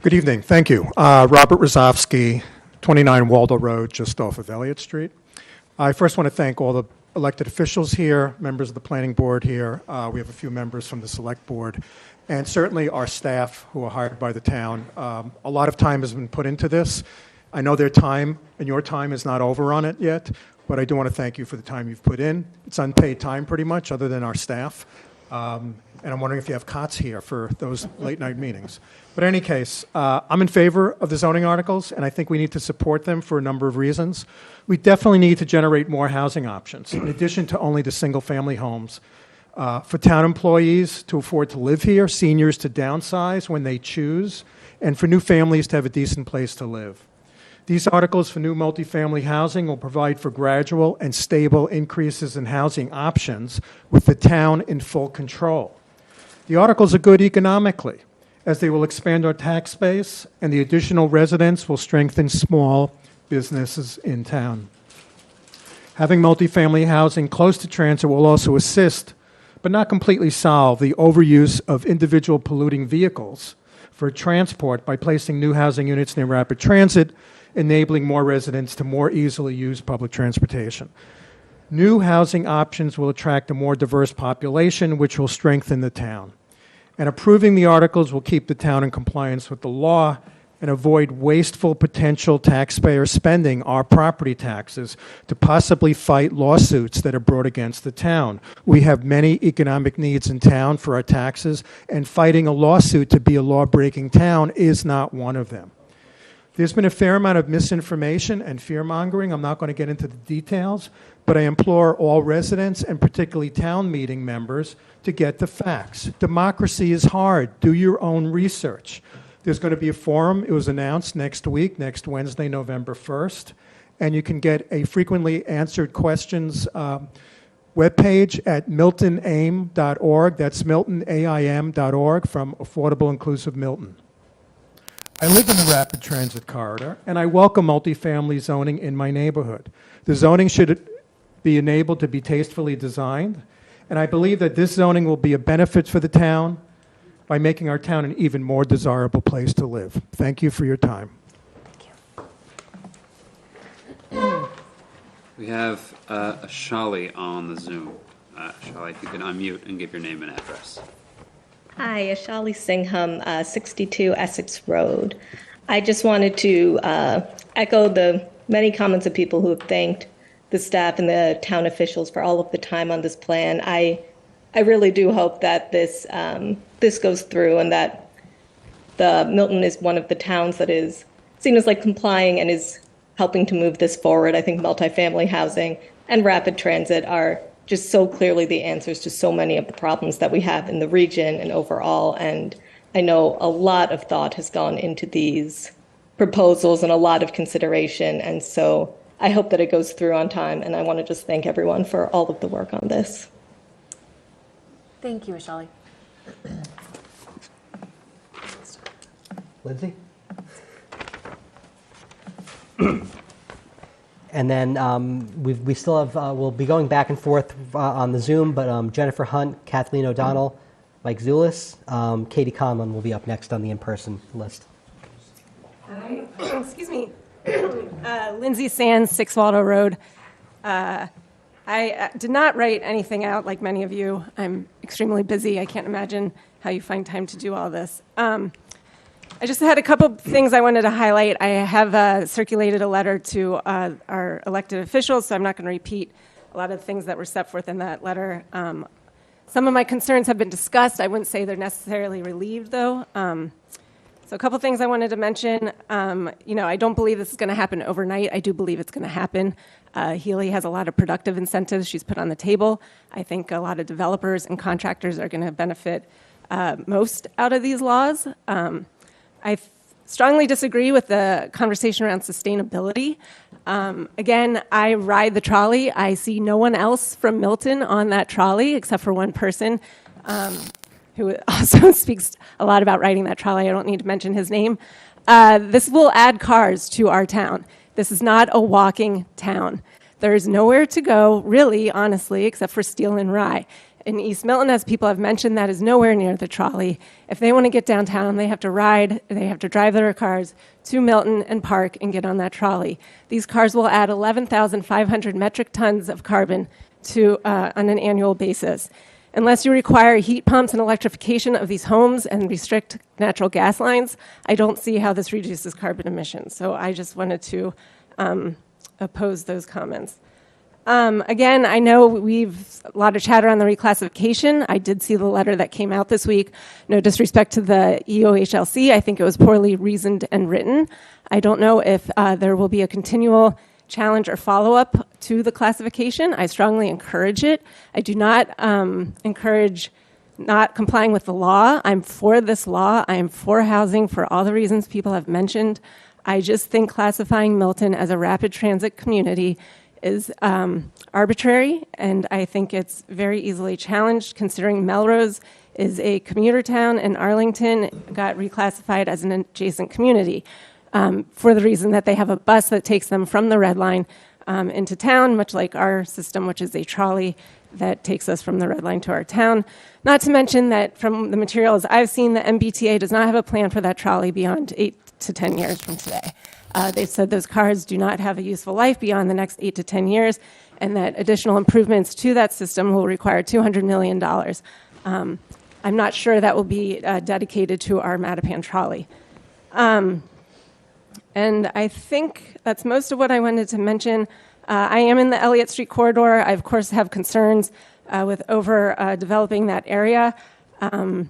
Good evening. Thank you. Robert Rozovsky, 29 Waldo Road, just off of Elliott Street. I first want to thank all the elected officials here, members of the planning board here. We have a few members from the select board, and certainly our staff who are hired by the town. A lot of time has been put into this. I know their time and your time is not over on it yet, but I do want to thank you for the time you've put in. It's unpaid time pretty much, other than our staff. And I'm wondering if you have cots here for those late night meetings. But in any case, I'm in favor of the zoning articles, and I think we need to support them for a number of reasons. We definitely need to generate more housing options, in addition to only the single-family homes. For town employees to afford to live here, seniors to downsize when they choose, and for new families to have a decent place to live. These articles for new multifamily housing will provide for gradual and stable increases in housing options with the town in full control. The articles are good economically, as they will expand our tax base, and the additional residents will strengthen small businesses in town. Having multifamily housing close to transit will also assist, but not completely solve, the overuse of individual polluting vehicles for transport by placing new housing units near rapid transit, enabling more residents to more easily use public transportation. New housing options will attract a more diverse population, which will strengthen the town. And approving the articles will keep the town in compliance with the law and avoid wasteful potential taxpayer spending our property taxes to possibly fight lawsuits that are brought against the town. We have many economic needs in town for our taxes, and fighting a lawsuit to be a law-breaking town is not one of them. There's been a fair amount of misinformation and fear-mongering. I'm not going to get into the details, but I implore all residents and particularly town meeting members to get the facts. Democracy is hard. Do your own research. There's going to be a forum. It was announced next week, next Wednesday, November 1st, and you can get a frequently answered questions webpage at miltonaim.org. That's miltonaim.org from Affordable Inclusive Milton. I live in the rapid transit corridor, and I welcome multifamily zoning in my neighborhood. The zoning should be enabled to be tastefully designed, and I believe that this zoning will be a benefit for the town by making our town an even more desirable place to live. Thank you for your time. We have Shali on the Zoom. Shali, if you can unmute and give your name and address. Hi, Ashali Singham, 62 Essex Road. I just wanted to echo the many comments of people who have thanked the staff and the town officials for all of the time on this plan. I really do hope that this goes through and that the Milton is one of the towns that is seen as like complying and is helping to move this forward. I think multifamily housing and rapid transit are just so clearly the answers to so many of the problems that we have in the region and overall. And I know a lot of thought has gone into these proposals and a lot of consideration. And so I hope that it goes through on time. And I want to just thank everyone for all of the work on this. Thank you, Ashali. Lindsay? And then we still have, we'll be going back and forth on the Zoom, but Jennifer Hunt, Kathleen O'Donnell, Mike Zulis, Katie Conlon will be up next on the in-person list. Hi, excuse me. Lindsay Sands, 6 Waldo Road. I did not write anything out like many of you. I'm extremely busy. I can't imagine how you find time to do all this. I just had a couple things I wanted to highlight. I have circulated a letter to our elected officials, so I'm not going to repeat a lot of the things that were set forth in that letter. Some of my concerns have been discussed. I wouldn't say they're necessarily relieved, though. So a couple things I wanted to mention. I don't believe this is going to happen overnight. I do believe it's going to happen. Healy has a lot of productive incentives she's put on the table. I think a lot of developers and contractors are going to benefit most out of these laws. I strongly disagree with the conversation around sustainability. Again, I ride the trolley. I see no one else from Milton on that trolley except for one person who also speaks a lot about riding that trolley. I don't need to mention his name. This will add cars to our town. This is not a walking town. There is nowhere to go, really, honestly, except for Steel and Rye. In East Milton, as people have mentioned, that is nowhere near the trolley. If they want to get downtown, they have to drive their cars to Milton and park and get on that trolley. These cars will add 11,500 metric tons of carbon on an annual basis. Unless you require heat pumps and electrification of these homes and restrict natural gas lines, I don't see how this reduces carbon emissions. So I just wanted to oppose those comments. Again, I know we've a lot of chatter on the reclassification. I did see the letter that came out this week. No disrespect to the EOHLC. I think it was poorly reasoned and written. I don't know if there will be a continual challenge or follow-up to the classification. I strongly encourage it. I do not encourage not complying with the law. I'm for this law. I am for housing for all the reasons people have mentioned. I just think classifying Milton as a rapid transit community is arbitrary, and I think it's very easily challenged considering Melrose is a commuter town, and Arlington got reclassified as an adjacent community for the reason that they have a bus that takes them from the Red Line into town, much like our system, which is a trolley that takes us from the Red Line to our town. Not to mention that from the materials I've seen, the MBTA does not have a plan for that trolley beyond 8 to 10 years from today. They've said those cars do not have a useful life beyond the next 8 to 10 years, and that additional improvements to that system will require $200 million. I'm not sure that will be dedicated to our Mattapan trolley. And I think that's most of what I wanted to mention. I am in the Elliott Street corridor. I, of course, have concerns with developing that area. I'm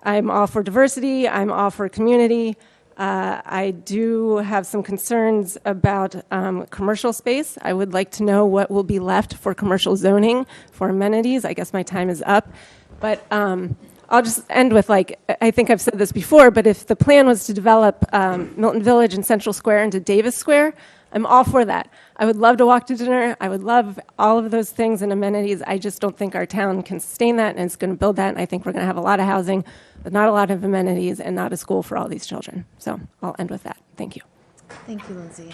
all for diversity. I'm all for community. I do have some concerns about commercial space. I would like to know what will be left for commercial zoning for amenities. I guess my time is up. But I'll just end with, I think I've said this before, but if the plan was to develop Milton Village and Central Square into Davis Square, I'm all for that. I would love to walk to dinner. I would love all of those things and amenities. I just don't think our town can sustain that, and it's going to build that, and I think we're going to have a lot of housing, but not a lot of amenities and not a school for all these children. So I'll end with that. Thank you. Thank you, Lindsay.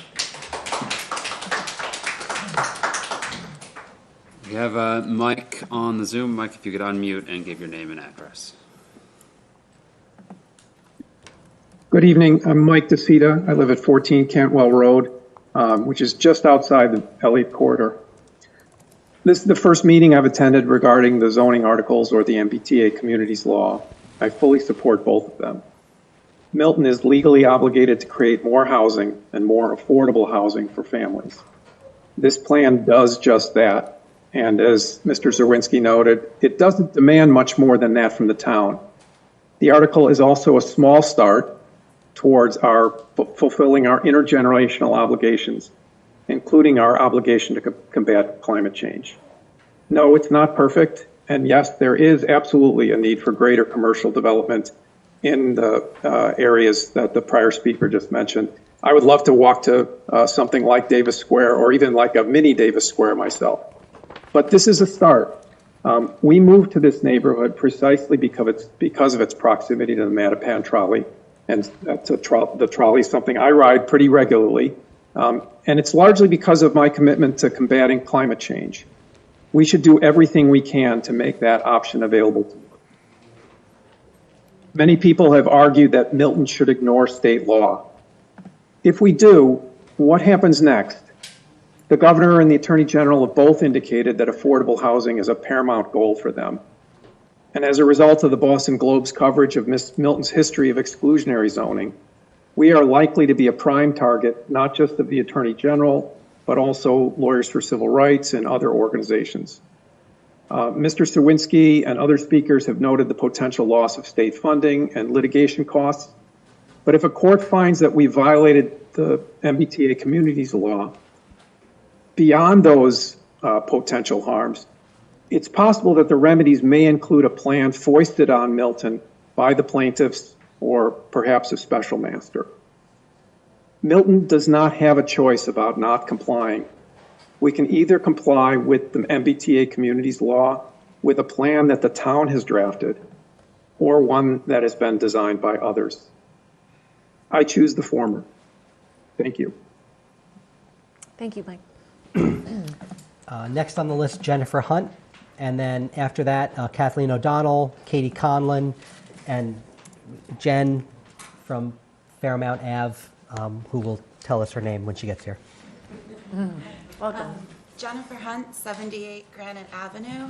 We have a mic on the Zoom. Mike, if you could unmute and give your name and address. Good evening. I'm Mike DeCita. I live at 14 Cantwell Road, which is just outside the Elliott corridor. This is the first meeting I've attended regarding the zoning articles or the MBTA communities law. I fully support both of them. Milton is legally obligated to create more housing and more affordable housing for families. This plan does just that. And as Mr. Zerwinski noted, it doesn't demand much more than that from the town. The article is also a small start towards our fulfilling our intergenerational obligations, including our obligation to combat climate change. No, it's not perfect. And yes, there is absolutely a need for greater commercial development in the areas that the prior speaker just mentioned. I would love to walk to something like Davis Square or even like a mini Davis Square myself. But this is a start. We moved to this neighborhood precisely because of its proximity to the Mattapan trolley. And the trolley is something I ride pretty regularly. And it's largely because of my commitment to combating climate change. We should do everything we can to make that option available to us. Many people have argued that Milton should ignore state law. If we do, what happens next? The governor and the attorney general have both indicated that affordable housing is a paramount goal for them. And as a result of the Boston Globe's coverage of Milton's history of exclusionary zoning, we are likely to be a prime target, not just of the attorney general, but also Lawyers for Civil Rights and other organizations. Mr. Serwinski and other speakers have noted the potential loss of state funding and litigation costs. But if a court finds that we violated the MBTA communities law, beyond those potential harms, it's possible that the remedies may include a plan foisted on Milton by the plaintiffs or perhaps a special master. Milton does not have a choice about not complying. We can either comply with the MBTA communities law with a plan that the town has drafted or one that has been designed by others. I choose the former. Thank you. Thank you, Mike. Next on the list, Jennifer Hunt. And then after that, Kathleen O'Donnell, Katie Conlon, and Jen from Fairmount Ave, who will tell us her name when she gets here. Welcome. Jennifer Hunt, 78 Granite Avenue.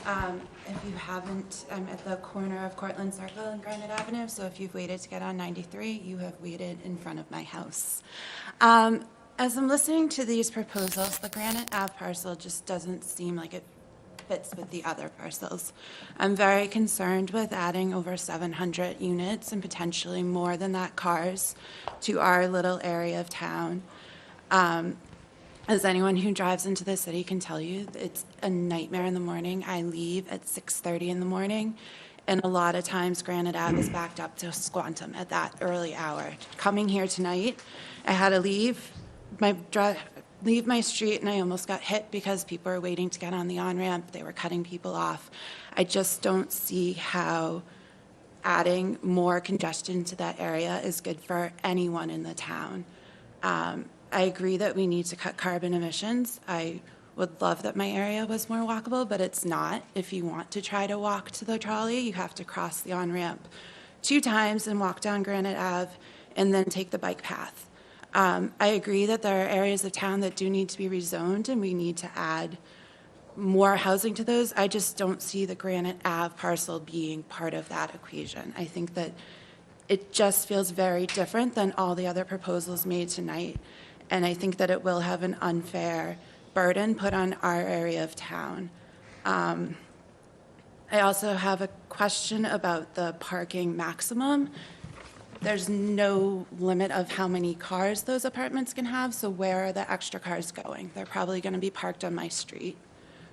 If you haven't, I'm at the corner of Cortlandt Circle and Granite Avenue, so if you've waited to get on 93, you have waited in front of my house. As I'm listening to these proposals, the Granite Ave parcel just doesn't seem like it fits with the other parcels. I'm very concerned with adding over 700 units and potentially more than that cars to our little area of town. As anyone who drives into the city can tell you, it's a nightmare in the morning. I leave at 6:30 in the morning, and a lot of times Granite Ave is backed up to Squantum at that early hour. Coming here tonight, I had to leave. My leave my street and I almost got hit because people were waiting to get on the on-ramp. They were cutting people off. I just don't see how adding more congestion to that area is good for anyone in the town. I agree that we need to cut carbon emissions. I would love that my area was more walkable, but it's not. If you want to try to walk to the trolley, you have to cross the on-ramp 2 times and walk down Granite Ave and then take the bike path. I agree that there are areas of town that do need to be rezoned and we need to add more housing to those. I just don't see the Granite Ave parcel being part of that equation. I think that it just feels very different than all the other proposals made tonight. And I think that it will have an unfair burden put on our area of town. I also have a question about the parking maximum. There's no limit of how many cars those apartments can have, so where are the extra cars going? They're probably going to be parked on my street,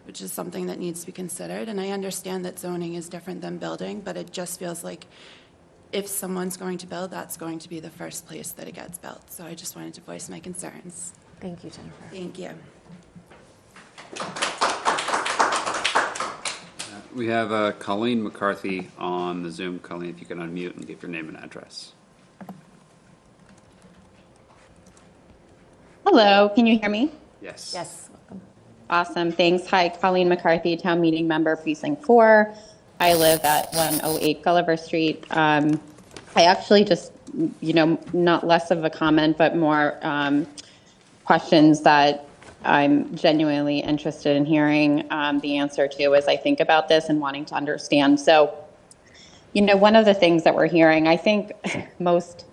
which is something that needs to be considered. And I understand that zoning is different than building, but it just feels like if someone's going to build, that's going to be the first place that it gets built. So I just wanted to voice my concerns. Thank you, Jennifer. Thank you. We have Colleen McCarthy on the Zoom. Colleen, if you can unmute and give your name and address. Hello, can you hear me? Yes. Yes. Awesome, thanks. Hi, Colleen McCarthy, Town Meeting Member, Precinct 4. I live at 108 Gulliver Street. I actually just, not less of a comment, but more questions that I'm genuinely interested in hearing the answer to as I think about this and wanting to understand. So, one of the things that we're hearing, I think most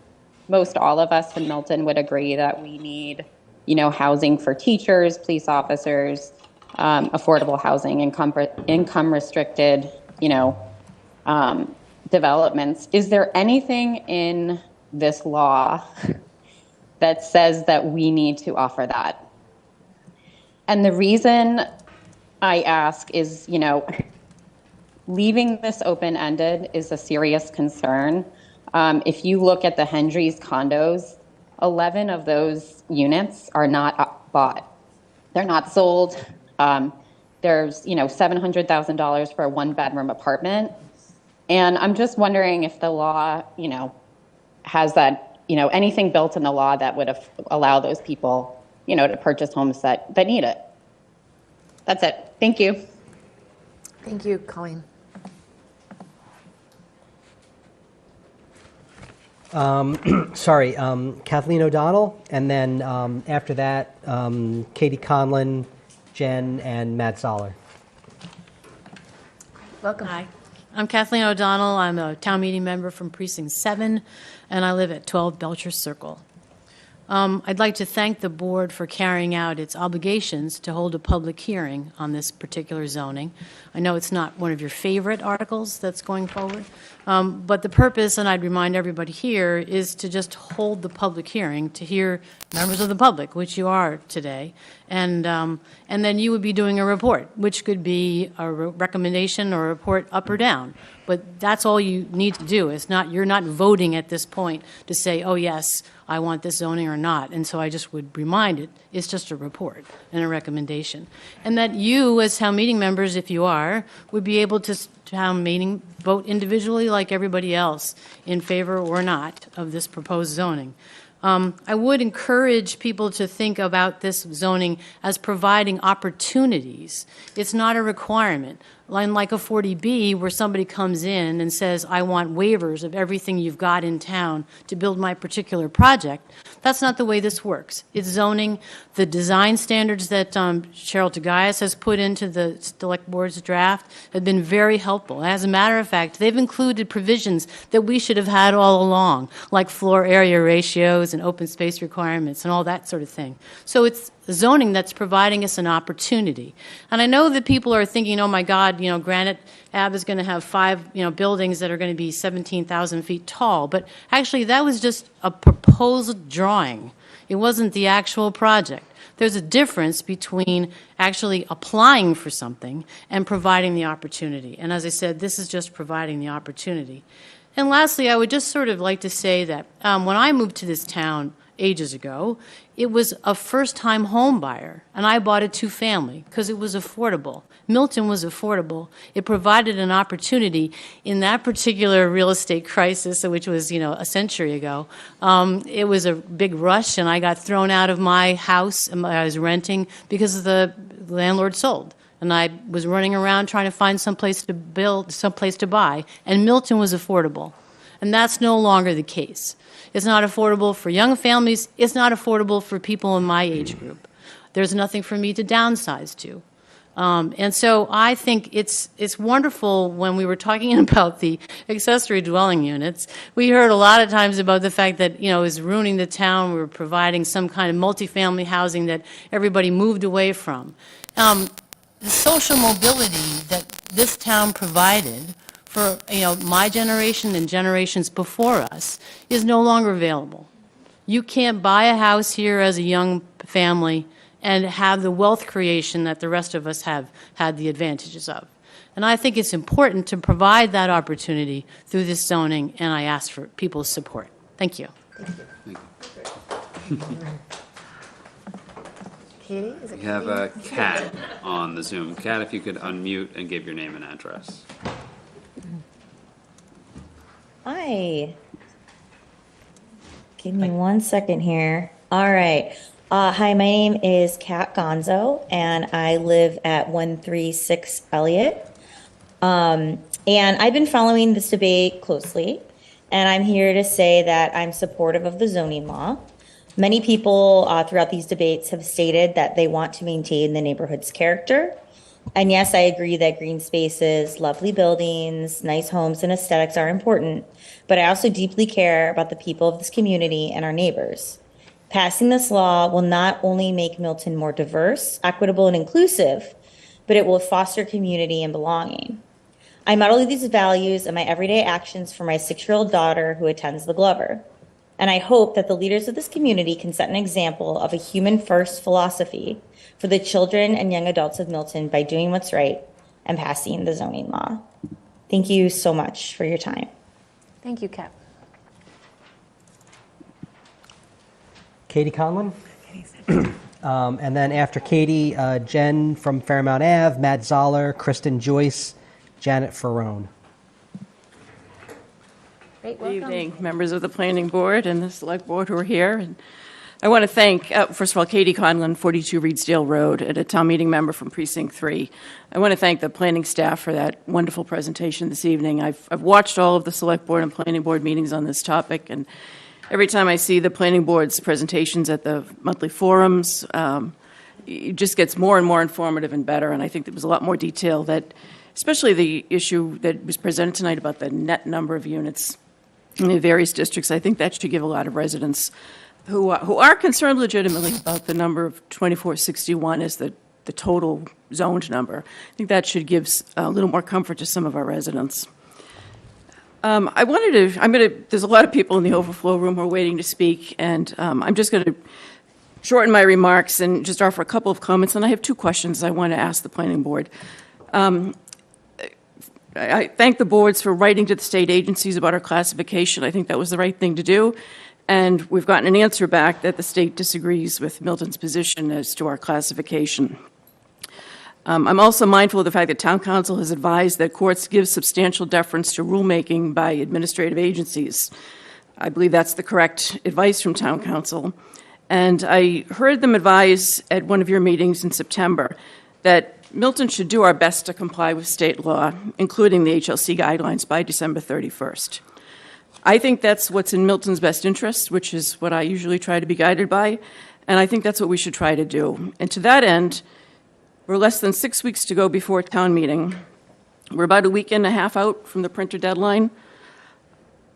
all of us in Milton would agree that we need, housing for teachers, police officers, affordable housing, income restricted, developments. Is there anything in this law that says that we need to offer that? And the reason I ask is, leaving this open-ended is a serious concern. If you look at the Hendry's condos, 11 of those units are not bought. They're not sold. There's, $700,000 for a 1-bedroom apartment. And I'm just wondering if the law, has that, anything built in the law that would allow those people, to purchase homes that need it. That's it. Thank you. Thank you, Colleen. Sorry, Kathleen O'Donnell, and then after that, Katie Conlon, Jen, and Matt Zoller. Welcome. Hi, I'm Kathleen O'Donnell. I'm a town meeting member from Precinct 7, and I live at 12 Belcher Circle. I'd like to thank the board for carrying out its obligations to hold a public hearing on this particular zoning. I know it's not one of your favorite articles that's going forward, but the purpose, and I'd remind everybody here, is to just hold the public hearing to hear members of the public, which you are today, and then you would be doing a report, which could be a recommendation or a report up or down. But that's all you need to do. You're not voting at this point to say, oh, yes, I want this zoning or not. And so I just would remind it's just a report and a recommendation. And that you, as town meeting members, if you are, would be able to town meeting vote individually like everybody else in favor or not of this proposed zoning. I would encourage people to think about this zoning as providing opportunities. It's not a requirement. Like a 40B, where somebody comes in and says, I want waivers of everything you've got in town to build my particular project. That's not the way this works. It's zoning. The design standards that Cheryl Tagayas has put into the Select Board's draft have been very helpful. As a matter of fact, they've included provisions that we should have had all along, like floor area ratios and open space requirements and all that sort of thing. So it's zoning that's providing us an opportunity. And I know that people are thinking, oh my God, Granite Ave is going to have 5, buildings that are going to be 17,000 feet tall. But actually, that was just a proposed drawing. It wasn't the actual project. There's a difference between actually applying for something and providing the opportunity. And as I said, this is just providing the opportunity. And lastly, I would just sort of like to say that when I moved to this town ages ago. It was a first-time home buyer, and I bought a two-family because it was affordable. Milton was affordable. It provided an opportunity in that particular real estate crisis, which was, a century ago. It was a big rush, and I got thrown out of my house I was renting because the landlord sold. And I was running around trying to find someplace to build, someplace to buy, and Milton was affordable. And that's no longer the case. It's not affordable for young families. It's not affordable for people in my age group. There's nothing for me to downsize to. And so I think it's wonderful when we were talking about the accessory dwelling units. We heard a lot of times about the fact that, it was ruining the town. We were providing some kind of multifamily housing that everybody moved away from. The social mobility that this town provided for my generation and generations before us is no longer available. You can't buy a house here as a young family and have the wealth creation that the rest of us have had the advantages of. And I think it's important to provide that opportunity through this zoning, and I ask for people's support. Thank you. Katie, is it We have a Kat on the Zoom. Kat, if you could unmute and give your name and address. Hi. Give me 1 second here. All right. Hi, my name is Kat Gonzo, and I live at 136 Elliott. And I've been following this debate closely, and I'm here to say that I'm supportive of the zoning law. Many people throughout these debates have stated that they want to maintain the neighborhood's character. And yes, I agree that green spaces, lovely buildings, nice homes, and aesthetics are important, but I also deeply care about the people of this community and our neighbors. Passing this law will not only make Milton more diverse, equitable, and inclusive, but it will foster community and belonging. I model these values in my everyday actions for my 6-year-old daughter who attends the Glover. And I hope that the leaders of this community can set an example of a human-first philosophy for the children and young adults of Milton by doing what's right and passing the zoning law. Thank you so much for your time. Thank you, Kat. Katie Conlon. And then after Katie, Jen from Fairmount Ave, Matt Zoller, Kristen Joyce, Janet Ferrone. Great, Good evening, members of the Planning Board and the Select Board who are here. And I want to thank, first of all, Katie Conlon, 42 Reedsdale Road, and a town meeting member from Precinct 3. I want to thank the planning staff for that wonderful presentation this evening. I've watched all of the Select Board and Planning Board meetings on this topic, and every time I see the Planning Board's presentations at the monthly forums, it just gets more and more informative and better, and I think there was a lot more detail that, especially the issue that was presented tonight about the net number of units in the various districts. I think that should give a lot of residents who are concerned legitimately about the number of 2461 as the total zoned number. I think that should give a little more comfort to some of our residents. There's a lot of people in the overflow room who are waiting to speak, and I'm just going to shorten my remarks and just offer a couple of comments, and I have 2 questions I want to ask the Planning Board. I thank the boards for writing to the state agencies about our classification. I think that was the right thing to do. And we've gotten an answer back that the state disagrees with Milton's position as to our classification. I'm also mindful of the fact that Town Council has advised that courts give substantial deference to rulemaking by administrative agencies. I believe that's the correct advice from Town Council. And I heard them advise at one of your meetings in September that Milton should do our best to comply with state law, including the HLC guidelines, by December 31st. I think that's what's in Milton's best interest, which is what I usually try to be guided by, and I think that's what we should try to do. And to that end, we're less than 6 weeks to go before town meeting. We're about a week and a half out from the printer deadline.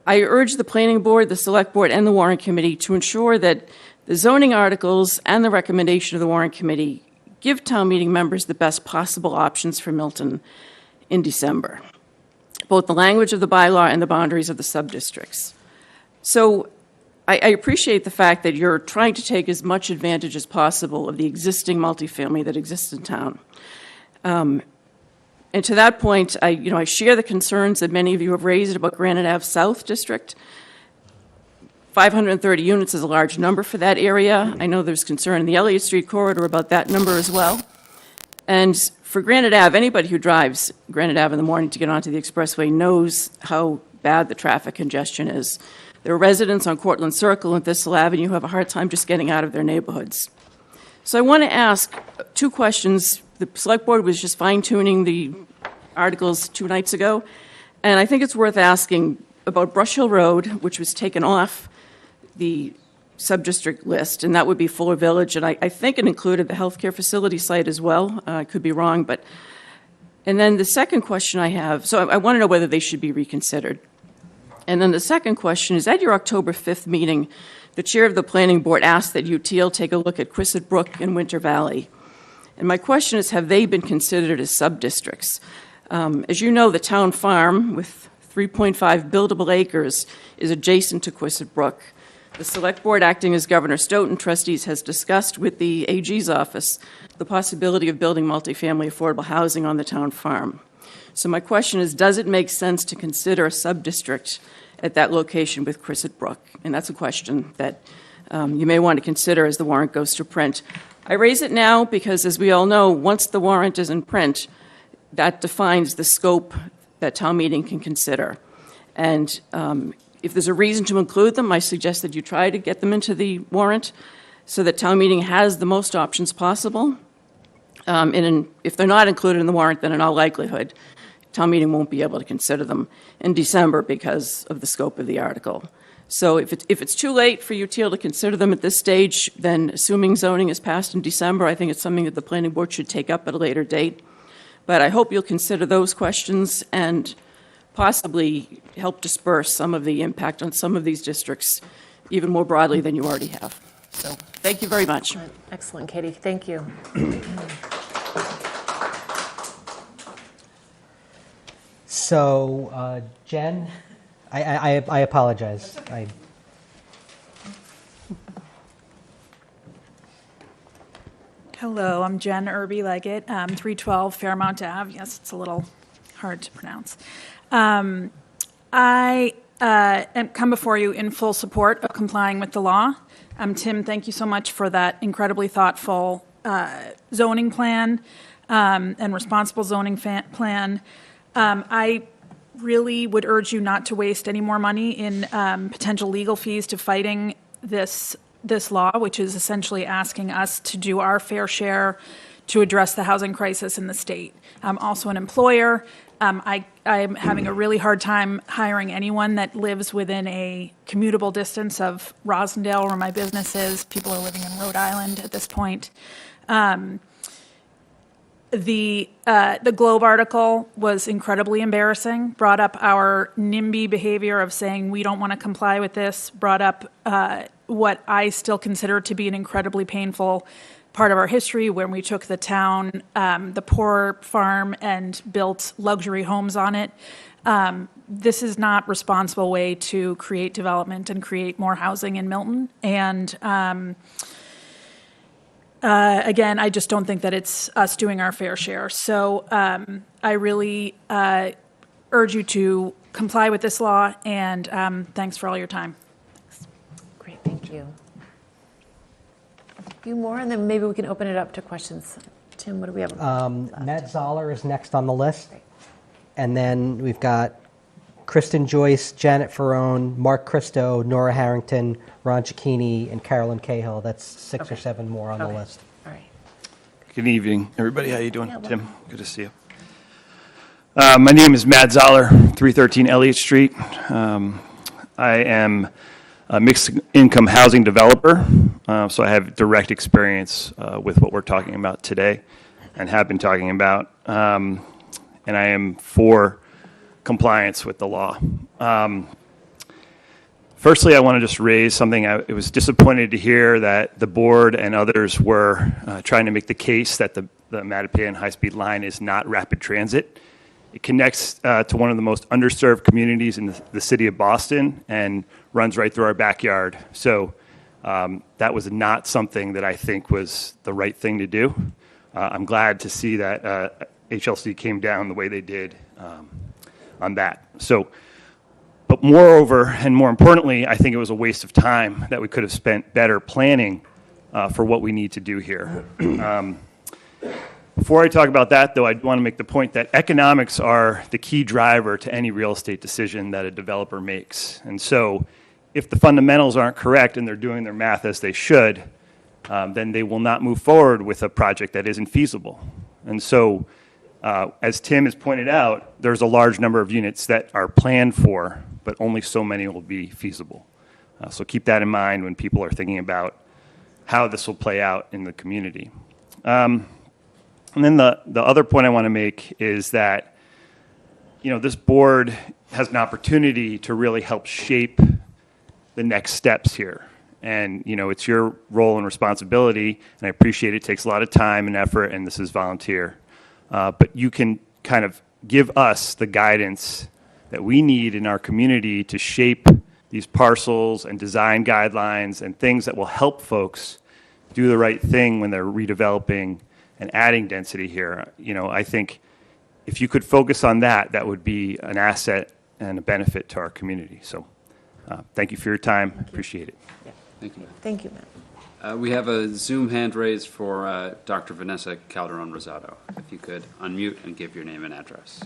I urge the Planning Board, the Select Board, and the Warrant Committee to ensure that the zoning articles and the recommendation of the Warrant Committee give town meeting members the best possible options for Milton in December, both the language of the bylaw and the boundaries of the subdistricts. So I appreciate the fact that you're trying to take as much advantage as possible of the existing multifamily that exists in town. And to that point, I share the concerns that many of you have raised about Granite Ave South District. 530 units is a large number for that area. I know there's concern in the Elliott Street corridor about that number as well. And for Granite Ave, anybody who drives Granite Ave in the morning to get onto the expressway knows how bad the traffic congestion is. There are residents on Cortlandt Circle and Thistle Avenue who have a hard time just getting out of their neighborhoods. So I want to ask two questions. The Select Board was just fine-tuning the articles 2 nights ago, and I think it's worth asking about Brush Hill Road, which was taken off the sub-district list, and that would be Fuller Village, and I think it included the healthcare facility site as well. I could be wrong, but... And then the second question I have, so I want to know whether they should be reconsidered. And then the second question is, at your October 5th meeting, the chair of the planning board asked that UTL take a look at Quistit Brook and Winter Valley. And my question is, have they been considered as sub-districts? As you know, the town farm with 3.5 buildable acres is adjacent to Quistit Brook. The Select Board, acting as Governor Stoughton trustees, has discussed with the AG's office the possibility of building multifamily affordable housing on the town farm. So my question is, does it make sense to consider a sub-district at that location with Quistit Brook? And that's a question that you may want to consider as the warrant goes to print. I raise it now because, as we all know, once the warrant is in print, that defines the scope that town meeting can consider. And if there's a reason to include them, I suggest that you try to get them into the warrant so that town meeting has the most options possible. And if they're not included in the warrant, then in all likelihood, town meeting won't be able to consider them in December because of the scope of the article. So if it's too late for UTL to consider them at this stage, then assuming zoning is passed in December, I think it's something that the planning board should take up at a later date. But I hope you'll consider those questions and possibly help disperse some of the impact on some of these districts even more broadly than you already have. So thank you very much. Excellent, Katie. Thank you. So, Jen, I apologize. Hello, I'm Jen Irby-Leggett, 312 Fairmount Ave. Yes, it's a little hard to pronounce. I come before you in full support of complying with the law. Tim, thank you so much for that incredibly thoughtful zoning plan and responsible zoning plan. I really would urge you not to waste any more money in potential legal fees to fighting this law, which is essentially asking us to do our fair share to address the housing crisis in the state. I'm also an employer. I'm having a really hard time hiring anyone that lives within a commutable distance of Rosendale, where my business is. People are living in Rhode Island at this point. The Globe article was incredibly embarrassing, brought up our NIMBY behavior of saying we don't want to comply with this, brought up what I still consider to be an incredibly painful part of our history when we took the town, the poor farm, and built luxury homes on it. This is not a responsible way to create development and create more housing in Milton. And again, I just don't think that it's us doing our fair share. So I really urge you to comply with this law, and thanks for all your time. Great, thank you. A few more, and then maybe we can open it up to questions. Tim, what do we have? Matt Zoller is next on the list. And then we've got Kristen Joyce, Janet Ferrone, Mark Christo, Nora Harrington, Ron Cicchini, and Carolyn Cahill. That's 6 or 7 more on the list. All right. Good evening, everybody. How you doing? Tim, good to see you. My name is Matt Zoller, 313 Elliott Street. I am a mixed income housing developer, so I have direct experience with what we're talking about today and have been talking about. And I am for compliance with the law. Firstly, I want to just raise something. I was disappointed to hear that the board and others were trying to make the case that the Mattapan high-speed line is not rapid transit. It connects to one of the most underserved communities in the city of Boston and runs right through our backyard. So that was not something that I think was the right thing to do. I'm glad to see that HLC came down the way they did on that. So, but But moreover, and more importantly, I think it was a waste of time that we could have spent better planning for what we need to do here. Before I talk about that, though, I want to make the point that economics are the key driver to any real estate decision that a developer makes. And so if the fundamentals aren't correct and they're doing their math as they should, then they will not move forward with a project that isn't feasible. And so, as Tim has pointed out, there's a large number of units that are planned for, but only so many will be feasible. So keep that in mind when people are thinking about how this will play out in the community. And then the other point I want to make is that, this board has an opportunity to really help shape the next steps here. And, it's your role and responsibility, and I appreciate it takes a lot of time and effort, and this is volunteer. But you can kind of give us the guidance that we need in our community to shape these parcels and design guidelines and things that will help folks do the right thing when they're redeveloping and adding density here. I think if you could focus on that, that would be an asset and a benefit to our community. So thank you for your time. Appreciate it. Thank you. Thank you, Matt. We have a Zoom hand raised for Dr. Vanessa Calderon-Rosado. If you could unmute and give your name and address.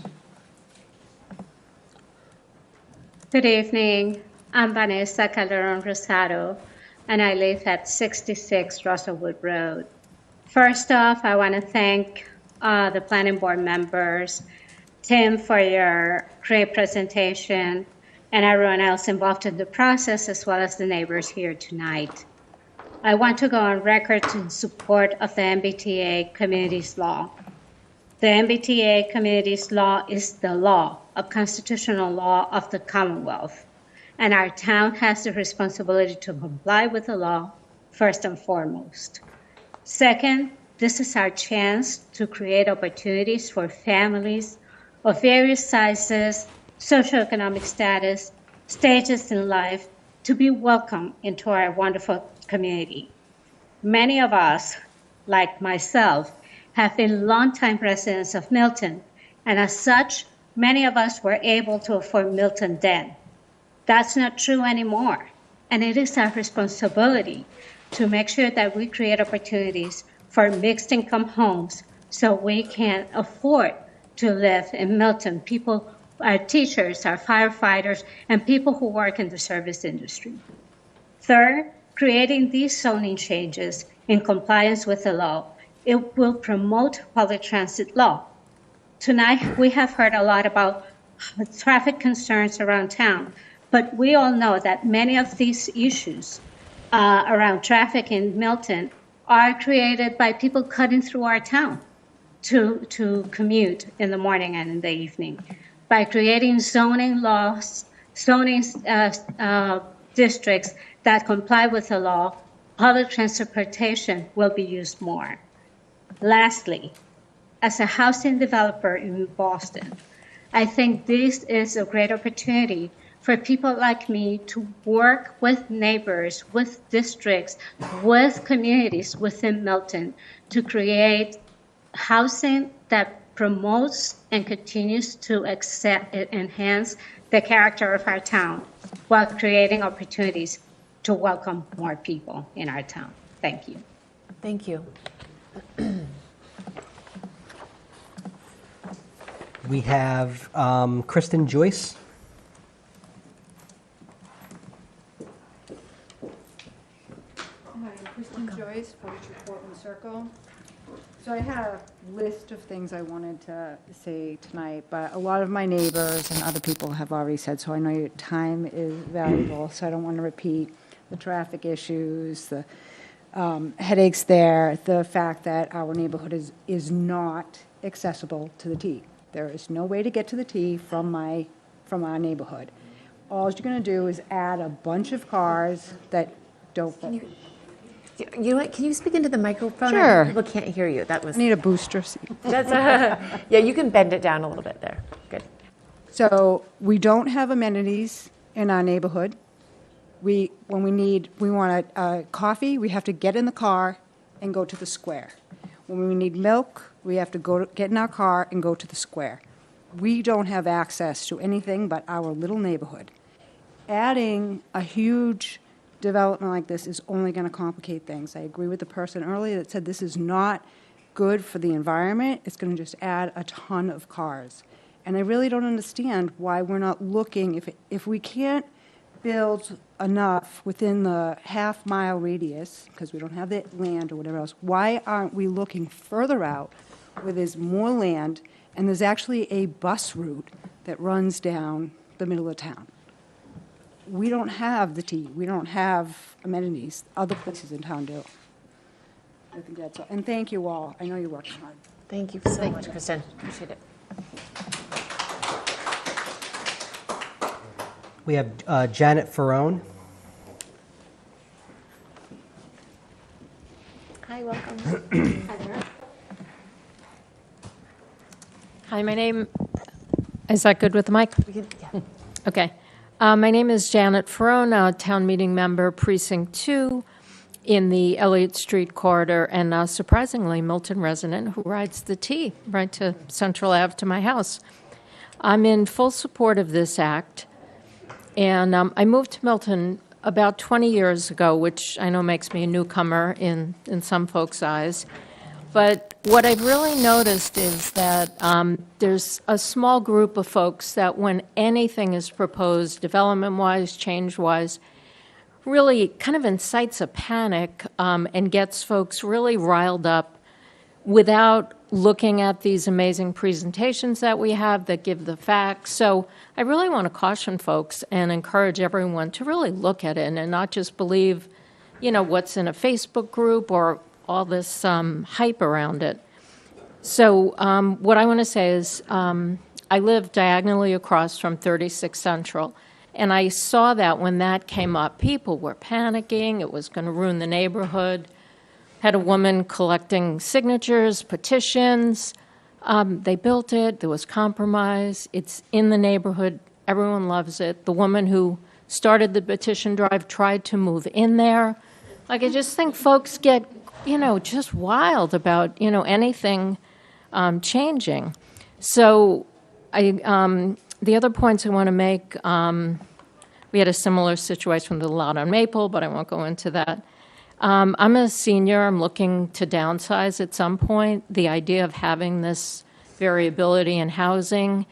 Good evening. I'm Vanessa Calderon-Rosado, and I live at 66 Russellwood Road. First off, I want to thank the planning board members, Tim, for your great presentation, and everyone else involved in the process, as well as the neighbors here tonight. I want to go on record in support of the MBTA Communities Law. The MBTA Communities Law is the law, a constitutional law of the Commonwealth, and our town has the responsibility to comply with the law first and foremost. Second, this is our chance to create opportunities for families of various sizes, socioeconomic status, stages in life to be welcome into our wonderful community. Many of us, like myself, have been longtime residents of Milton, and as such, many of us were able to afford Milton then. That's not true anymore, and it is our responsibility to make sure that we create opportunities for mixed income homes so we can afford to live in Milton. People, our teachers, our firefighters, and people who work in the service industry. Third, creating these zoning changes in compliance with the law, it will promote public transit law. Tonight, we have heard a lot about traffic concerns around town, but we all know that many of these issues around traffic in Milton are created by people cutting through our town to commute in the morning and in the evening. By creating zoning laws, zoning districts that comply with the law, public transportation will be used more. Lastly, as a housing developer in Boston, I think this is a great opportunity for people like me to work with neighbors, with districts, with communities within Milton to create housing that promotes and continues to enhance the character of our town while creating opportunities to welcome more people in our town. Thank you. Thank you. We have Kristen Joyce. Hi, I'm Kristen Joyce, 42 Portland Circle. So I had a list of things I wanted to say tonight, but a lot of my neighbors and other people have already said, so I know your time is valuable, so I don't want to repeat the traffic issues, the headaches there, the fact that our neighborhood is not accessible to the T. There is no way to get to the T from our neighborhood. All you're going to do is add a bunch of cars that don't. You know what? Can you speak into the microphone? Sure. People can't hear you. That was. I need a booster seat. That's yeah, you can bend it down a little bit there. Good. So we don't have amenities in our neighborhood. When we want a coffee, we have to get in the car and go to the square. When we need milk, we have to get in our car and go to the square. We don't have access to anything but our little neighborhood. adding a huge development like this is only going to complicate things. I agree with the person earlier that said this is not good for the environment. It's going to just add a ton of cars. And I really don't understand why we're not looking, if we can't build enough within the half-mile radius, because we don't have the land or whatever else, why aren't we looking further out where there's more land and there's actually a bus route that runs down the middle of town? We don't have the T. We don't have amenities. Other places in town do. I think that's all. And thank you all. I know you're working hard. Thank you so much, Kristen. Appreciate it. We have Janet Ferrone. Hi, welcome. Hi there. Hi, my name, is that good with the mic? Yeah. Okay. My name is Janet Ferrone, town meeting member, Precinct 2 in the Elliott Street corridor, and surprisingly, Milton resident who rides the T right to Central Ave to my house. I'm in full support of this act, and I moved to Milton about 20 years ago, which I know makes me a newcomer in some folks' eyes. But what I've really noticed is that there's a small group of folks that when anything is proposed, development-wise, change-wise, really kind of incites a panic and gets folks really riled up without looking at these amazing presentations that we have that give the facts. So I really want to caution folks and encourage everyone to really look at it and not just believe, what's in a Facebook group or all this hype around it. So what I want to say is I live diagonally across from 36 Central, and I saw that when that came up, people were panicking. It was going to ruin the neighborhood. Had a woman collecting signatures, petitions. They built it. There was compromise. It's in the neighborhood. Everyone loves it. The woman who started the petition drive tried to move in there. I just think folks get, just wild about, anything changing. So the other points I want to make, we had a similar situation with the lot on Maple, but I won't go into that. I'm a senior. I'm looking to downsize at some point. The idea of having this variability in housing,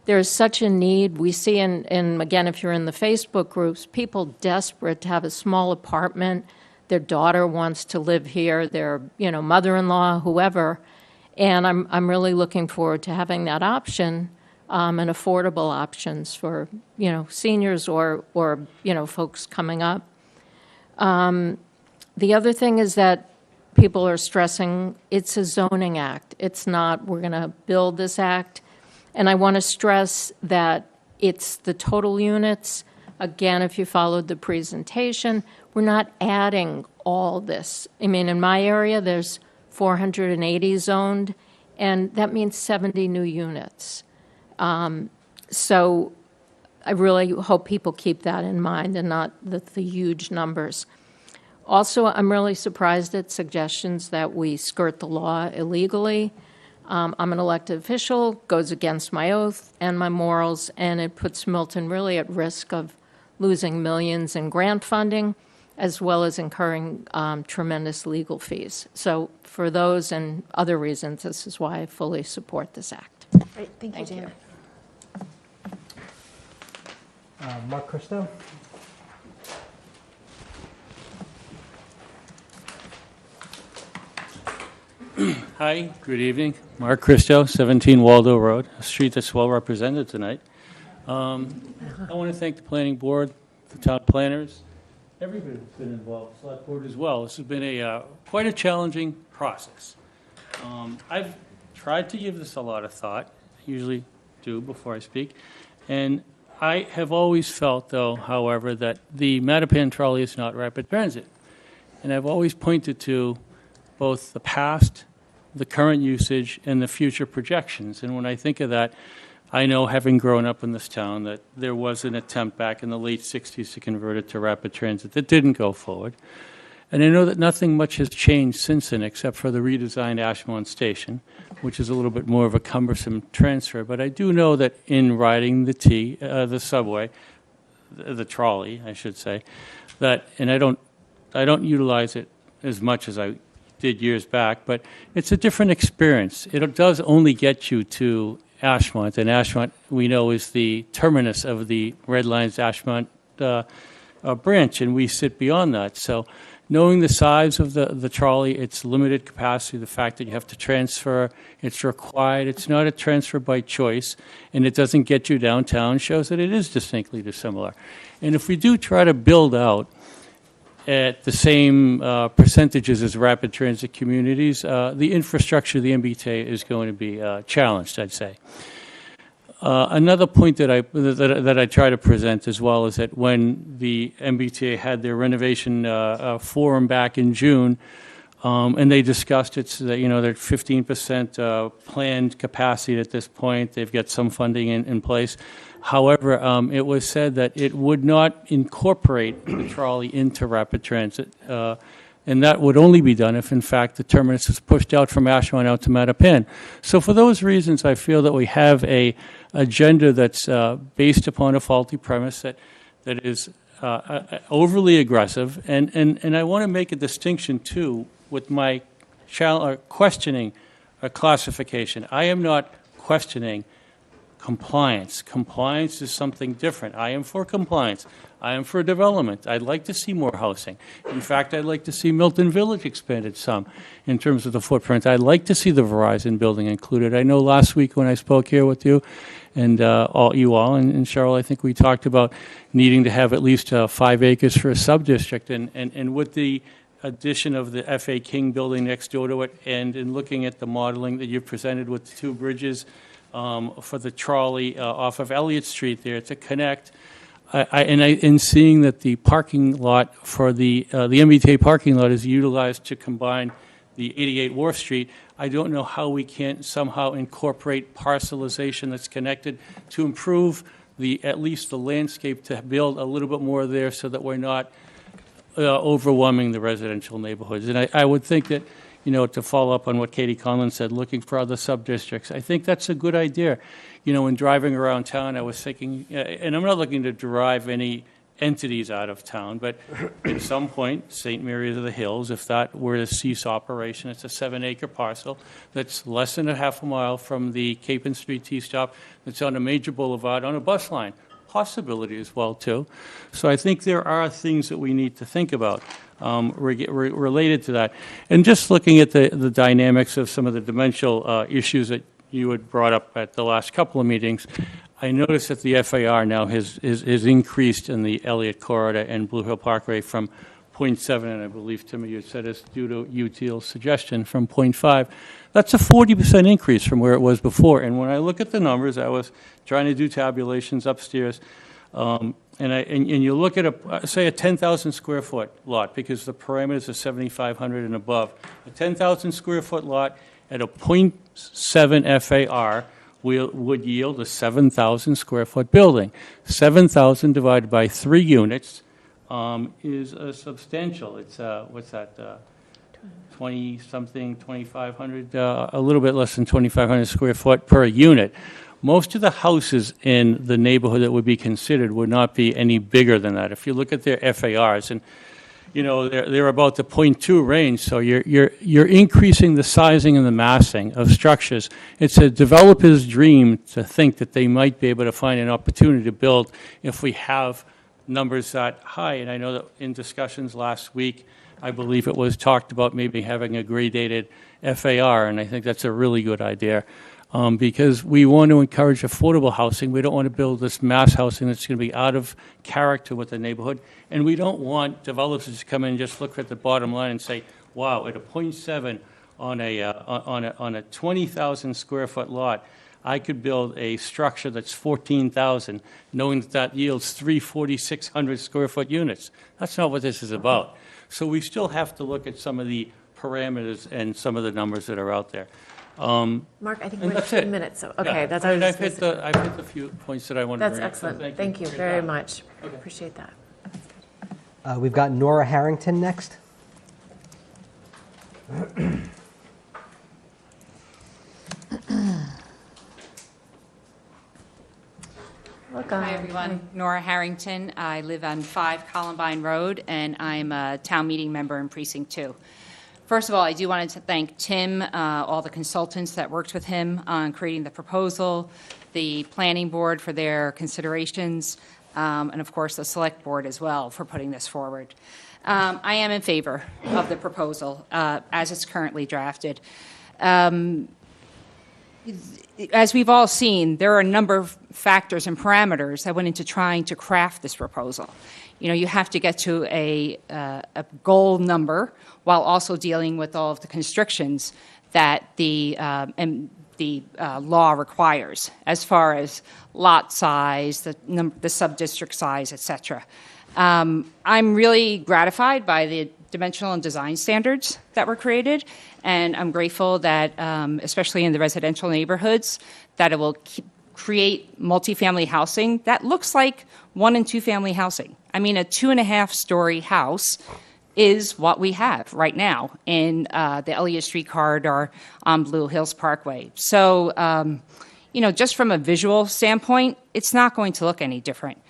there's such a need. We see, and again, if you're in the Facebook groups, people desperate to have a small apartment. Their daughter wants to live here, their mother-in-law, whoever. And I'm really looking forward to having that option and affordable options for seniors or folks coming up. The other thing is that people are stressing it's a zoning act. It's not, we're going to build this act. And I want to stress that it's the total units. Again, if you followed the presentation, we're not adding all this. I mean, in my area, there's 480 zoned, and that means 70 new units. So I really hope people keep that in mind and not the huge numbers. Also, I'm really surprised at suggestions that we skirt the law illegally. I'm an elected official, goes against my oath and my morals, and it puts Milton really at risk of losing millions in grant funding, as well as incurring tremendous legal fees. So for those and other reasons, this is why I fully support this act. Great, thank you, Janet. Mark Christo. Hi, good evening. Mark Christo, 17 Waldo Road, a street that's well represented tonight. I want to thank the planning board, the town planners, everybody that's been involved, select board as well. This has been quite a challenging process. I've tried to give this a lot of thought, I usually do before I speak, and I have always felt, though, however, that the Mattapan trolley is not rapid transit. And I've always pointed to both the past, the current usage, and the future projections. And when I think of that, I know, having grown up in this town, that there was an attempt back in the late 60s to convert it to rapid transit that didn't go forward. And I know that nothing much has changed since then except for the redesigned Ashmont Station, which is a little bit more of a cumbersome transfer. But I do know that in riding the subway, the trolley, I should say, that, and I don't utilize it as much as I did years back, but it's a different experience. It does only get you to Ashmont, and Ashmont, we know, is the terminus of the Red Line's Ashmont branch, and we sit beyond that. So knowing the size of the trolley, its limited capacity, the fact that you have to transfer, it's required, it's not a transfer by choice, and it doesn't get you downtown, shows that it is distinctly dissimilar. And if we do try to build out at the same percentages as rapid transit communities, the infrastructure of the MBTA is going to be challenged, I'd say. Another point that I try to present as well is that when the MBTA had their renovation forum back in June, and they discussed they're 15% planned capacity at this point. They've got some funding in place. However, it was said that it would not incorporate the trolley into rapid transit, and that would only be done if, in fact, the terminus is pushed out from Ashmont out to Mattapan. So for those reasons, I feel that we have a agenda that's based upon a faulty premise that is overly aggressive, and I want to make a distinction, too, with my questioning a classification. I am not questioning compliance. Compliance is something different. I am for compliance. I am for development. I'd like to see more housing. In fact, I'd like to see Milton Village expanded some in terms of the footprint. I'd like to see the Verizon building included. I know last week when I spoke here with you and you all, and Cheryl, I think we talked about needing to have at least 5 acres for a sub-district. And with the addition of the F.A. King building next door to it, and in looking at the modeling that you've presented with the 2 bridges for the trolley off of Elliott Street there to connect, and seeing that the parking lot for the MBTA parking lot is utilized to combine the 88 Wharf Street, I don't know how we can't somehow incorporate parcelization that's connected to improve at least the landscape, to build a little bit more there so that we're not overwhelming the residential neighborhoods. And I would think that, to follow up on what Katie Conlon said, looking for other sub-districts, I think that's a good idea. When driving around town, I was thinking, and I'm not looking to drive any entities out of town, but at some point, St. Mary's of the Hills, if that were to cease operation, it's a 7-acre parcel that's less than a half a mile from the Capon Street T-stop, that's on a major boulevard on a bus line. Possibility as well, too. So I think there are things that we need to think about related to that. And just looking at the dynamics of some of the dimensional issues that you had brought up at the last couple of meetings, I noticed that the FAR now is increased in the Elliott Corridor and Blue Hill Parkway from 0.7, and I believe, Timmy, you said it's due to UTL's suggestion, from 0.5. That's a 40% increase from where it was before. And when I look at the numbers, I was trying to do tabulations upstairs, and you look at say a 10,000 square foot lot, because the parameters are 7,500 and above. A 10,000 square foot lot at a 0.7 FAR would yield a 7,000 square foot building. 7,000 divided by 3 units is substantial. It's, what's that, 20-something, 2,500, a little bit less than 2,500 square foot per unit. Most of the houses in the neighborhood that would be considered would not be any bigger than that. If you look at their FARs, and they're about the 0.2 range, so you're increasing the sizing and the massing of structures. It's a developer's dream to think that they might be able to find an opportunity to build if we have numbers that high. And I know that in discussions last week, I believe it was talked about maybe having a gradated FAR, and I think that's a really good idea. Because we want to encourage affordable housing. We don't want to build this mass housing that's going to be out of character with the neighborhood. And we don't want developers to come in and just look at the bottom line and say, wow, at a 0.7 on a 20,000 square foot lot, I could build a structure that's 14,000, knowing that yields 3 4,600 square foot units. That's not what this is about. So we still have to look at some of the parameters and some of the numbers that are out there. Mark, I think we're at 10 minutes, so, okay. Yeah. That's I've hit the few points that I wanted to bring up. That's excellent. So thank you very much. Okay. Appreciate that. We've got Nora Harrington next. Welcome. Hi, everyone. Nora Harrington. I live on 5 Columbine Road, and I'm a town meeting member in Precinct 2. First of all, I do want to thank Tim, all the consultants that worked with him on creating the proposal, the planning board for their considerations, and of course, the select board as well for putting this forward. I am in favor of the proposal as it's currently drafted. As we've all seen, there are a number of factors and parameters that went into trying to craft this proposal. You know, you have to get to a goal number while also dealing with all of the constrictions that the law requires, as far as lot size, the sub-district size, et cetera. I'm really gratified by the dimensional and design standards that were created, and I'm grateful that, especially in the residential neighborhoods, that it will create multifamily housing that looks like 1- and 2-family housing. I mean, a 2.5-story house is what we have right now in the Elliott Street corridor on Blue Hills Parkway. So, you know, just from a visual standpoint, it's not going to look any different.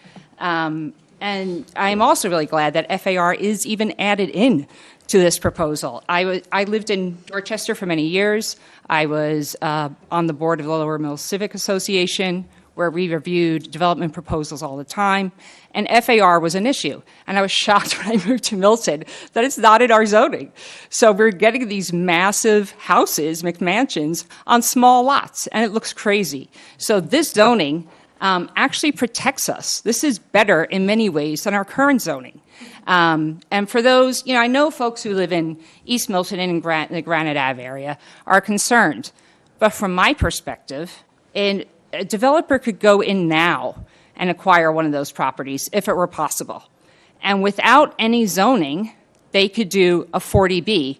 And I'm also really glad that FAR is even added in to this proposal. I lived in Dorchester for many years. I was on the board of the Lower Mills Civic Association, where we reviewed development proposals all the time, and FAR was an issue. And I was shocked when I moved to Milton that it's not in our zoning. So we're getting these massive houses, McMansions, on small lots, and it looks crazy. So this zoning actually protects us. This is better in many ways than our current zoning. And for those, you know, I know folks who live in East Milton and in the Granite Ave area are concerned. But from my perspective, a developer could go in now and acquire one of those properties if it were possible. And without any zoning, they could do a 40B,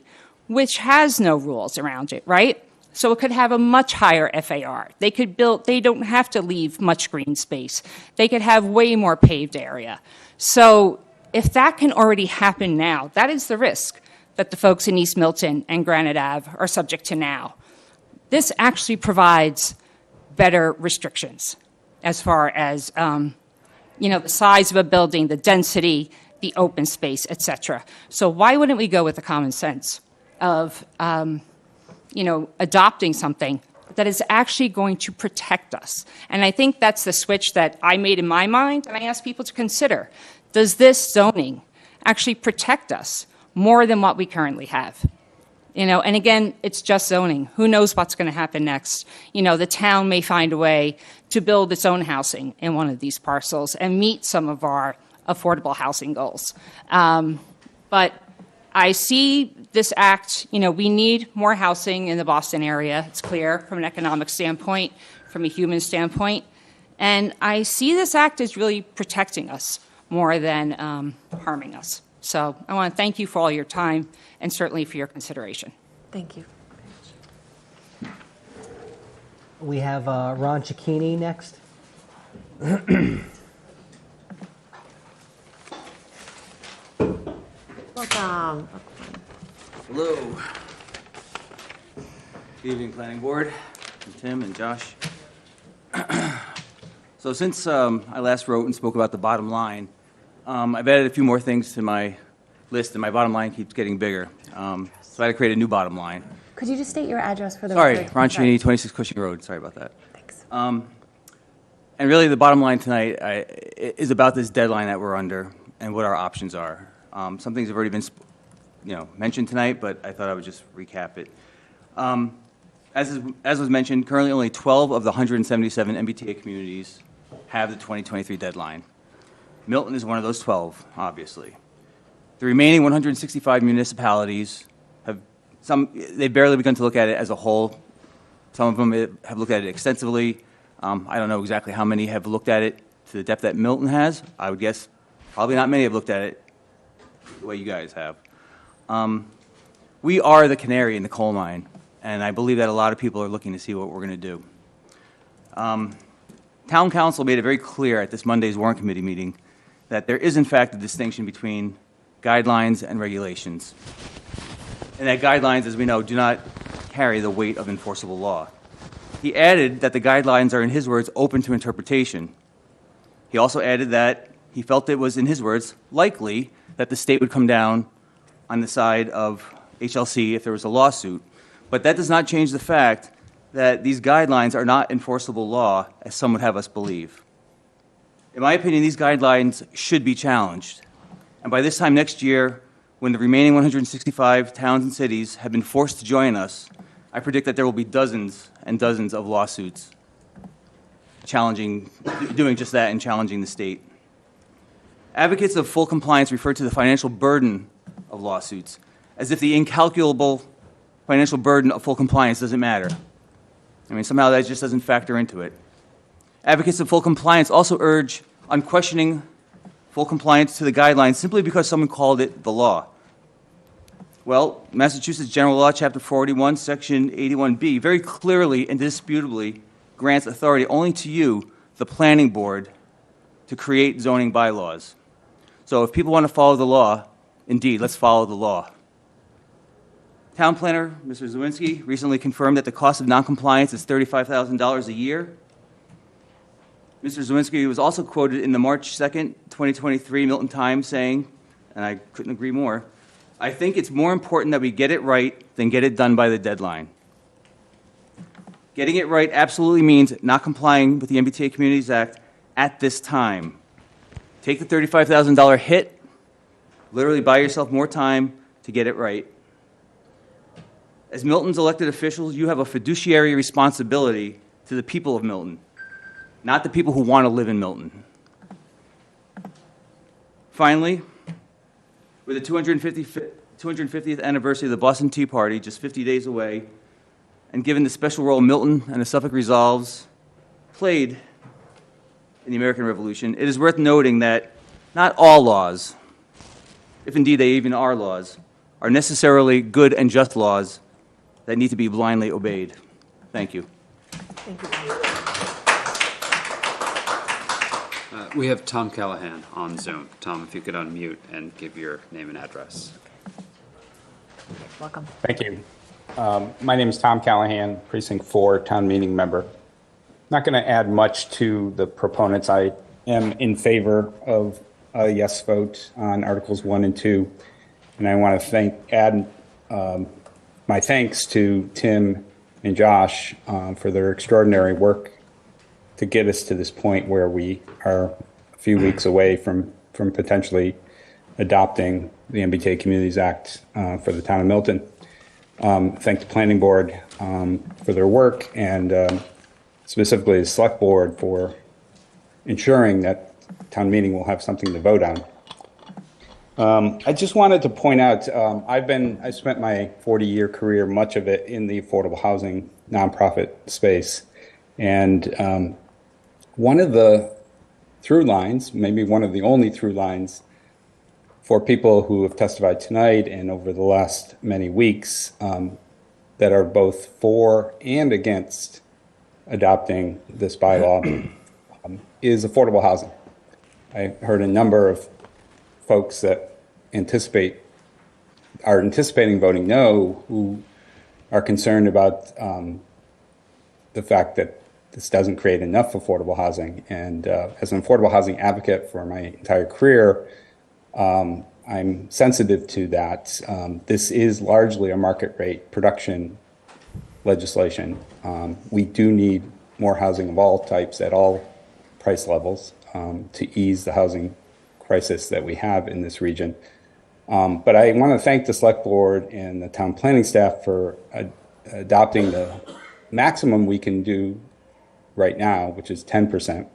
which has no rules around it, right? So it could have a much higher FAR. They could build, they don't have to leave much green space. They could have way more paved area. So if that can already happen now, that is the risk that the folks in East Milton and Granite Ave are subject to now. This actually provides better restrictions as far as, you know, the size of a building, the density, the open space, et cetera. So why wouldn't we go with the common sense of, you know, adopting something that is actually going to protect us? And I think that's the switch that I made in my mind, and I ask people to consider. Does this zoning actually protect us more than what we currently have? You know, and again, it's just zoning. Who knows what's going to happen next? You know, the town may find a way to build its own housing in one of these parcels and meet some of our affordable housing goals. But I see this act, you know, we need more housing in the Boston area. It's clear from an economic standpoint, from a human standpoint. And I see this act as really protecting us more than harming us. So I want to thank you for all your time and certainly for your consideration. Thank you. We have Ron Cicchini next. Welcome. Hello. Good evening, Planning Board, and Tim and Josh. So since I last wrote and spoke about the bottom line, I've added a few more things to my list, and my bottom line keeps getting bigger. So I had to create a new bottom line. Could you just state your address for the Sorry, record? Ron Cheney, 26 Cushing Road. Sorry about that. Thanks. And really, the bottom line tonight is about this deadline that we're under and what our options are. Some things have already been, mentioned tonight, but I thought I would just recap it. As was mentioned, currently only 12 of the 177 MBTA communities have the 2023 deadline. Milton is one of those 12, obviously. The remaining 165 municipalities they've barely begun to look at it as a whole. Some of them have looked at it extensively. I don't know exactly how many have looked at it to the depth that Milton has. I would guess probably not many have looked at it the way you guys have. We are the canary in the coal mine, and I believe that a lot of people are looking to see what we're going to do. Town Council made it very clear at this Monday's Warrant Committee meeting that there is, in fact, a distinction between guidelines and regulations, and that guidelines, as we know, do not carry the weight of enforceable law. He added that the guidelines are, in his words, open to interpretation. He also added that he felt it was, in his words, likely that the state would come down on the side of HLC if there was a lawsuit. But that does not change the fact that these guidelines are not enforceable law, as some would have us believe. In my opinion, these guidelines should be challenged. And by this time next year, when the remaining 165 towns and cities have been forced to join us, I predict that there will be dozens and dozens of lawsuits doing just that and challenging the state. Advocates of full compliance refer to the financial burden of lawsuits, as if the incalculable financial burden of full compliance doesn't matter. I mean, somehow that just doesn't factor into it. Advocates of full compliance also urge unquestioning full compliance to the guidelines simply because someone called it the law. Well, Massachusetts General Law, Chapter 481, Section 81B, very clearly and indisputably grants authority only to you, the planning board, to create zoning bylaws. So if people want to follow the law, indeed, let's follow the law. Town planner, Mr. Zawinski, recently confirmed that the cost of noncompliance is $35,000 a year. Mr. Zawinski was also quoted in the March 2nd, 2023 Milton Times saying, and I couldn't agree more, "I think it's more important that we get it right than get it done by the deadline." Getting it right absolutely means not complying with the MBTA Communities Act at this time. Take the $35,000 hit, literally buy yourself more time to get it right. As Milton's elected officials, you have a fiduciary responsibility to the people of Milton, not the people who want to live in Milton. Finally, with the 250th anniversary of the Boston Tea Party just 50 days away, and given the special role Milton and the Suffolk Resolves played in the American Revolution, it is worth noting that not all laws, if indeed they even are laws, are necessarily good and just laws that need to be blindly obeyed. Thank you. Thank you. We have Tom Callahan on Zoom. Tom, if you could unmute and give your name and address. Welcome. Thank you. My name is Tom Callahan, Precinct 4, town meeting member. Not going to add much to the proponents. I am in favor of a yes vote on Articles 1 and 2. And I want to add my thanks to Tim and Josh for their extraordinary work to get us to this point where we are a few weeks away from potentially adopting the MBTA Communities Act for the town of Milton. Thank the planning board for their work, and specifically the select board for ensuring that town meeting will have something to vote on. I just wanted to point out, I spent my 40-year career, much of it in the affordable housing nonprofit space, and one of the through lines, maybe one of the only through lines for people who have testified tonight and over the last many weeks that are both for and against adopting this bylaw is affordable housing. I heard a number of folks that are anticipating voting no, who are concerned about the fact that this doesn't create enough affordable housing. And as an affordable housing advocate for my entire career, I'm sensitive to that. This is largely a market rate production legislation. We do need more housing of all types at all price levels to ease the housing crisis that we have in this region. But I want to thank the select board and the town planning staff for adopting the maximum we can do right now, which is 10%.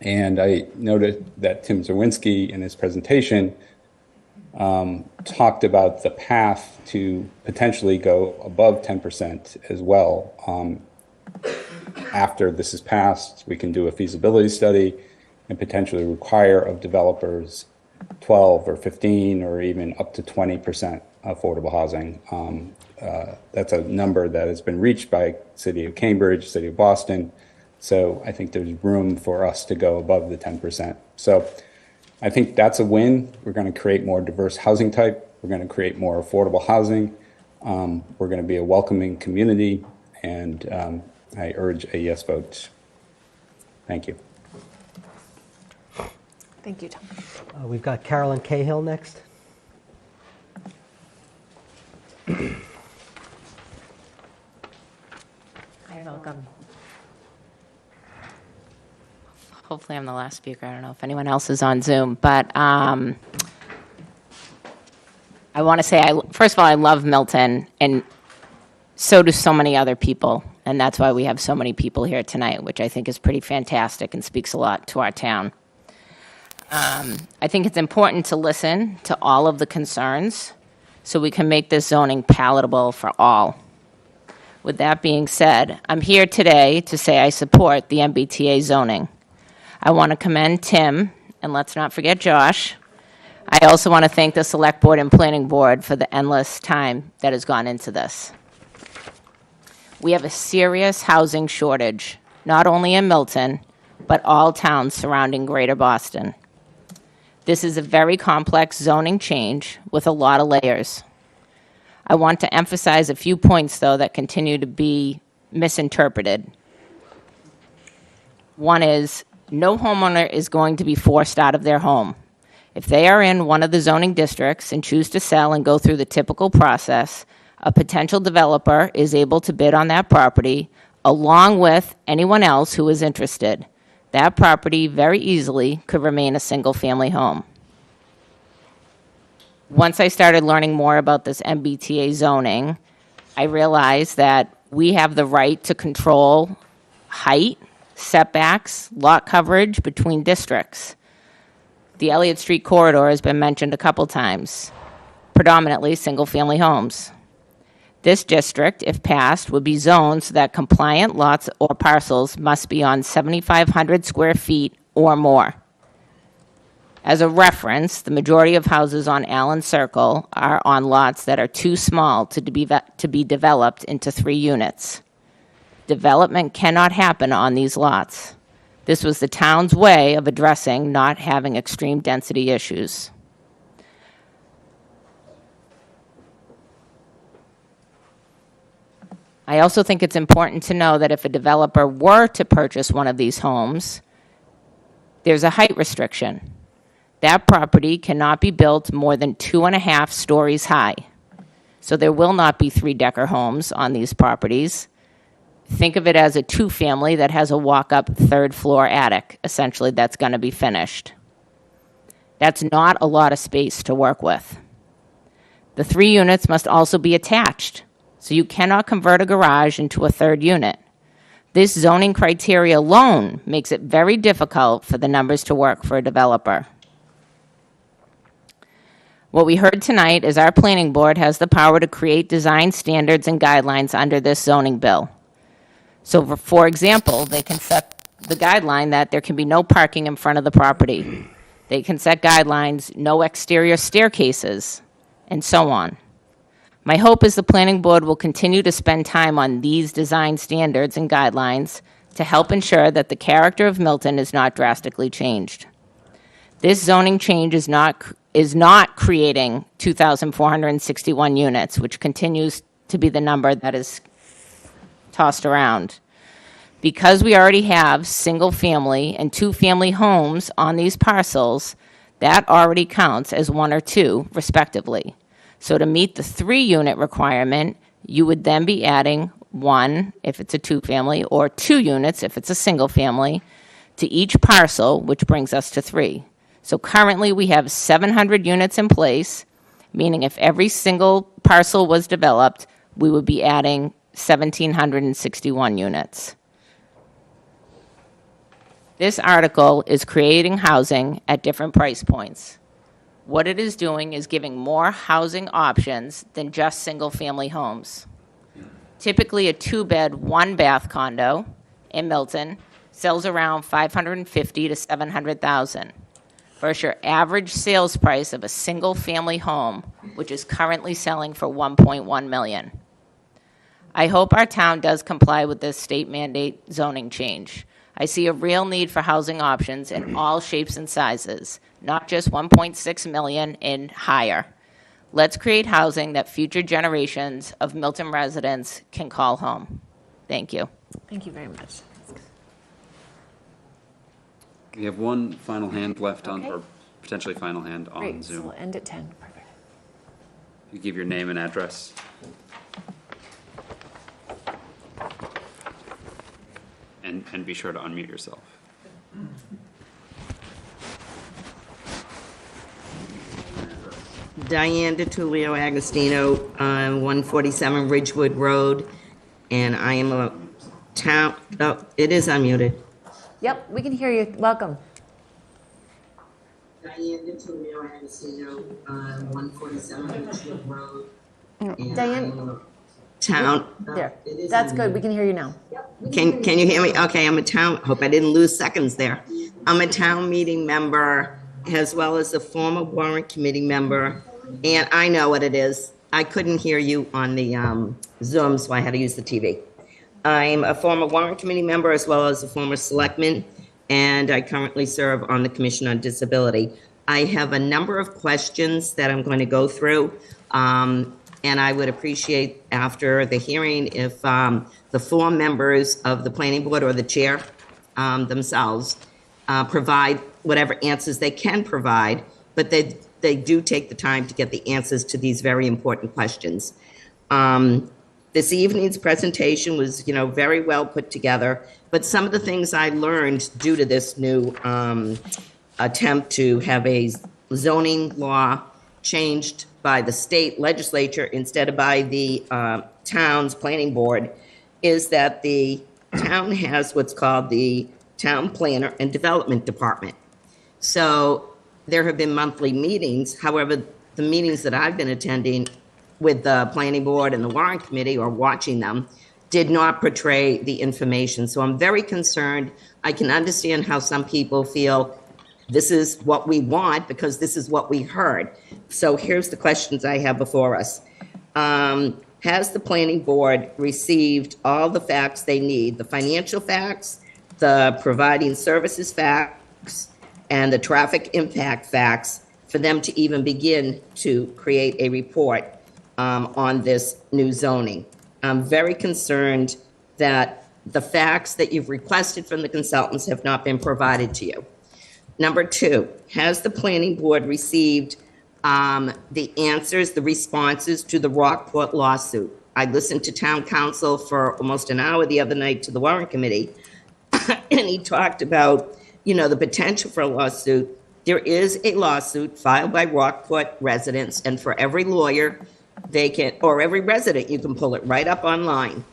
And I noted that Tim Zawinski in his presentation talked about the path to potentially go above 10% as well. After this is passed, we can do a feasibility study and potentially require of developers 12 or 15 or even up to 20% affordable housing. That's a number that has been reached by City of Cambridge, City of Boston. So I think there's room for us to go above the 10%. So I think that's a win. We're going to create more diverse housing type. We're going to create more affordable housing. We're going to be a welcoming community. And I urge a yes vote. Thank you. Thank you, Tom. We've got Carolyn Cahill next. Hi, welcome. Hopefully I'm the last speaker. I don't know if anyone else is on Zoom, but I want to say, first of all, I love Milton, and so do so many other people, and that's why we have so many people here tonight, which I think is pretty fantastic and speaks a lot to our town. I think it's important to listen to all of the concerns so we can make this zoning palatable for all. With that being said, I'm here today to say I support the MBTA zoning. I want to commend Tim, and let's not forget Josh. I also want to thank the Select Board and Planning Board for the endless time that has gone into this. We have a serious housing shortage, not only in Milton, but all towns surrounding Greater Boston. This is a very complex zoning change with a lot of layers. I want to emphasize a few points, though, that continue to be misinterpreted. One is, no homeowner is going to be forced out of their home. If they are in one of the zoning districts and choose to sell and go through the typical process, a potential developer is able to bid on that property along with anyone else who is interested. That property very easily could remain a single-family home. Once I started learning more about this MBTA zoning, I realized that we have the right to control height, setbacks, lot coverage between districts. The Elliott Street corridor has been mentioned a couple times, predominantly single-family homes. This district, if passed, would be zoned so that compliant lots or parcels must be on 7,500 square feet or more. As a reference, the majority of houses on Allen Circle are on lots that are too small to be developed into 3 units. Development cannot happen on these lots. This was the town's way of addressing not having extreme density issues. I also think it's important to know that if a developer were to purchase one of these homes, there's a height restriction. That property cannot be built more than 2.5 stories high. So there will not be 3-decker homes on these properties. Think of it as a 2-family that has a walk-up 3rd-floor attic. Essentially, that's going to be finished. That's not a lot of space to work with. The 3 units must also be attached. So you cannot convert a garage into a 3rd unit. This zoning criteria alone makes it very difficult for the numbers to work for a developer. What we heard tonight is our planning board has the power to create design standards and guidelines under this zoning bill. So for example, they can set the guideline that there can be no parking in front of the property. They can set guidelines, no exterior staircases, and so on. My hope is the planning board will continue to spend time on these design standards and guidelines to help ensure that the character of Milton is not drastically changed. This zoning change is not creating 2,461 units, which continues to be the number that is tossed around. Because we already have single-family and 2-family homes on these parcels, that already counts as 1 or 2, respectively. So to meet the 3-unit requirement, you would then be adding 1 if it's a 2-family or 2 units if it's a single-family to each parcel, which brings us to 3. So currently we have 700 units in place, meaning if every single parcel was developed, we would be adding 1,761 units. This article is creating housing at different price points. What it is doing is giving more housing options than just single-family homes. Typically, a 2-bed, 1-bath condo in Milton sells around $550,000 to $700,000, versus your average sales price of a single-family home, which is currently selling for $1.1 million. I hope our town does comply with this state mandate zoning change. I see a real need for housing options in all shapes and sizes, not just 1.6 million and higher. Let's create housing that future generations of Milton residents can call home. Thank you. Thank you very much. We have one final hand left on, Okay. or potentially final hand on Great, so Zoom. we'll end at 10. Perfect. You give your name and address. And be sure to unmute yourself. Diane DiTullio Agostino on 147 Ridgewood Road, and I am a town, oh, it is unmuted. Yep, we can hear you. Welcome. Diane DiTullio Agostino on 147 Ridgewood Road. and Diane? I am a Town. There. That's good. We can hear you now. Can you hear me? Okay, I'm a town, hope I didn't lose seconds there. I'm a town meeting member as well as a former warrant committee member. And I know what it is. I couldn't hear you on the Zoom, so I had to use the TV. I'm a former warrant committee member as well as a former selectman, and I currently serve on the Commission on Disability. I have a number of questions that I'm going to go through. And I would appreciate after the hearing if the four members of the planning board or the chair themselves provide whatever answers they can provide, but they do take the time to get the answers to these very important questions. This evening's presentation was, very well put together, but some of the things I learned due to this new attempt to have a zoning law changed by the state legislature instead of by the town's planning board is that the town has what's called the Town Planner and Development Department. So there have been monthly meetings. However, the meetings that I've been attending with the planning board and the warrant committee or watching them did not portray the information. So I'm very concerned. I can understand how some people feel this is what we want because this is what we heard. So here's the questions I have before us. Has the planning board received all the facts they need, the financial facts, the providing services facts, and the traffic impact facts for them to even begin to create a report on this new zoning? I'm very concerned that the facts that you've requested from the consultants have not been provided to you. Number two, has the planning board received the answers, the responses to the Rockport lawsuit? I listened to town council for almost an hour the other night to the warrant committee, and he talked about, the potential for a lawsuit. There is a lawsuit filed by Rockport residents, and for every lawyer, or every resident, you can pull it right up online.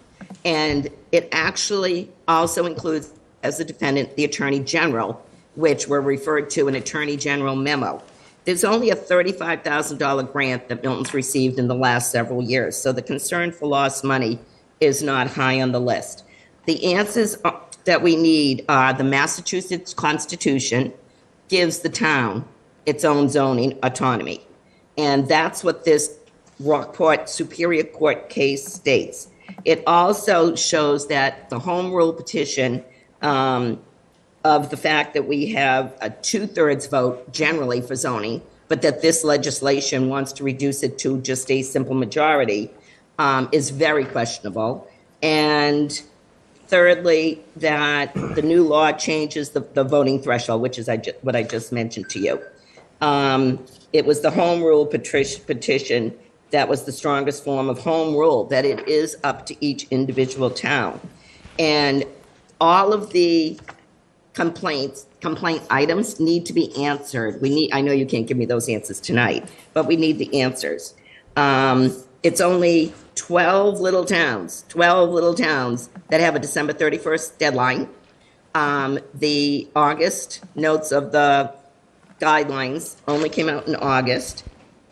And it actually also includes, as a defendant, the Attorney General, which were referred to an Attorney General memo. There's only a $35,000 grant that Milton's received in the last several years, so the concern for lost money is not high on the list. The answers that we need are the Massachusetts Constitution gives the town its own zoning autonomy, and that's what this Rockport Superior Court case states. It also shows that the home rule petition of the fact that we have a 2/3 vote generally for zoning, but that this legislation wants to reduce it to just a simple majority is very questionable. And thirdly, that the new law changes the voting threshold, which is what I just mentioned to you. It was the home rule petition that was the strongest form of home rule, that it is up to each individual town. And all of the complaint items need to be answered. I know you can't give me those answers tonight, but we need the answers. It's only 12 little towns that have a December 31st deadline. The August notes of the guidelines only came out in August,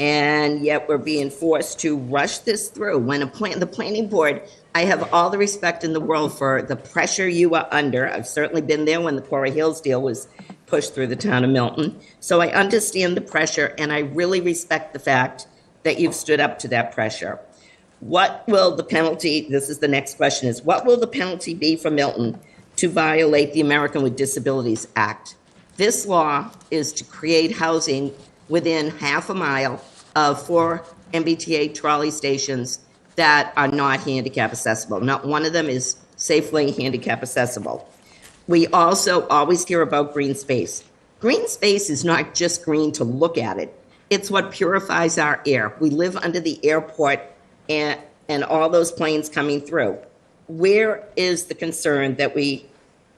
and yet we're being forced to rush this through. When the planning board, I have all the respect in the world for the pressure you are under. I've certainly been there when the Quarry Hills deal was pushed through the town of Milton. So I understand the pressure, and I really respect the fact that you've stood up to that pressure. What will the penalty, this is the next question, is what will the penalty be for Milton to violate the American with Disabilities Act? This law is to create housing within half a mile of 4 MBTA trolley stations that are not handicap accessible. Not one of them is safely handicap accessible. We also always hear about green space. Green space is not just green to look at it. It's what purifies our air. We live under the airport and all those planes coming through. Where is the concern that we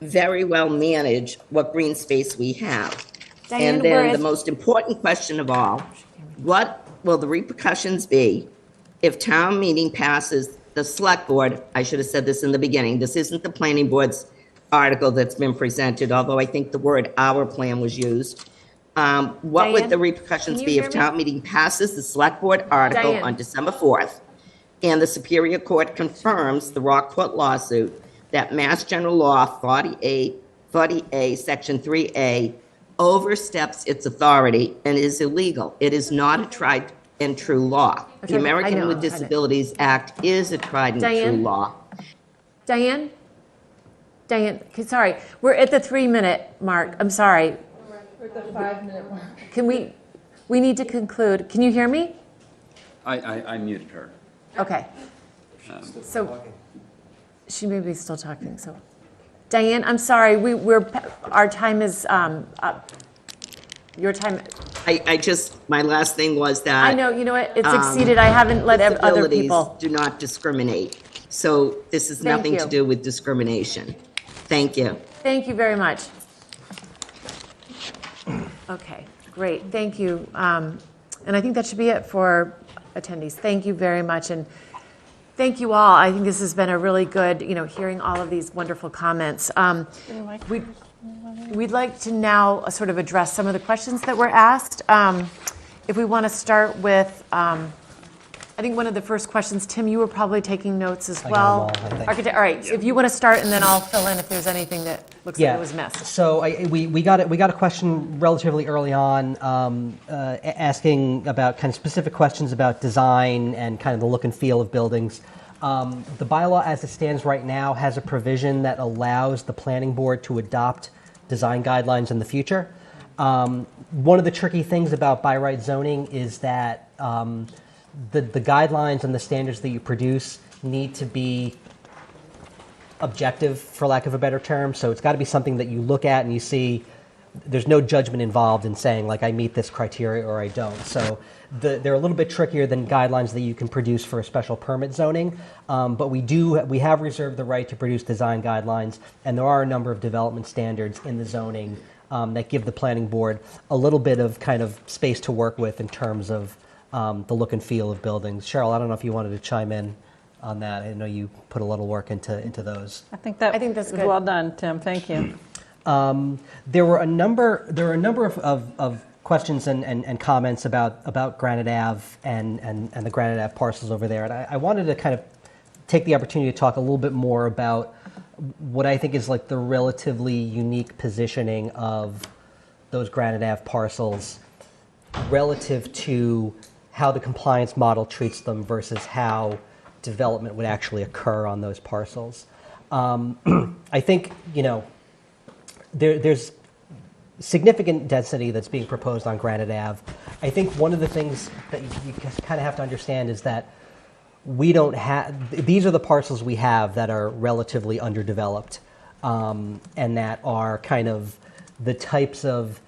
very well manage what green space we have? Diane, and then the most important question of all, what will the repercussions be if town meeting passes the select board? I should have said this in the beginning. This isn't the planning board's article that's been presented, although I think the word "our plan" was used. What would the repercussions be if town meeting passes the select board article on December 4th and the Superior Court confirms the Rockport lawsuit that Mass General Law 40A, Section 3A oversteps its authority and is illegal? It is not a tried and true law. The American with Disabilities Act is a tried and true law. Diane, sorry, we're at the 3-minute mark. I'm sorry. We're at the 5-minute mark. Can we need to conclude. Can you hear me? I muted her. Okay. So she may be still talking. So Diane, I'm sorry. Our time is up. Your time. My last thing was that. I know, you know what? It's exceeded. I haven't let other people. Do not discriminate. So this has nothing to do with discrimination. Thank you. Thank you very much. Okay, great. Thank you. And I think that should be it for attendees. Thank you very much. And thank you all. I think this has been a really good, hearing all of these wonderful comments. We'd like to now sort of address some of the questions that were asked. If we want to start with, I think one of the first questions, Tim, you were probably taking notes as well. Architect, all right, if you want to start, and then I'll fill in if there's anything that looks like it was missed. So we got a question relatively early on, asking about kind of specific questions about design and kind of the look and feel of buildings. The bylaw as it stands right now has a provision that allows the planning board to adopt design guidelines in the future. One of the tricky things about by right zoning is that the guidelines and the standards that you produce need to be objective, for lack of a better term. So it's got to be something that you look at and you see there's no judgment involved in saying, like, I meet this criteria or I don't. So they're a little bit trickier than guidelines that you can produce for a special permit zoning. But we have reserved the right to produce design guidelines, and there are a number of development standards in the zoning that give the planning board a little bit of kind of space to work with in terms of the look and feel of buildings. Cheryl, I don't know if you wanted to chime in on that. I know you put a little work into those. I think that's good. Well done, Tim. Thank you. There were a number of questions and comments about Granite Ave and the Granite Ave parcels over there. And I wanted to kind of take the opportunity to talk a little bit more about what I think is like the relatively unique positioning of those Granite Ave parcels relative to how the compliance model treats them versus how development would actually occur on those parcels. I think, there's significant density that's being proposed on Granite Ave. I think one of the things that you kind of have to understand is that we don't have, these are the parcels we have that are relatively underdeveloped, and that are kind of the types of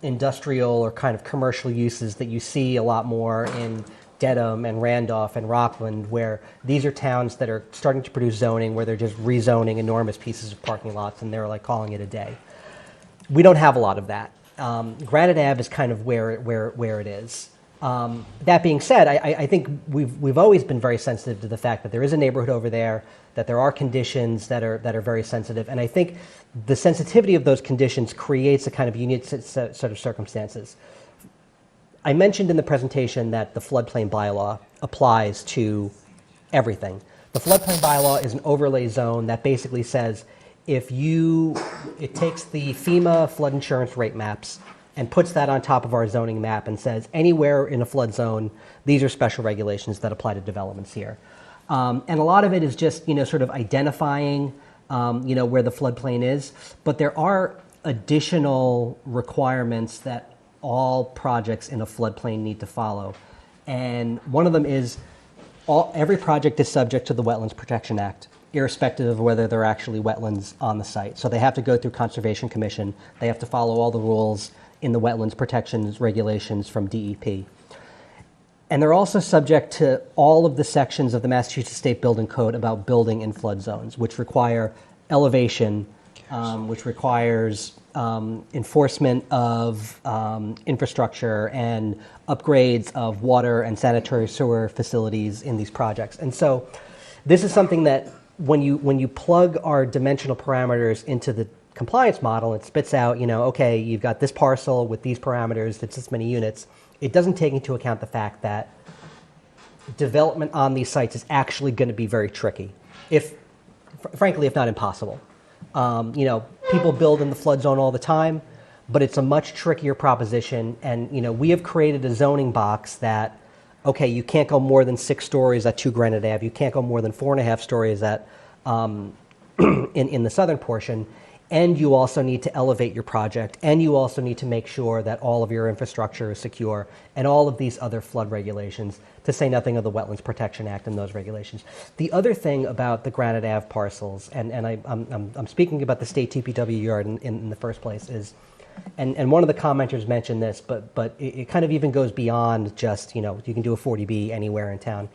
industrial or kind of commercial uses that you see a lot more in Dedham and Randolph and Rockland, where these are towns that are starting to produce zoning where they're just rezoning enormous pieces of parking lots and they're like calling it a day. We don't have a lot of that. Granite Ave is kind of where it is. That being said, I think we've always been very sensitive to the fact that there is a neighborhood over there, that there are conditions that are very sensitive, and I think the sensitivity of those conditions creates a kind of unique set of circumstances. I mentioned in the presentation that the floodplain bylaw applies to everything. The floodplain bylaw is an overlay zone that basically says it takes the FEMA flood insurance rate maps and puts that on top of our zoning map and says anywhere in a flood zone, these are special regulations that apply to developments here. And a lot of it is just, sort of identifying, where the floodplain is. But there are additional requirements that all projects in a floodplain need to follow. And one of them is every project is subject to the Wetlands Protection Act. irrespective of whether there are actually wetlands on the site. So they have to go through Conservation Commission. They have to follow all the rules in the wetlands protections regulations from DEP. And they're also subject to all of the sections of the Massachusetts State Building Code about building in flood zones, which require elevation, which requires enforcement of infrastructure and upgrades of water and sanitary sewer facilities in these projects. And so this is something that when you plug our dimensional parameters into the compliance model, it spits out, okay, you've got this parcel with these parameters, it's this many units. It doesn't take into account the fact that development on these sites is actually going to be very tricky, frankly, if not impossible. People build in the flood zone all the time, but it's a much trickier proposition. And, we have created a zoning box that, okay, you can't go more than 6 stories at 2 Granite Ave. You can't go more than 4.5 stories at in the southern portion. And you also need to elevate your project. And you also need to make sure that all of your infrastructure is secure and all of these other flood regulations, to say nothing of the Wetlands Protection Act and those regulations. The other thing about the Granite Ave parcels, and I'm speaking about the state TPW yard in the first place, is, and one of the commenters mentioned this, but it kind of even goes beyond just, you can do a 40B anywhere in town.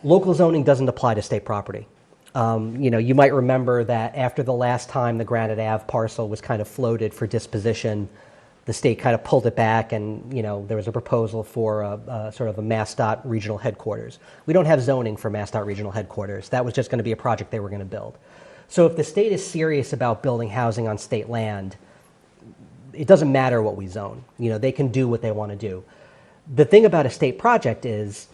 Local zoning doesn't apply to state property. You might remember that after the last time the Granite Ave parcel was kind of floated for disposition, the state kind of pulled it back, and there was a proposal for a sort of a MassDOT regional headquarters. We don't have zoning for MassDOT regional headquarters. That was just going to be a project they were going to build. So if the state is serious about building housing on state land, it doesn't matter what we zone. They can do what they want to do. The thing about a state project is,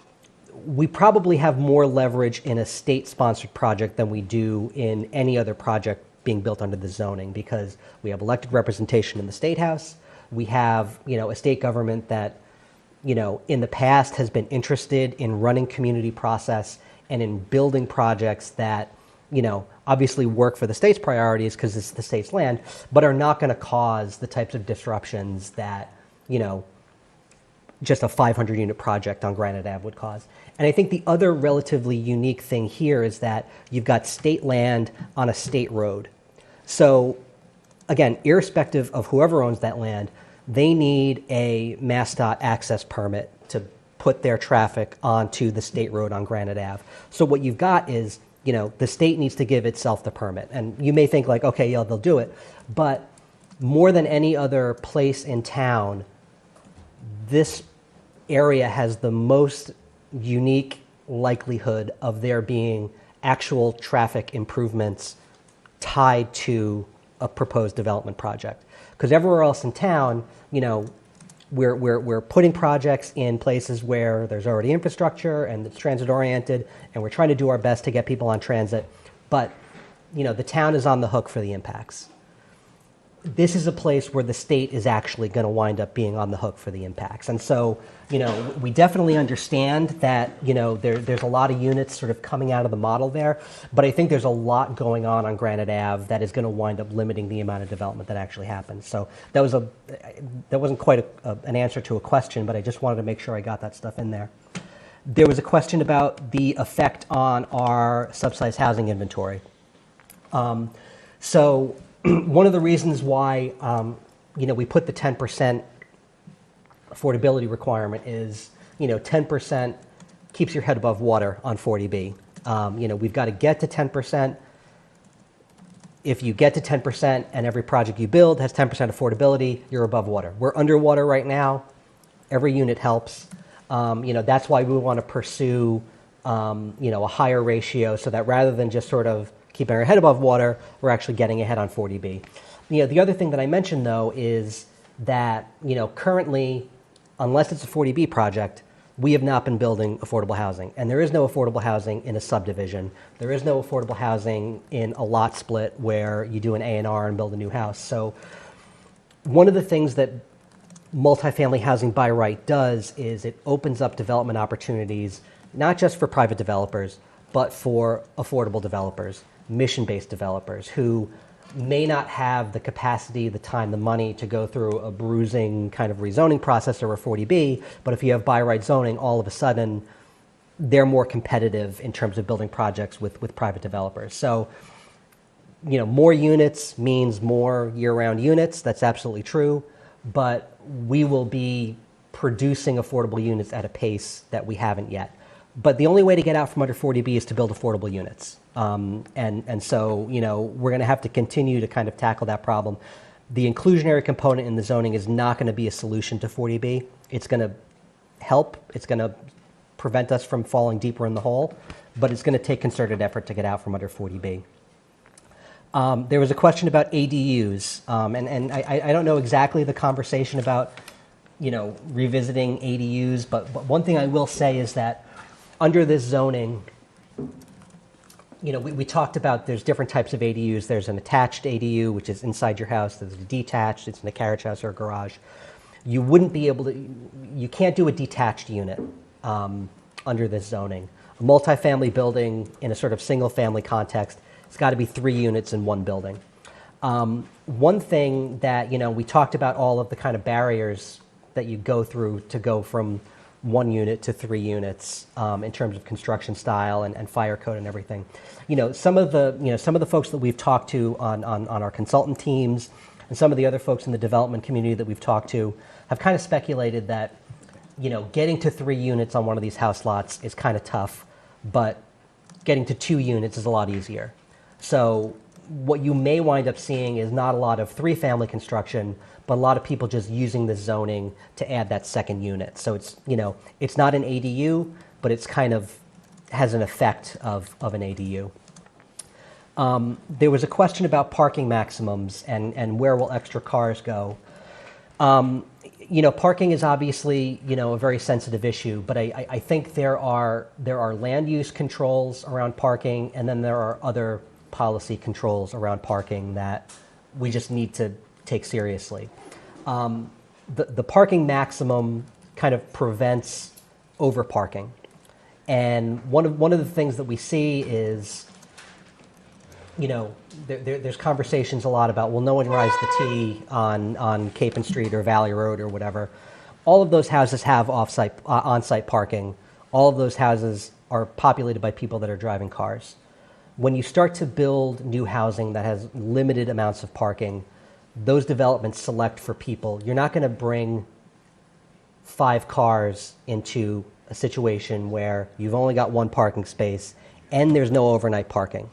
we probably have more leverage in a state-sponsored project than we do in any other project being built under the zoning, because we have elected representation in the State House. We have, a state government that, in the past has been interested in running community process and in building projects that, obviously work for the state's priorities because it's the state's land, but are not going to cause the types of disruptions that, just a 500-unit project on Granite Ave would cause. And I think the other relatively unique thing here is that you've got state land on a state road. So, again, irrespective of whoever owns that land, they need a MassDOT access permit to put their traffic onto the state road on Granite Ave. So what you've got is, the state needs to give itself the permit. And you may think like, okay, yeah, they'll do it. But more than any other place in town, this area has the most unique likelihood of there being actual traffic improvements tied to a proposed development project. Because everywhere else in town, we're putting projects in places where there's already infrastructure and it's transit oriented, and we're trying to do our best to get people on transit. But, the town is on the hook for the impacts. This is a place where the state is actually going to wind up being on the hook for the impacts. And so, we definitely understand that, there's a lot of units sort of coming out of the model there, but I think there's a lot going on Granite Ave that is going to wind up limiting the amount of development that actually happens. So that wasn't quite an answer to a question, but I just wanted to make sure I got that stuff in there. There was a question about the effect on our subsidized housing inventory. So one of the reasons why we put the 10% affordability requirement is 10% keeps your head above water on 40B. We've got to get to 10%. If you get to 10% and every project you build has 10% affordability, you're above water. We're underwater right now. Every unit helps. That's why we want to pursue a higher ratio, so that rather than just sort of keeping our head above water, we're actually getting ahead on 40B. The other thing that I mentioned, though, is that, currently, unless it's a 40B project, we have not been building affordable housing. And there is no affordable housing in a subdivision. There is no affordable housing in a lot split where you do an A&R and build a new house. So one of the things that multifamily housing by right does is it opens up development opportunities, not just for private developers, but for affordable developers, mission-based developers who may not have the capacity, the time, the money to go through a bruising kind of rezoning process or a 40B, but if you have by right zoning, all of a sudden they're more competitive in terms of building projects with private developers. So, more units means more year-round units. That's absolutely true. But we will be producing affordable units at a pace that we haven't yet. But the only way to get out from under 40B is to build affordable units. And so, we're going to have to continue to kind of tackle that problem. The inclusionary component in the zoning is not going to be a solution to 40B. It's going to help. It's going to prevent us from falling deeper in the hole, but it's going to take concerted effort to get out from under 40B. There was a question about ADUs, and I don't know exactly the conversation about, revisiting ADUs, but one thing I will say is that under this zoning, we talked about there's different types of ADUs. There's an attached ADU, which is inside your house. There's a detached, it's in a carriage house or a garage. You wouldn't be able to, you can't do a detached unit under this zoning. A multifamily building in a sort of single family context, it's got to be 3 units in one building. One thing that, we talked about all of the kind of barriers that you go through to go from 1 unit to 3 units in terms of construction style and fire code and everything. Some of the folks that we've talked to on our consultant teams and some of the other folks in the development community that we've talked to have kind of speculated that, getting to 3 units on one of these house lots is kind of tough, but getting to 2 units is a lot easier. So what you may wind up seeing is not a lot of 3-family construction, but a lot of people just using the zoning to add that second unit. So it's, it's not an ADU, but it's kind of has an effect of an ADU. There was a question about parking maximums and where will extra cars go. Parking is obviously, a very sensitive issue, but I think there are land use controls around parking, and then there are other policy controls around parking that we just need to take seriously. The parking maximum kind of prevents overparking. And one of the things that we see is, there's conversations a lot about, well, no one rides the T on Capon Street or Valley Road or whatever. All of those houses have on-site parking. All of those houses are populated by people that are driving cars. When you start to build new housing that has limited amounts of parking, those developments select for people. You're not going to bring 5 cars into a situation where you've only got 1 parking space and there's no overnight parking.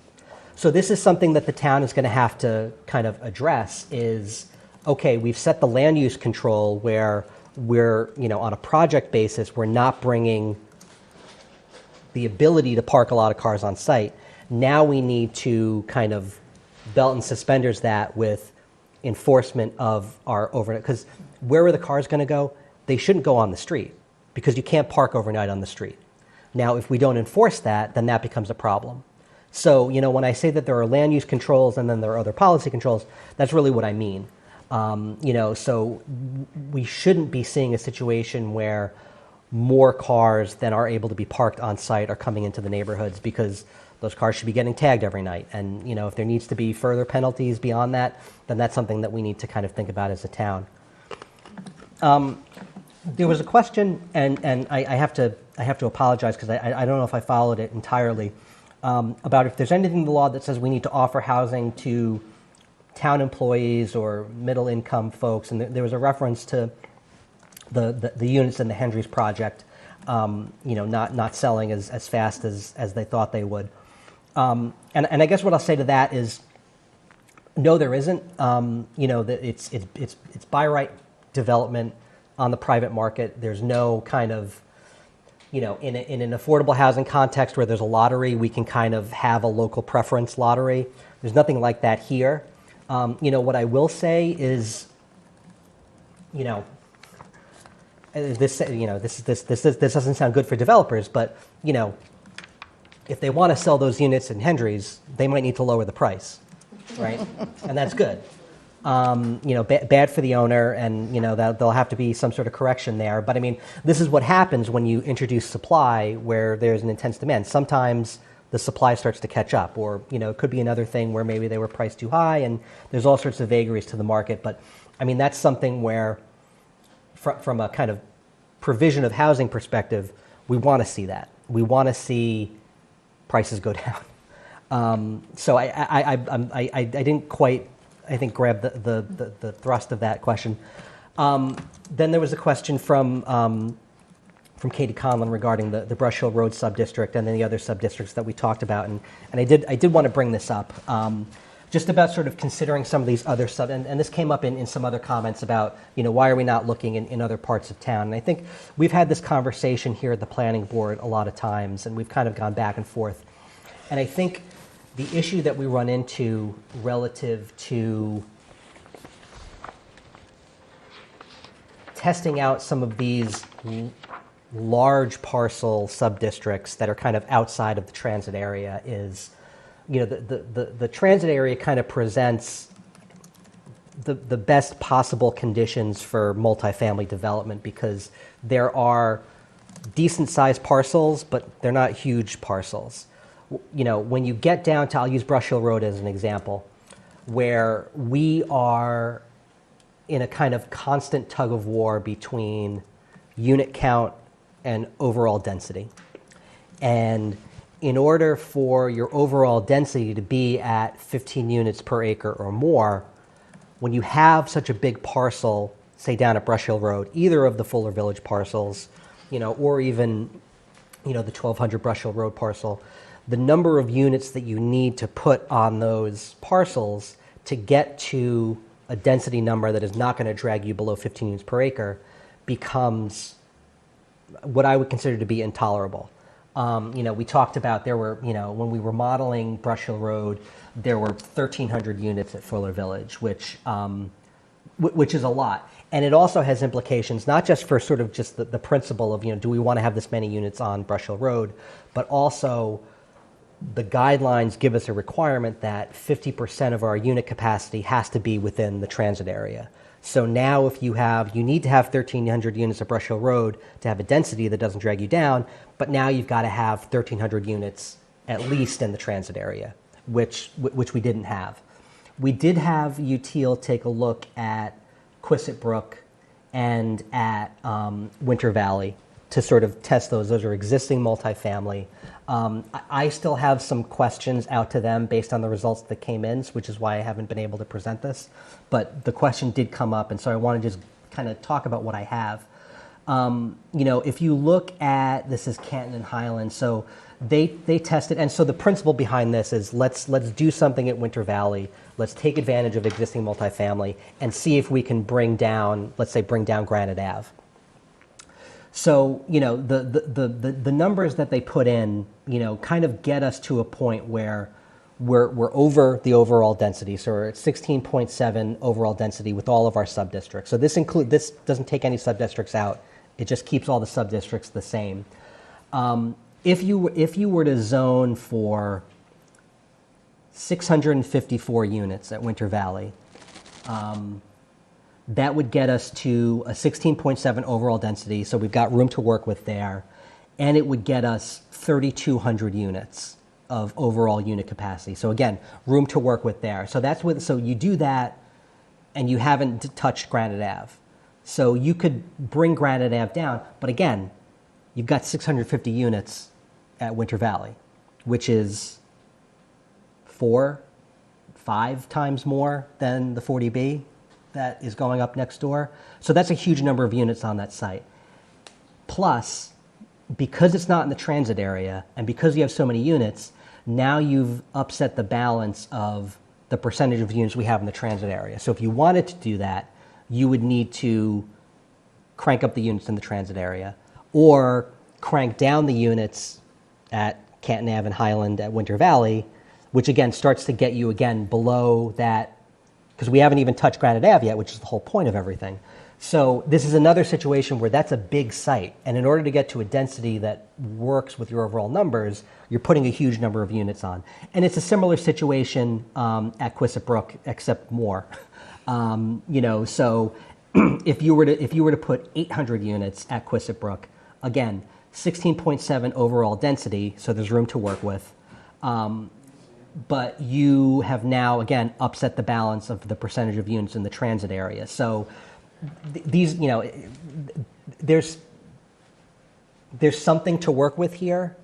So this is something that the town is going to have to kind of address is, okay, we've set the land use control where we're, on a project basis, we're not bringing the ability to park a lot of cars on site. Now we need to kind of belt and suspenders that with enforcement of our overnight, because where are the cars going to go? They shouldn't go on the street because you can't park overnight on the street. Now, if we don't enforce that, then that becomes a problem. So, when I say that there are land use controls and then there are other policy controls, that's really what I mean. So we shouldn't be seeing a situation where more cars than are able to be parked on site are coming into the neighborhoods, because those cars should be getting tagged every night. And, if there needs to be further penalties beyond that, then that's something that we need to kind of think about as a town. There was a question, and I have to apologize because I don't know if I followed it entirely, about if there's anything in the law that says we need to offer housing to town employees or middle income folks. And there was a reference to the units in the Hendry's project, not selling as fast as they thought they would. And I guess what I'll say to that is, no, there isn't. That it's by right development on the private market. There's no kind of, in an affordable housing context where there's a lottery, we can kind of have a local preference lottery. There's nothing like that here. What I will say is, this doesn't sound good for developers, but if they want to sell those units in Hendry's, they might need to lower the price, right? And that's good. Bad for the owner, and there'll have to be some sort of correction there. But I mean, this is what happens when you introduce supply where there's an intense demand. Sometimes the supply starts to catch up, or it could be another thing where maybe they were priced too high, and there's all sorts of vagaries to the market. But I mean, that's something where, from a kind of provision of housing perspective, we want to see that. we want to see prices go down. So I didn't quite, I think, grab the thrust of that question. Then there was a question from Katie Conlon regarding the Brush Hill Road subdistrict and then the other subdistricts that we talked about. And I did want to bring this up, just about sort of considering some of these other and this came up in some other comments about, why are we not looking in other parts of town? And I think we've had this conversation here at the planning board a lot of times, and we've kind of gone back and forth. And I think the issue that we run into relative to testing out some of these large parcel sub-districts that are kind of outside of the transit area is, the transit area kind of presents the best possible conditions for multifamily development because there are decent sized parcels, but they're not huge parcels. When you get down to, I'll use Brush Hill Road as an example, where we are in a kind of constant tug of war between unit count and overall density. And in order for your overall density to be at 15 units per acre or more, when you have such a big parcel, say down at Brush Hill Road, either of the Fuller Village parcels, or even, the 1200 Brush Hill Road parcel, the number of units that you need to put on those parcels to get to a density number that is not going to drag you below 15 units per acre becomes what I would consider to be intolerable. We talked about there were, when we were modeling Brush Hill Road, there were 1,300 units at Fuller Village, which is a lot. And it also has implications, not just for sort of just the principle of, do we want to have this many units on Brush Hill Road, but also the guidelines give us a requirement that 50% of our unit capacity has to be within the transit area. So now if you need to have 1,300 units at Brush Hill Road to have a density that doesn't drag you down, but now you've got to have 1,300 units at least in the transit area, which we didn't have. We did have UTIL take a look at Quissit Brook and at Winter Valley to sort of test those. Those are existing multifamily. I still have some questions out to them based on the results that came in, which is why I haven't been able to present this. But the question did come up, and so I want to just kind of talk about what I have. If you look at, this is Canton and Highland, so they tested, and so the principle behind this is let's do something at Winter Valley. Let's take advantage of existing multifamily and see if we can bring down Granite Ave. So, the numbers that they put in, kind of get us to a point where we're over the overall density. So we're at 16.7 overall density with all of our sub-districts. So this doesn't take any sub-districts out. It just keeps all the sub-districts the same. If you were to zone for 654 units at Winter Valley, that would get us to a 16.7 overall density, so we've got room to work with there, and it would get us 3,200 units of overall unit capacity. So again, room to work with there. So you do that, and you haven't touched Granite Ave. So you could bring Granite Ave down, but again, you've got 650 units at Winter Valley, which is 4-5 times more than the 40B that is going up next door. So that's a huge number of units on that site. Plus, because it's not in the transit area and because you have so many units, now you've upset the balance of the percentage of units we have in the transit area. So if you wanted to do that, you would need to crank up the units in the transit area or crank down the units at Canton Ave and Highland at Winter Valley, which again starts to get you again below that, because we haven't even touched Granite Ave yet, which is the whole point of everything. So this is another situation where that's a big site, and in order to get to a density that works with your overall numbers, you're putting a huge number of units on. And it's a similar situation at Quissit Brook, except more. So if you were to put 800 units at Quissit Brook, again, 16.7 overall density, so there's room to work with. But you have now, again, upset the balance of the percentage of units in the transit area. So there's something to work with here,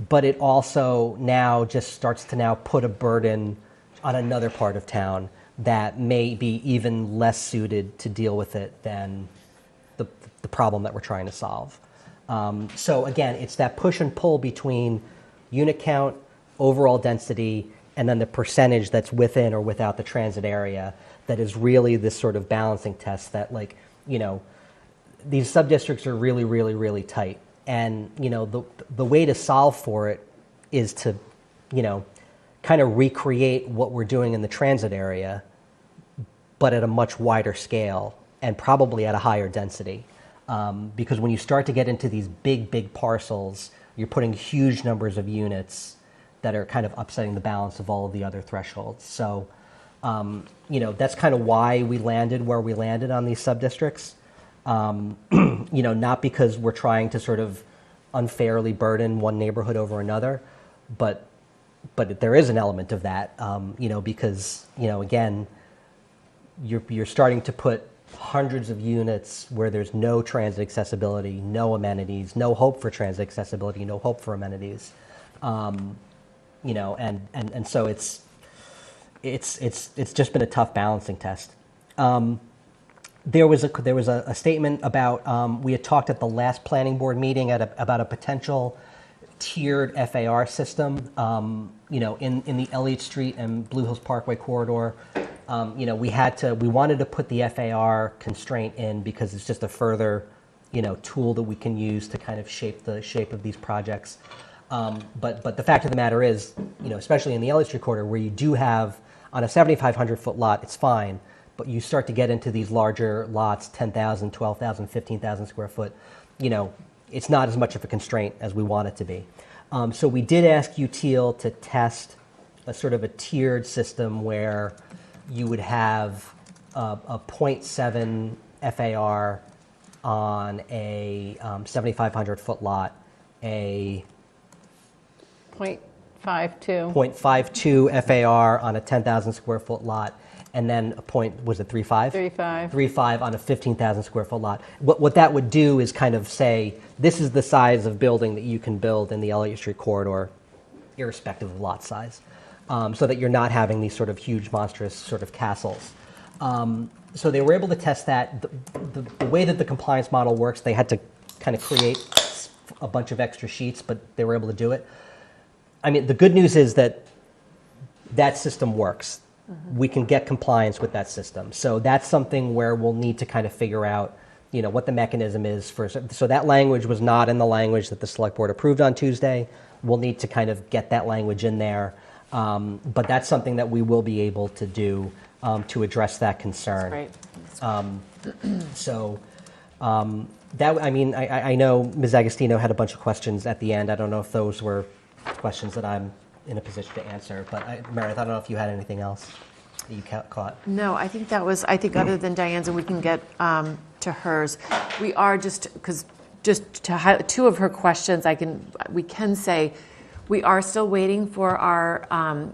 but it also now just starts to now put a burden on another part of town that may be even less suited to deal with it than the problem that we're trying to solve. So again, it's that push and pull between unit count, overall density, and then the percentage that's within or without the transit area that is really this sort of balancing test that, like, you know, these subdistricts are really, really, really tight. And, you know, the way to solve for it is to, you know, kind of recreate what we're doing in the transit area, but at a much wider scale and probably at a higher density. Because when you start to get into these big, big parcels, you're putting huge numbers of units that are kind of upsetting the balance of all of the other thresholds. So, you know, that's kind of why we landed where we landed on these subdistricts. You know, not because we're trying to sort of unfairly burden one neighborhood over another, but there is an element of that, you know, because, you know, again, you're starting to put hundreds of units where there's no transit accessibility, no amenities, no hope for transit accessibility, no hope for amenities, you know, and so it's just been a tough balancing test. There was a statement about, we had talked at the last planning board meeting about a potential tiered FAR system, you know, in the Elliott Street and Blue Hills Parkway corridor. You know, we wanted to put the FAR constraint in because it's just a further, you know, tool that we can use to kind of shape the shape of these projects. But the fact of the matter is, you know, especially in the Elliott Street corridor where you do have, on a 7,500 foot lot, it's fine. But you start to get into these larger lots, 10,000, 12,000, 15,000 square foot, you know, it's not as much of a constraint as we want it to be. So we did ask UTIL to test a sort of a tiered system where you would have a 0.7 FAR on a 7,500 foot lot, a 0.52 FAR on a 10,000 square foot lot, and then a point, was it 3.5? 3.5 on a 15,000 square foot lot. What that would do is kind of say, this is the size of building that you can build in the Elliott Street corridor, irrespective of lot size, so that you're not having these sort of huge, monstrous sort of castles. So they were able to test that. The way that the compliance model works, they had to kind of create a bunch of extra sheets, but they were able to do it. I mean, the good news is that that system works. We can get compliance with that system. So that's something where we'll need to kind of figure out, you know, what the mechanism is for. So that language was not in the language that the select board approved on Tuesday. We'll need to kind of get that language in there. But that's something that we will be able to do to address that concern. So that, I mean, I know Ms. Agostino had a bunch of questions at the end. I don't know if those were questions that I'm in a position to answer, but Meredith, I don't know if you had anything else that you caught. No, I think that was, I think other than Diane's, and we can get to hers, we are just to highlight two of her questions, we can say we are still waiting for our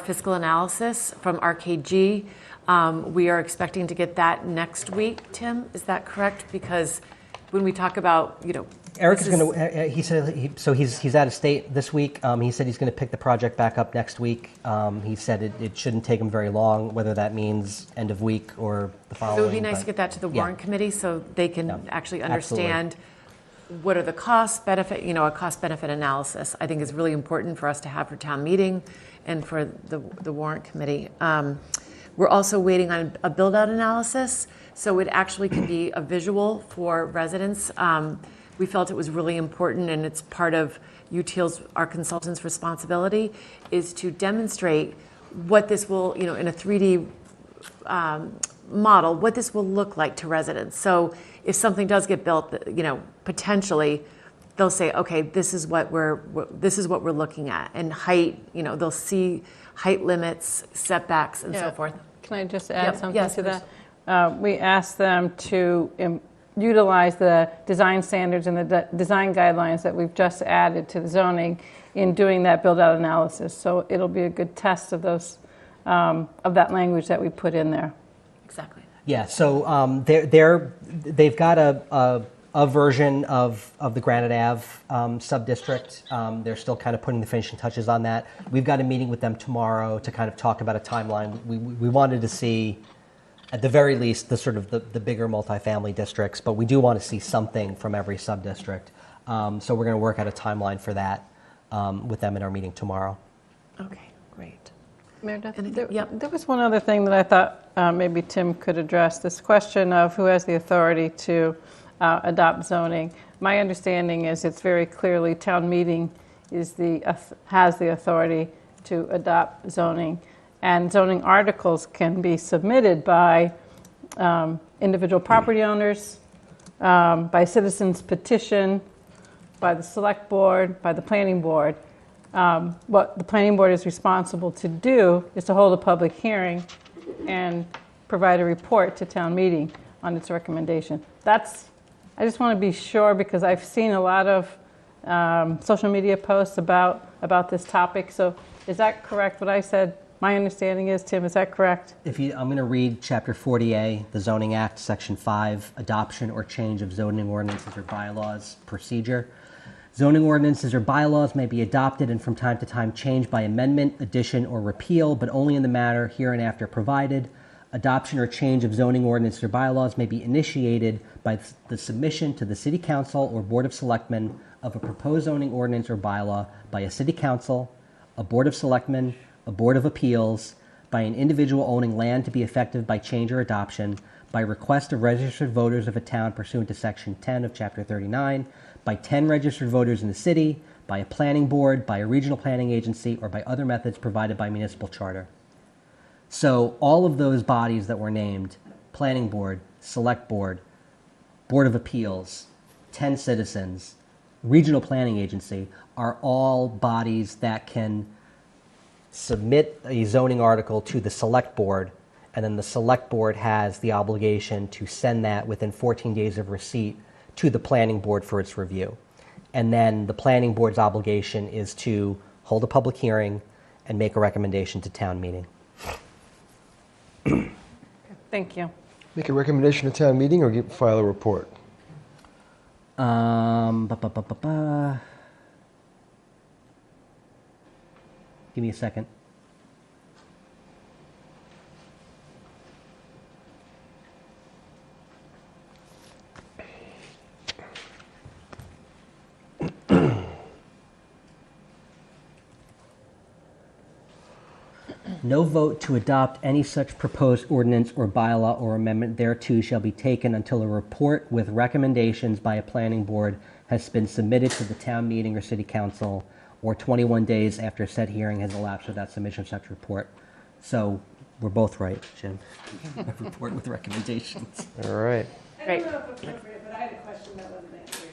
fiscal analysis from RKG. We are expecting to get that next week. Tim, is that correct? Because when we talk about, you know, Eric is going to, he said, he's out of state this week. He said he's going to pick the project back up next week. He said it shouldn't take him very long, whether that means end of week or the following. So it would be nice to get that to the warrant committee so they can actually understand what are the cost benefit, you know, a cost benefit analysis I think is really important for us to have for town meeting and for the warrant committee. We're also waiting on a build out analysis. So it actually can be a visual for residents. We felt it was really important, and it's part of UTIL's, our consultant's responsibility, is to demonstrate what this will, you know, in a 3D model, what this will look like to residents. So if something does get built, you know, potentially, they'll say, okay, this is what we're looking at, and height, you know, they'll see height limits, setbacks, and so forth. Can I just add something to please. that? We asked them to utilize the design standards and the design guidelines that we've just added to the zoning in doing that build-out analysis. So it'll be a good test of those of that language that we put in there. Exactly. Yeah. So they've got a a version of the Granite Ave sub-district. They're still kind of putting the finishing touches on that. We've got a meeting with them tomorrow to kind of talk about a timeline. We wanted to see, at the very least, the sort of the bigger multifamily districts, but we do want to see something from every sub-district. So we're going to work out a timeline for that with them in our meeting tomorrow. Okay, great. Meredith, Yep. there was one other thing that I thought maybe Tim could address, this question of who has the authority to adopt zoning. My understanding is it's very clearly town meeting has the authority to adopt zoning, and zoning articles can be submitted by individual property owners, by citizens petition, by the select board, by the planning board. What the planning board is responsible to do is to hold a public hearing and provide a report to town meeting on its recommendation. I just want to be sure, because I've seen a lot of social media posts about this topic. So is that correct, what I said? My understanding is, Tim, is that correct? I'm going to read Chapter 40A, the Zoning Act, Section 5, Adoption or Change of Zoning Ordinances or Bylaws Procedure. Zoning ordinances or bylaws may be adopted and from time to time changed by amendment, addition, or repeal, but only in the manner hereinafter provided. Adoption or change of zoning ordinances or bylaws may be initiated by the submission to the City Council or Board of Selectmen of a proposed zoning ordinance or bylaw by a City Council, a Board of Selectmen, a Board of Appeals, by an individual owning land to be effective by change or adoption, by request of registered voters of a town pursuant to Section 10 of Chapter 39, by 10 registered voters in the city, by a planning board, by a regional planning agency, or by other methods provided by municipal charter. So all of those bodies that were named, planning board, select board, Board of Appeals, 10 citizens, regional planning agency, are all bodies that can submit a zoning article to the select board, and then the select board has the obligation to send that within 14 days of receipt to the planning board for its review. And then the planning board's obligation is to hold a public hearing and make a recommendation to town meeting. Thank you. Make a recommendation to town meeting or file a report? Give me a second. No vote to adopt any such proposed ordinance or bylaw or amendment thereto shall be taken until a report with recommendations by a planning board has been submitted to the town meeting or city council, or 21 days after said hearing has elapsed without submission of such report. So we're both right, Jim. A report with recommendations. All right. I don't know if it's appropriate, but I had a question that wasn't answered.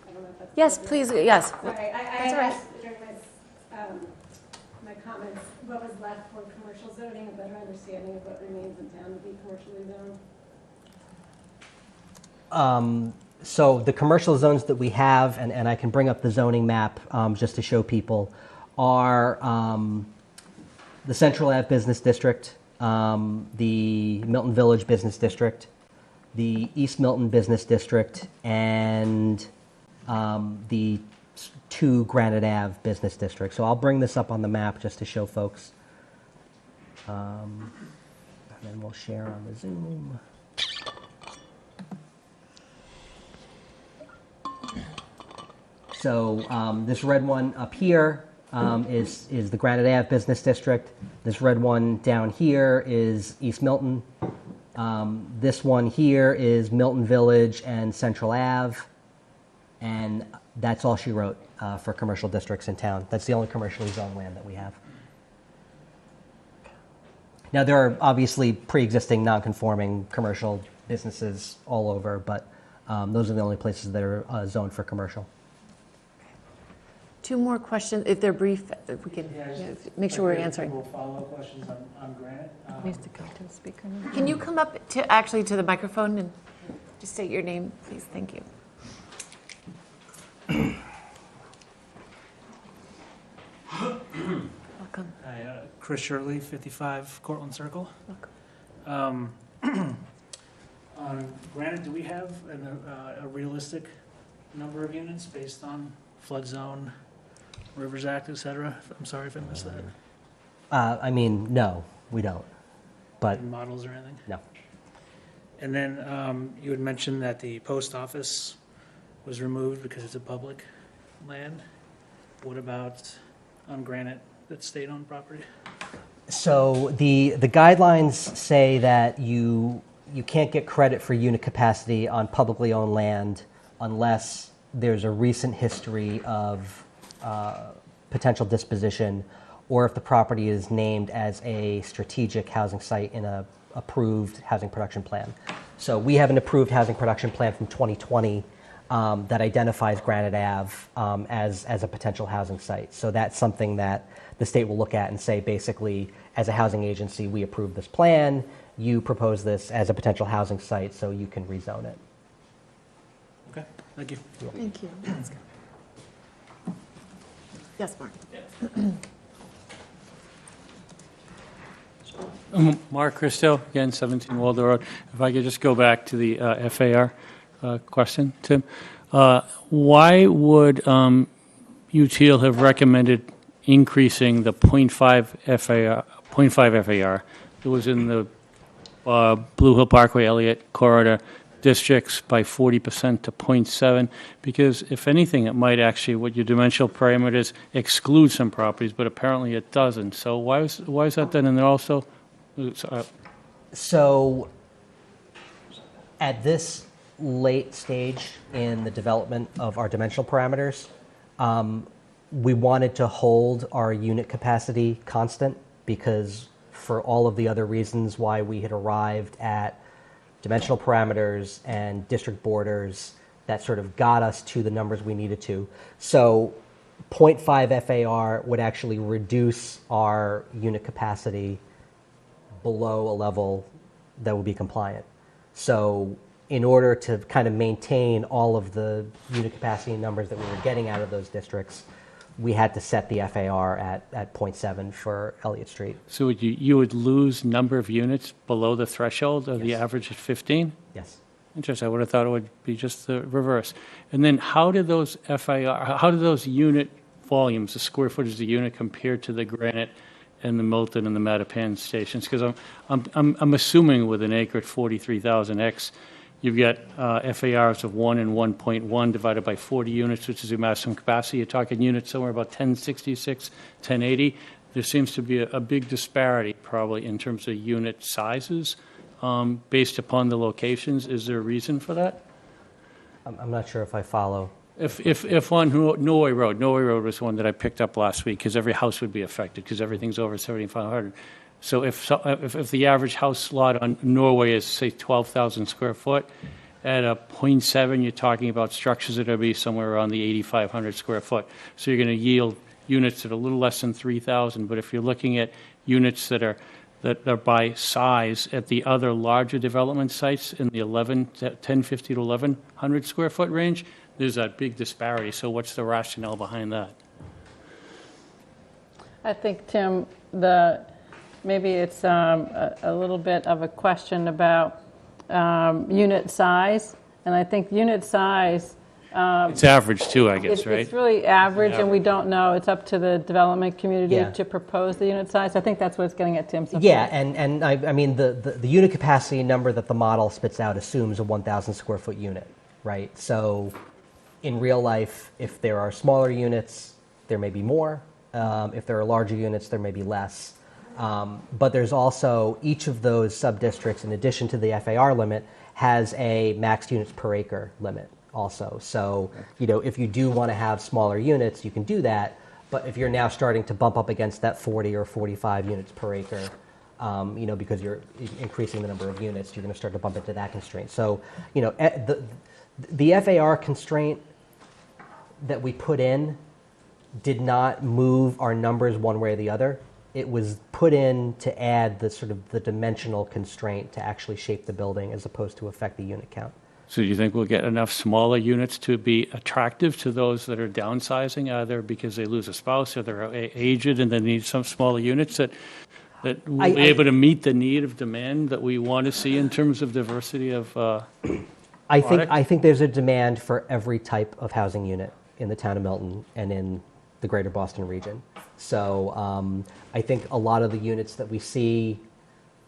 I don't know if that's Yes, appropriate. please, yes. Sorry, I That's all right. asked during my comments what was left for commercial zoning, a better understanding of what remains in town to be commercially zoned. So the commercial zones that we have, and I can bring up the zoning map just to show people, are the Central Ave Business District, the Milton Village Business District, the East Milton Business District, and the 2 Granite Ave Business Districts. So I'll bring this up on the map just to show folks. And then we'll share on the Zoom. So this red one up here is the Granite Ave Business District. This red one down here is East Milton. This one here is Milton Village and Central Ave. And that's all she wrote for commercial districts in town. That's the only commercially zoned land that we have. Now, there are obviously pre-existing non-conforming commercial businesses all over, but those are the only places that are zoned for commercial. 2 more questions, if they're brief, if we can make sure we're answering. Follow-up questions on Granite. Needs to come to the speaker. Can you come up to the microphone and just state your name, please? Thank you. Welcome. Hi, Chris Shirley, 55 Cortlandt Circle. Welcome. Granted, do we have a realistic number of units based on flood zone, Rivers Act, et cetera? I'm sorry if I missed that. I mean, no, we don't. But Any models or anything? no. And then you had mentioned that the post office was removed because it's a public land. What about on Granite, that's state-owned property? So the guidelines say that you can't get credit for unit capacity on publicly owned land unless there's a recent history of potential disposition, or if the property is named as a strategic housing site in a approved housing production plan. So we have an approved housing production plan from 2020 that identifies Granite Ave as a potential housing site. So that's something that the state will look at and say, basically, as a housing agency, we approve this plan, you propose this as a potential housing site, so you can rezone it. Okay, thank you. Thank you. Yes, Mark. Mark Christo, again, 17 Waldo Road. If I could just go back to the FAR question, Tim. Why would UTL have recommended increasing the 0.5 FAR that was in the Blue Hill Parkway Elliott corridor districts by 40% to 0.7? Because if anything, it might actually, what your dimensional parameters exclude some properties, but apparently it doesn't. So why is that done? And then also, So at this late stage in the development of our dimensional parameters, we wanted to hold our unit capacity constant because for all of the other reasons why we had arrived at dimensional parameters and district borders that sort of got us to the numbers we needed to. So 0.5 FAR would actually reduce our unit capacity below a level that would be compliant. So in order to kind of maintain all of the unit capacity numbers that we were getting out of those districts, we had to set the FAR at 0.7 for Elliott Street. so you would lose number of units below the threshold of the average at 15? Yes. Interesting. I would have thought it would be just the reverse. And then how do those how do those unit volumes, the square footage of the unit, compare to the Granite and the Milton and the Mattapan stations? Because I'm assuming with an acre at 43,000 X, you've got FARs of 1 and 1.1 divided by 40 units, which is your maximum capacity. You're talking units somewhere about 1066, 1080. There seems to be a big disparity probably in terms of unit sizes based upon the locations. Is there a reason for that? I'm not sure if I follow. If on Norway Road was one that I picked up last week, because every house would be affected, because everything's over 7,500. So if the average house lot on Norway is, say, 12,000 square foot, at a 0.7, you're talking about structures that are going to be somewhere around the 8,500 square foot. So you're going to yield units that are a little less than 3,000. But if you're looking at units that are by size at the other larger development sites in the 1050 to 1,100 square foot range, there's that big disparity. So what's the rationale behind that? I think, Tim, maybe it's a little bit of a question about unit size. And I think unit size... it's average too, I guess, right? It's really average, and we don't know. It's up to the development community to propose the unit size. I think that's what it's getting at, Tim. Yeah, and I mean, the unit capacity number that the model spits out assumes a 1,000 square foot unit, right? So in real life, if there are smaller units, there may be more. If there are larger units, there may be less. But there's also each of those sub-districts, in addition to the FAR limit, has a max units per acre limit also. So, if you do want to have smaller units, you can do that. But if you're now starting to bump up against that 40 or 45 units per acre, because you're increasing the number of units, you're going to start to bump into that constraint. So, the FAR constraint that we put in did not move our numbers one way or the other. It was put in to add the sort of the dimensional constraint to actually shape the building as opposed to affect the unit count. So do you think we'll get enough smaller units to be attractive to those that are downsizing, either because they lose a spouse or they're aged and they need some smaller units? That we'll be able to meet the need of demand that we want to see in terms of diversity of I think there's a demand for every type of housing unit in the town of Milton and in the greater Boston region. So I think a lot of the units that we see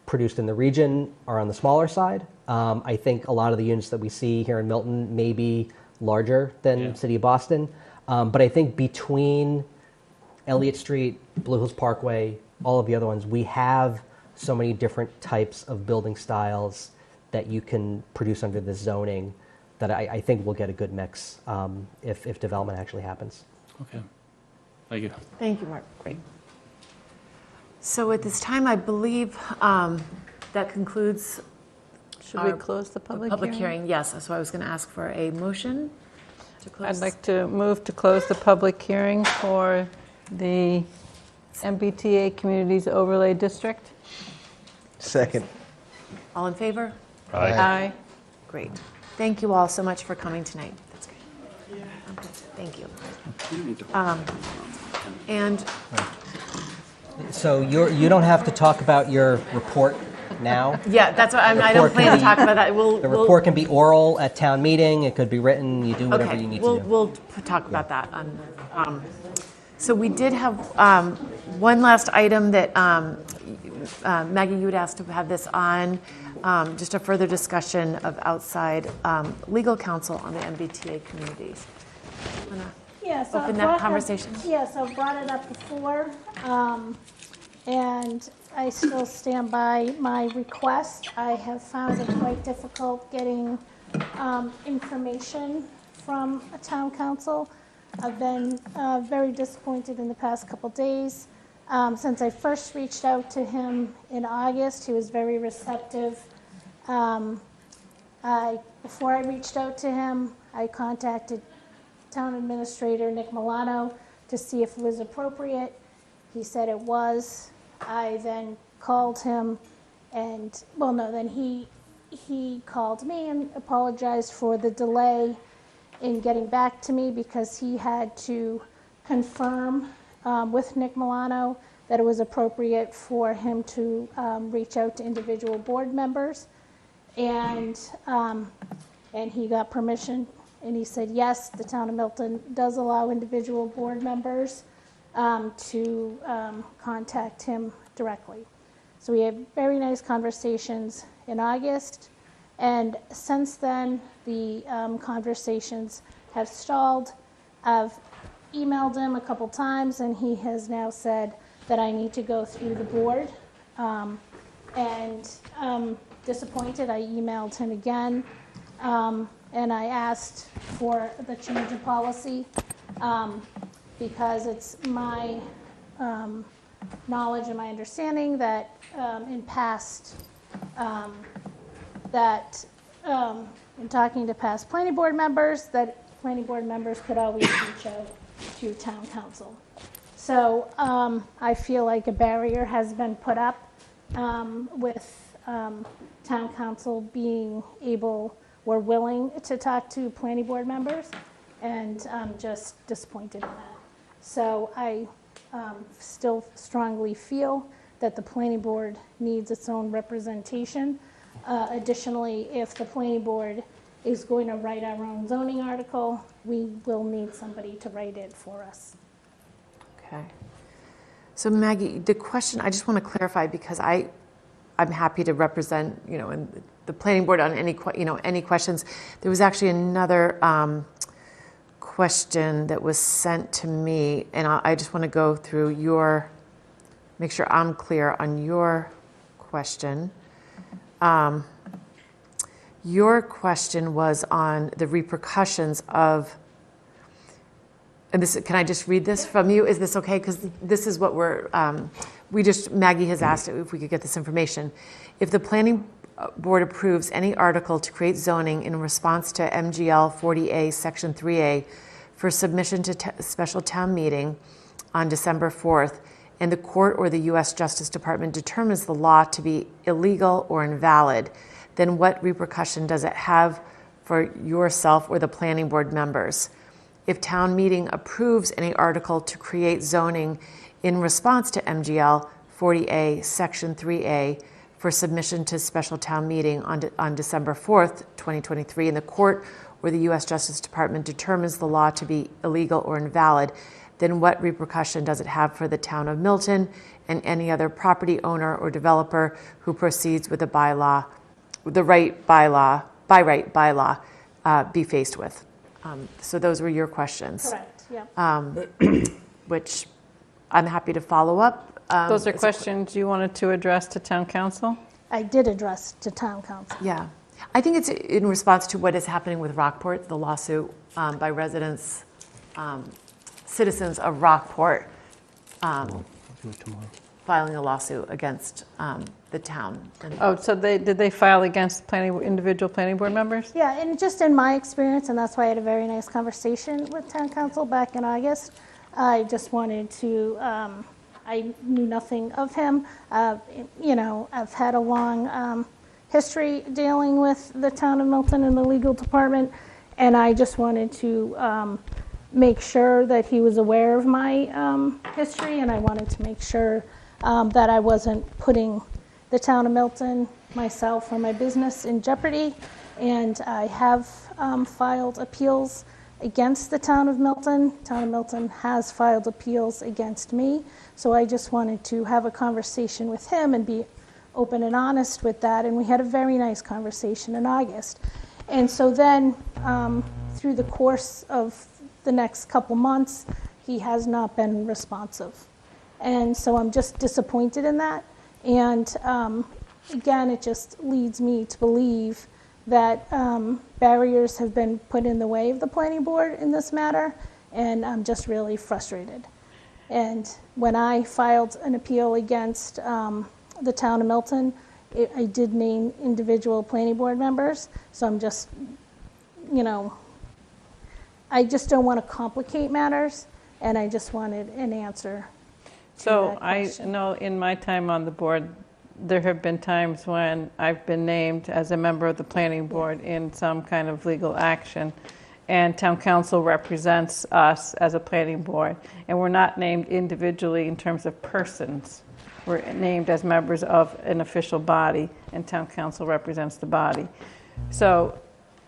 produced in the region are on the smaller side. I think a lot of the units that we see here in Milton may be larger than City of Boston. But I think between Elliott Street, Blue Hills Parkway, all of the other ones, we have so many different types of building styles that you can produce under this zoning that I think we'll get a good mix if development actually happens. Okay. Thank you. Thank you, Mark. Great. So at this time, I believe that concludes. Should we close the public hearing? Yes. So I was going to ask for a motion to close. I'd like to move to close the public hearing for the MBTA Communities Overlay District. Second. All in favor? Aye. Aye. Great. Thank you all so much for coming tonight. That's great. Okay. Thank you. And So you don't have to talk about your report now. yeah, that's what I don't plan to talk about that. The report can be oral at town meeting. It could be written. You do whatever okay, you need we'll, to do. We'll talk about that. So we did have one last item that Maggie, you had asked to have this on, just a further discussion of outside legal counsel on the MBTA communities. Yes, open that conversation? Yes, I've brought it up before, and I still stand by my request. I have found it quite difficult getting information from a town council. I've been very disappointed in the past couple days. Since I first reached out to him in August, he was very receptive. Before I reached out to him, I contacted Town Administrator Nick Milano to see if it was appropriate. He said it was. I then called him and, well, no, then he called me and apologized for the delay in getting back to me because he had to confirm with Nick Milano that it was appropriate for him to reach out to individual board members. And he got permission. And he said, yes, the town of Milton does allow individual board members to contact him directly. So we had very nice conversations in August. And since then, the conversations have stalled. I've emailed him a couple times, and he has now said that I need to go through the board. And disappointed, I emailed him again. And I asked for the change of policy because it's my knowledge and my understanding that in past, in talking to past planning board members, that planning board members could always reach out to town council. So I feel like a barrier has been put up with town council being able or willing to talk to planning board members, and I'm just disappointed in that. So I still strongly feel that the planning board needs its own representation. Additionally, if the planning board is going to write our own zoning article, we will need somebody to write it for us. Okay. So Maggie, the question, I just want to clarify because I'm happy to represent, in the planning board on any questions. There was actually another question that was sent to me, and I just want to go through make sure I'm clear on your question. Your question was on the repercussions of, and this, can I just read this from you? Is this okay? Because this is what Maggie has asked if we could get this information. If the planning board approves any article to create zoning in response to MGL 40A Section 3A for submission to special town meeting on December 4th, and the court or the U.S. Justice Department determines the law to be illegal or invalid, then what repercussion does it have for yourself or the planning board members? If town meeting approves any article to create zoning in response to MGL 40A, Section 3A, for submission to special town meeting on December 4th, 2023, and the court or the U.S. Justice Department determines the law to be illegal or invalid, then what repercussion does it have for the town of Milton and any other property owner or developer who proceeds with the by right bylaw be faced with? So those were your questions. Correct, yeah. Which I'm happy to follow up. Those are questions you wanted to address to town council? I did address to town council. Yeah. I think it's in response to what is happening with Rockport, the lawsuit by residents, citizens of Rockport, filing a lawsuit against the town. Oh, so did they file against individual planning board members? Yeah, and just in my experience, and that's why I had a very nice conversation with town council back in August, I just wanted to, I knew nothing of him. You know, I've had a long history dealing with the town of Milton and the legal department, and I just wanted to make sure that he was aware of my history, and I wanted to make sure that I wasn't putting the town of Milton, myself, or my business in jeopardy. And I have filed appeals against the town of Milton. Town of Milton has filed appeals against me. So I just wanted to have a conversation with him and be open and honest with that. And we had a very nice conversation in August. And so then through the course of the next couple months, he has not been responsive. And so I'm just disappointed in that. And again, it just leads me to believe that barriers have been put in the way of the planning board in this matter, and I'm just really frustrated. And when I filed an appeal against the town of Milton, I did name individual planning board members, so I'm just, you know, I just don't want to complicate matters, and I just wanted an answer. So I know in my time on the board, there have been times when I've been named as a member of the planning board in some kind of legal action, and town council represents us as a planning board, and we're not named individually in terms of persons. We're named as members of an official body, and town council represents the body. So,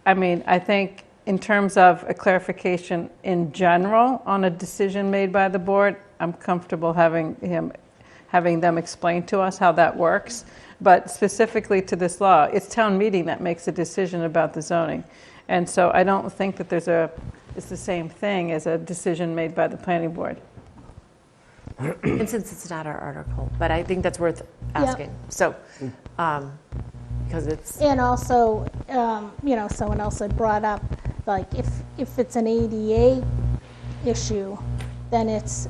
I mean, I think in terms of a clarification in general on a decision made by the board, I'm comfortable having them explain to us how that works. But specifically to this law, it's town meeting that makes a decision about the zoning. And so I don't think that it's the same thing as a decision made by the planning board. And since it's not our article, but I think that's worth asking. Yep. So, because it's... And also, you know, someone else had brought up, like, if it's an ADA issue, then it's,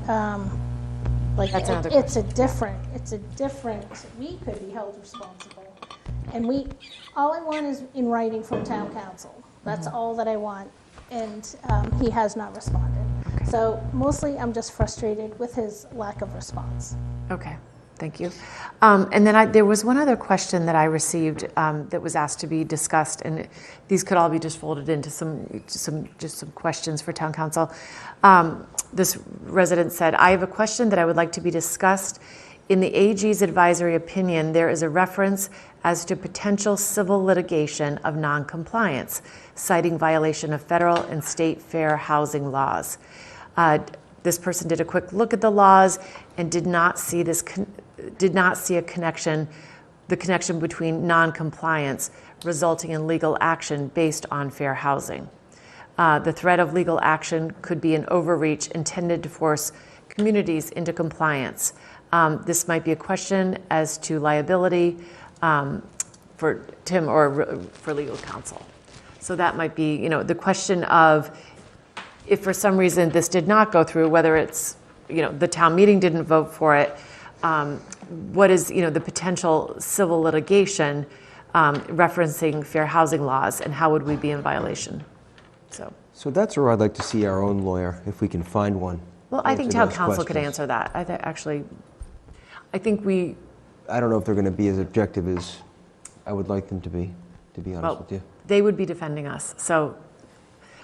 like, That's another it's a different, we could be held responsible. And all I want is in writing from town council. That's all that I want. And he has not responded. Okay. So mostly I'm just frustrated with his lack of response. Okay, thank you. And then there was one other question that I received that was asked to be discussed, and these could all be just folded into some questions for town council. This resident said, I have a question that I would like to be discussed. In the AG's advisory opinion, there is a reference as to potential civil litigation of noncompliance, citing violation of federal and state fair housing laws. This person did a quick look at the laws and did not see a connection, the connection between noncompliance resulting in legal action based on fair housing. The threat of legal action could be an overreach intended to force communities into compliance. This might be a question as to liability for Tim or for legal counsel. So that might be, you know, the question of if for some reason this did not go through, whether it's, you know, the town meeting didn't vote for it, what is, you know, the potential civil litigation referencing fair housing laws, and how would we be in violation? So that's where I'd like to see our own lawyer, if we can find one. Well, I think town those council could questions. answer that. I think we... I don't know if they're going to be as objective as I would like them to be honest with you. They would be defending us, so...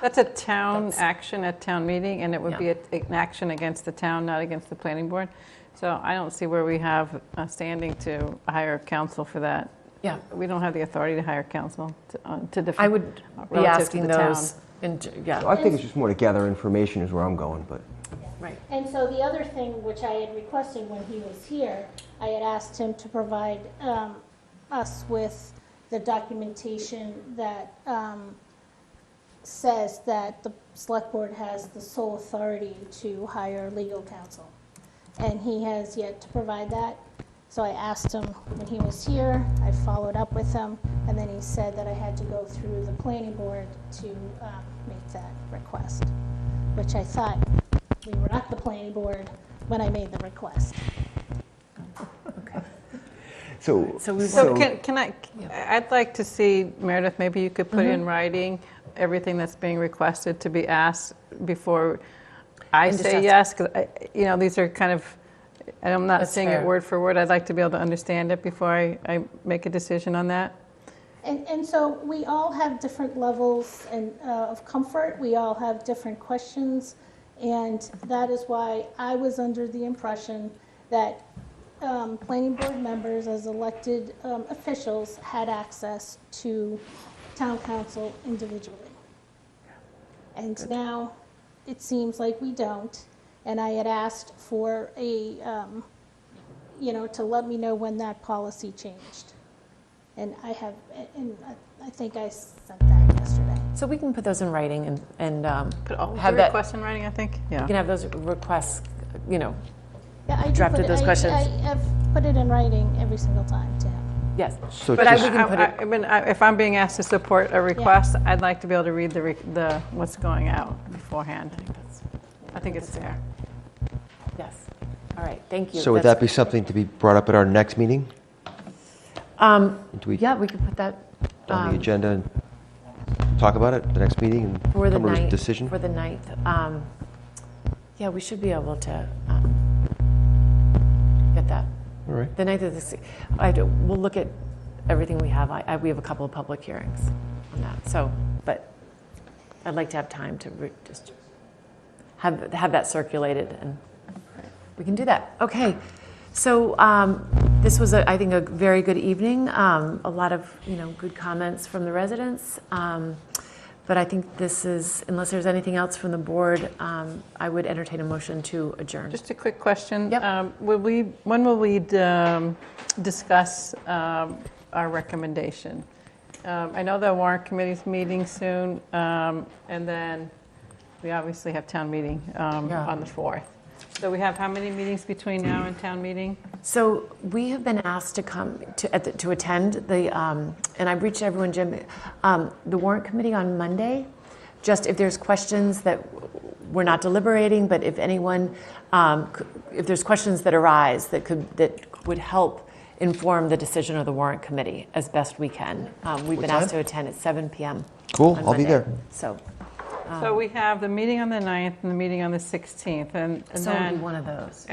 That's a town action at town meeting, and it would be an action against the town, not against the planning board. So I don't see where we have standing to hire counsel for that. Yeah. We don't have the authority to hire counsel to defend. I would be relative to asking the town. those, yeah. I think it's just more to gather information is where I'm going, but. Right. And so the other thing which I had requested when he was here, I had asked him to provide us with the documentation that says that the select board has the sole authority to hire legal counsel. And he has yet to provide that. So I asked him when he was here, I followed up with him, and then he said that I had to go through the planning board to make that request, which I thought we were at the planning board when I made the request. So can I, I'd like to see, Meredith, maybe you could put in writing everything that's being requested to be asked before I And just say ask- yes, because, these are kind of, and I'm not That's saying fair. it word for word. I'd like to be able to understand it before I make a decision on that. And so we all have different levels of comfort. We all have different questions. And that is why I was under the impression that planning board members as elected officials had access to town council individually. And now it seems like we don't. And I had asked for a, to let me know when that policy changed. And I think I sent that yesterday. So we can put those in writing and Have have the that. request in writing, I think? Yeah. You can have those requests, Yeah, I do drafted put it- those questions. I have put it in writing every single time to him. Yes. So But just- we can put it. I mean, if I'm being asked to support a request, I'd like to be able to read the what's going out beforehand. I think it's fair. Yes. All right, thank you. So would that be something to be brought up at our next meeting? Do we Yeah, we could put that on the agenda and talk about it at the next meeting and for the come to a ninth. decision? For the 9th. Yeah, we should be able to get that. All right. The 9th of we'll look at everything we have. We have a couple of public hearings on that. So, but I'd like to have time to just have that circulated, and we can do that. Okay. So this was, I think, a very good evening. A lot of good comments from the residents. But I think this is, unless there's anything else from the board, I would entertain a motion to adjourn. Just a quick question. Yep. When will we discuss our recommendation? I know the warrant committee's meeting soon, and then we obviously have town meeting on the 4th. So we have how many meetings between now and town meeting? So we have been asked to come to attend the, and I've reached everyone, Jim, the warrant committee on Monday. Just if there's questions that we're not deliberating, but if anyone, if there's questions that arise that would help inform the decision of the warrant committee as best we can. We've been asked to attend at 7 p.m. Cool, on I'll be Monday. there. So. So we have the meeting on the 9th and the meeting on the 16th, and So it'll then be one of those.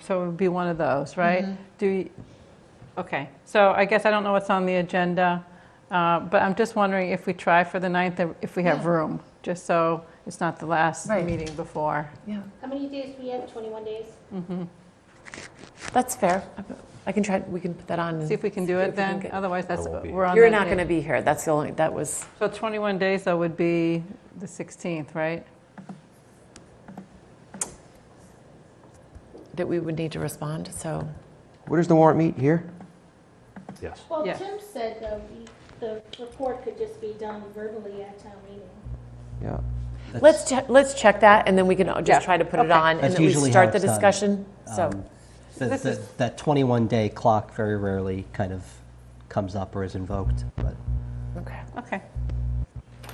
So it would be one of those, right? Okay. So I guess I don't know what's on the agenda, but I'm just wondering if we try for the 9th, if we have room, just so it's not the last meeting before. Yeah. How many days do we have? 21 days? That's fair. I can try. We can put that on. See if we can do it then. Otherwise, we're on. You're that not date. going to be here. That's the only. That was. So 21 days, that would be the 16th, right? That we would need to respond. So. Where does the warrant meet? Here? Yes. Well, Yeah. Tim said the report could just be done verbally at town meeting. Yeah. Let's check that, and then we can just try to put it Okay. on, and That's then we usually start how the it's done. discussion. So. That 21-day clock very rarely kind of comes up or is invoked, but. Okay. Okay.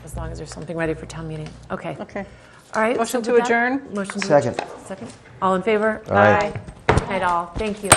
As long as there's something ready for town meeting. Okay. Okay. All right. Motion so to with that- adjourn? Motion to Second. adjourn. Second. All in favor? Aye. Good night, all. Thank you.